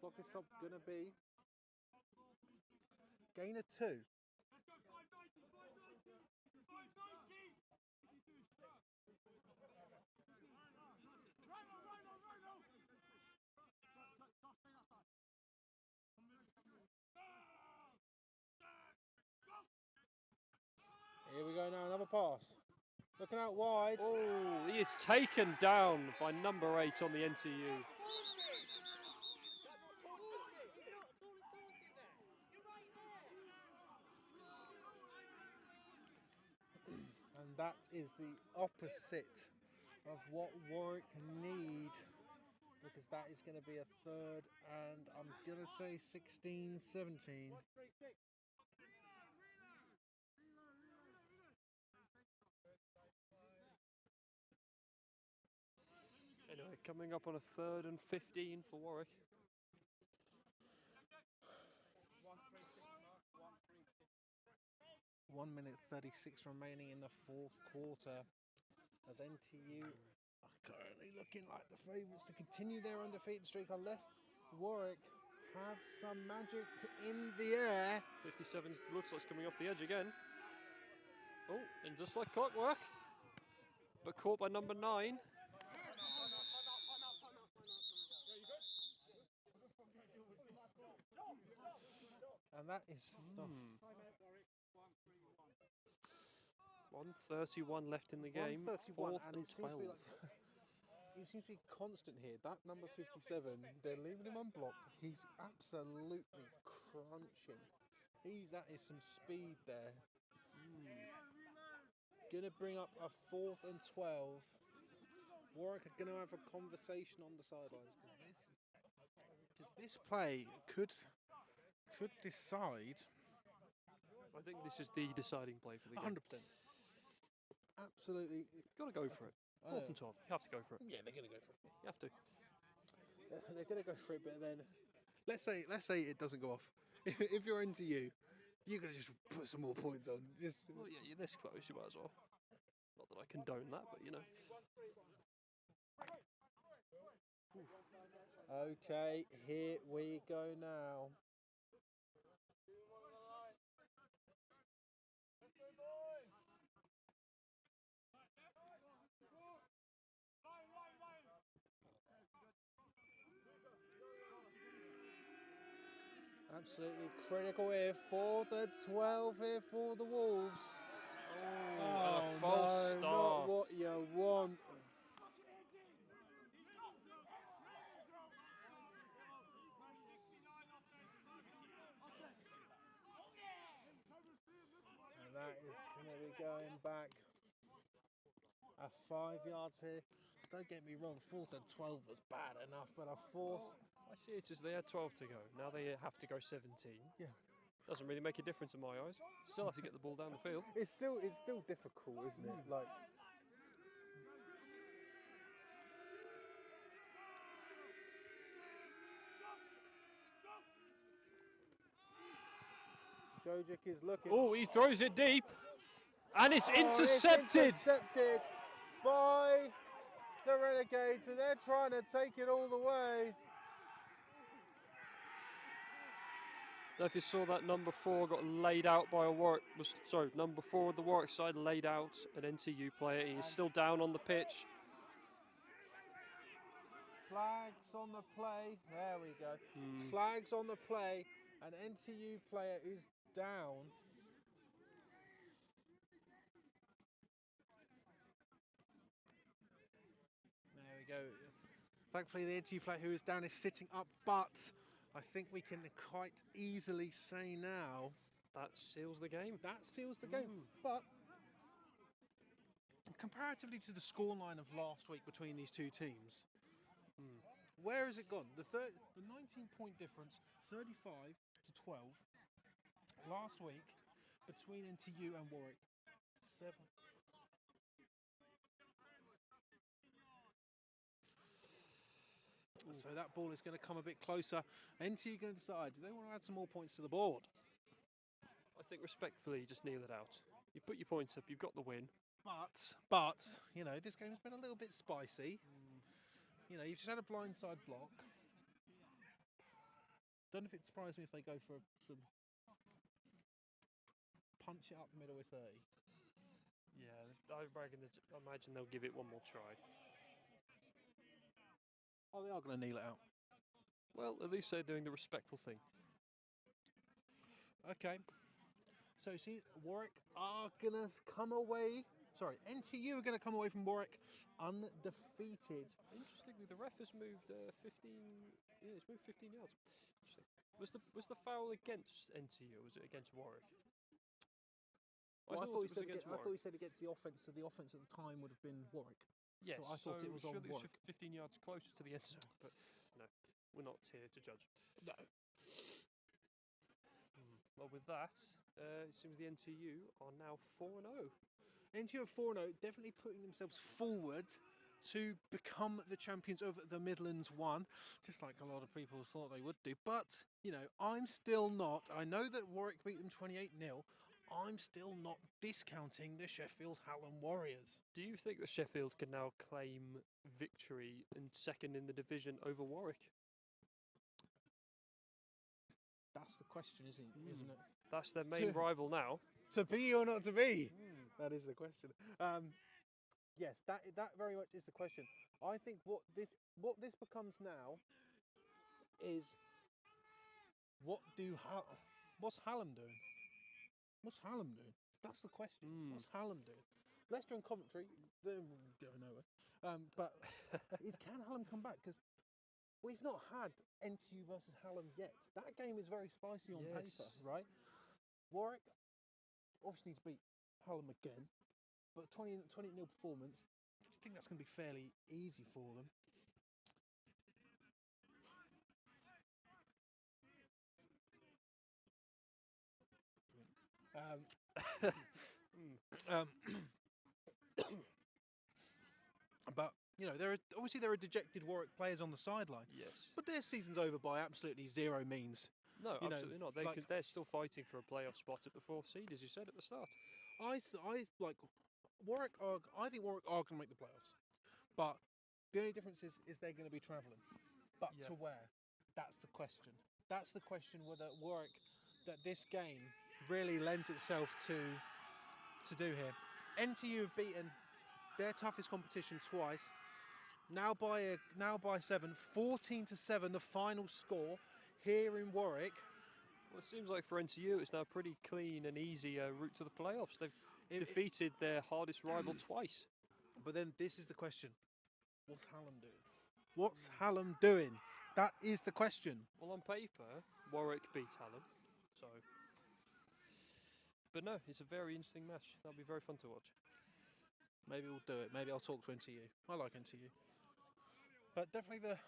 Clock is stopped, gonna be gain of 2. Here we go now, another pass. Looking out wide. Oh, he is taken down by number 8 on the NTU. And that is the opposite of what Warwick need, because that is going to be a 3rd and I'm going to say 16, 17. Anyway, coming up on a 3rd and 15 for Warwick. 1 minute 36 remaining in the 4th quarter as NTU are currently looking like the favourites to continue their undefeated streak unless Warwick have some magic in the air. 57 looks like it's coming off the edge again. Oh, and just like clockwork, but caught by number 9. And that is the 1:31 left in the game. 1:31, Fourth and and it seems to 12. be like it seems to be constant here. That number 57, they're leaving him unblocked. He's absolutely crunching. That is some speed there. Gonna bring up a 4th and 12. Warwick are gonna have a conversation on the sidelines because this play could decide. I think this is the deciding play for the game. 100%. Absolutely. Got to go for it. I 4th know. and 12. You have to go for it. Yeah, they're gonna go for it. You have to. They're gonna go for it, but then let's say it doesn't go off. If you're into you're gonna just put some more points on. Just Well, yeah, you're this close. You might as well. Not that I condone that, but you know. okay. Here we go now. Absolutely critical here for the 12 here for the Wolves. Oh, and a false no, start. not what you want. And that is going to be going back a 5 yards here. Don't get me wrong, 4th and 12 was bad enough, but a 4th. I see it as they had 12 to go. Now they have to go 17. Yeah. Doesn't really make a difference in my eyes. Still have to get the ball down the field. It's still difficult, isn't it? Like. Jojic is looking. Oh, he throws it deep. And it's Oh, intercepted. It's intercepted by the Renegades, and they're trying to take it all the way. Now, if you saw that, number 4 got laid out by a Warwick. Number 4 of the Warwick side laid out an NTU player. He's still down on the pitch. Flags on the play. There we go. Flags on the play. An NTU player is down. There we go. Thankfully, the NTU player who is down is sitting up, but I think we can quite easily say now That seals the game. that seals the game. But comparatively to the scoreline of last week between these two teams, where has it gone? The 19-point difference, 35 to 12, last week between NTU and Warwick, 7. So that ball is going to come a bit closer. NTU going to decide, do they want to add some more points to the board? I think respectfully, just kneel it out. You put your points up, you've got the win. But you know, this game's been a little bit spicy. You know, you've just had a blindside block. Don't know if it'd surprise me if they go for some punch it up the middle with 30. Yeah, I imagine they'll give it one more try. Oh, they are going to kneel it out. Well, at least they're doing the respectful thing. Okay. So, see, Warwick are going to come away. Sorry, NTU are going to come away from Warwick undefeated. Interestingly, the ref has moved 15. Yeah, it's moved 15 yards. Interesting. Was the foul against NTU? Or was it against Warwick? Well, I it thought was he against said against the offence. So the offence at the time would have been Warwick. Yes, so I thought it was on surely Warwick. it's 15 yards closer to the end zone, but no, we're not here to judge. No. Well, with that, it seems the NTU are now 4-0. NTU are 4-0, definitely putting themselves forward to become the champions of the Midlands 1, just like a lot of people thought they would do. But, you know, I'm still not. I know that Warwick beat them 28-0. I'm still not discounting the Sheffield Hallam Warriors. Do you think that Sheffield can now claim victory and second in the division over Warwick? That's the question, isn't it? That's their main rival now. To be or not to be? That is the question. Yes, that very much is the question. I think what this becomes now is what's Hallam doing? What's Hallam doing? That's the question. What's Hallam doing? Leicester and Coventry, they're going nowhere. But can Hallam come back? Because we've not had NTU versus Hallam yet. That game is very spicy on paper, right? Warwick obviously need to beat Hallam again, but 20-0 performance, I just think that's going to be fairly easy for them. But you know, there are dejected Warwick players on the sideline. Yes. But their season's over by absolutely zero means. No, You know, absolutely not. They're still fighting for a playoff spot at the 4th seed, as you said at the start. I like Warwick. I think Warwick are going to make the playoffs, but the only difference is they're going to be travelling. But to where? That's the question. That's the question. Whether Warwick, that this game really lends itself to do here. NTU have beaten their toughest competition twice. Now by 7, 14-7, the final score here in Warwick. Well, it seems like for NTU it's now a pretty clean and easy route to the playoffs. They've defeated their hardest rival twice. But then this is the question. What's Hallam doing? What's Hallam doing? That is the question. Well, on paper, Warwick beat Hallam, so... But no, it's a very interesting match. That'll be very fun to watch. Maybe we'll do it. Maybe I'll talk to NTU. I like NTU. But definitely the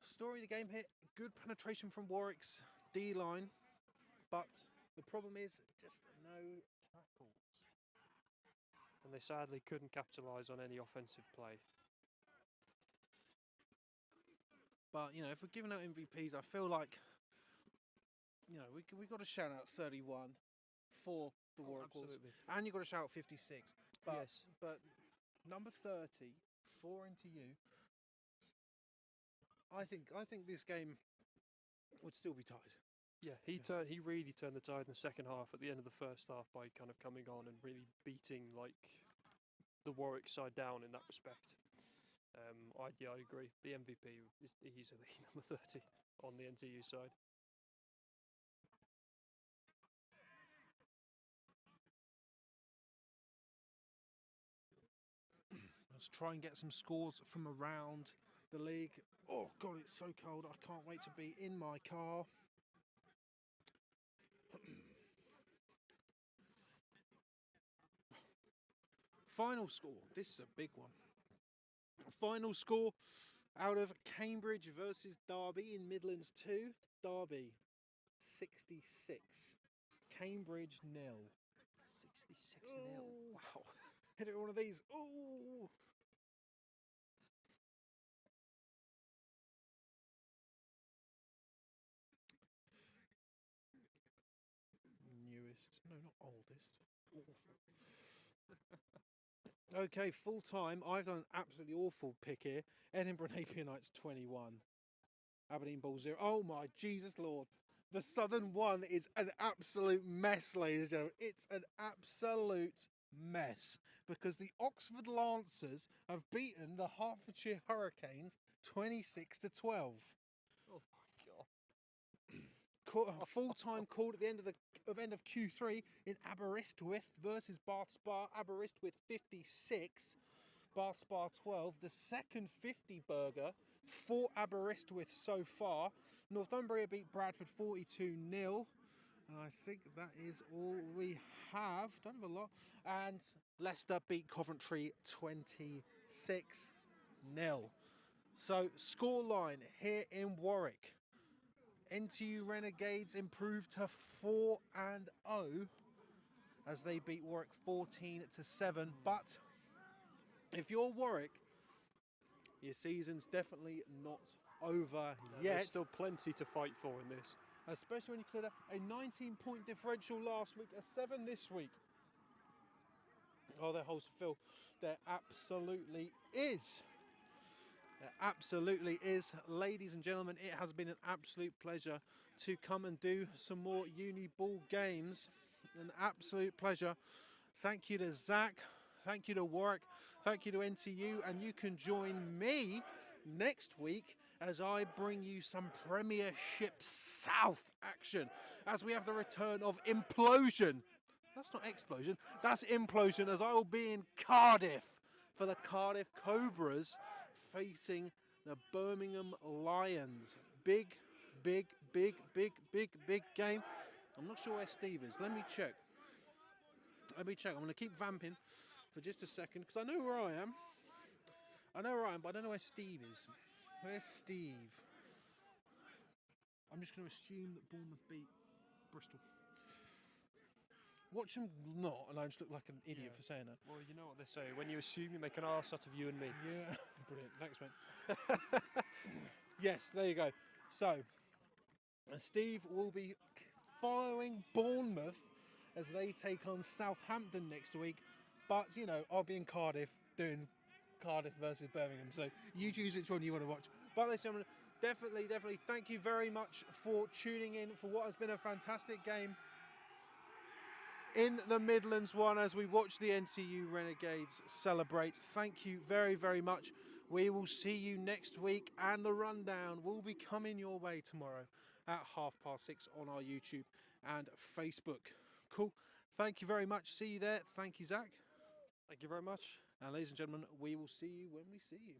story of the game here, good penetration from Warwick's D-line, but the problem is just no tackles. And they sadly couldn't capitalise on any offensive play. But, you know, if we're giving out MVPs, I feel like, you know, we got to shout out 31 for the Warwick Wolves. And you've got to shout out 56. But, yes. But number 30 for NTU, I think this game would still be tied. Yeah, he really turned the tide in the second half at the end of the first half by kind of coming on and really beating like the Warwick side down in that respect. I'd agree. The MVP is easily number 30 on the NTU side. Let's try and get some scores from around the league. Oh God, it's so cold. I can't wait to be in my car. Final score. This is a big one. Final score out of Cambridge versus Derby in Midlands 2. Derby 66. Cambridge 0. 66-0. Ooh. Wow. Hit it with one of these. Ooh. Newest. No, not oldest. Awful. Okay, full time. I've done an absolutely awful pick here. Edinburgh Napier Knights 21. Aberdeen Ball 0. Oh my Jesus Lord. The Southern one is an absolute mess, ladies and gentlemen. It's an absolute mess because the Oxford Lancers have beaten the Hertfordshire Hurricanes 26-12. Oh my God. Full-time called at the end of Q3 in Aberystwyth versus Bath Spa. Aberystwyth 56, Bath Spa 12. The second 50 burger for Aberystwyth so far. Northumbria beat Bradford 42-0. And I think that is all we have. Don't have a lot. And Leicester beat Coventry 26-0. So scoreline here in Warwick. NTU Renegades improved to 4-0 as they beat Warwick 14-7. But if you're Warwick, your season's definitely not over yet. There's still plenty to fight for in this. especially when you consider a 19-point differential last week, a 7 this week. Oh, there holds to fill. There absolutely is. There absolutely is. Ladies and gentlemen, it has been an absolute pleasure to come and do some more uni ball games. An absolute pleasure. Thank you to Zach. Thank you to Warwick. Thank you to NTU. And you can join me next week as I bring you some Premiership South action, as we have the return of Implosion. That's not explosion, that's implosion, as I will be in Cardiff for the Cardiff Cobras facing the Birmingham Lions. Big game. I'm not sure where Steve is. Let me check. I'm going to keep vamping for just a second because I know where I am. But I don't know where Steve is. Where's Steve? I'm just going to assume that Bournemouth beat Bristol. Watch them not, and I just look like an idiot for saying that. Well, you know what they say. When you assume, you make an arse out of you and me. Yeah, brilliant. Thanks, mate. Yes, there you go. So, Steve will be following Bournemouth as they take on Southampton next week. But, you know, I'll be in Cardiff doing Cardiff versus Birmingham. So, you choose which one you want to watch. But, ladies and gentlemen, definitely thank you very much for tuning in for what has been a fantastic game in the Midlands one as we watch the NTU Renegades celebrate. Thank you very much. We will see you next week, and the rundown will be coming your way tomorrow at 6:30 on our YouTube and Facebook. Cool. Thank you very much. See you there. Thank you, Zach. Thank you very much. And ladies and gentlemen, we will see you when we see you.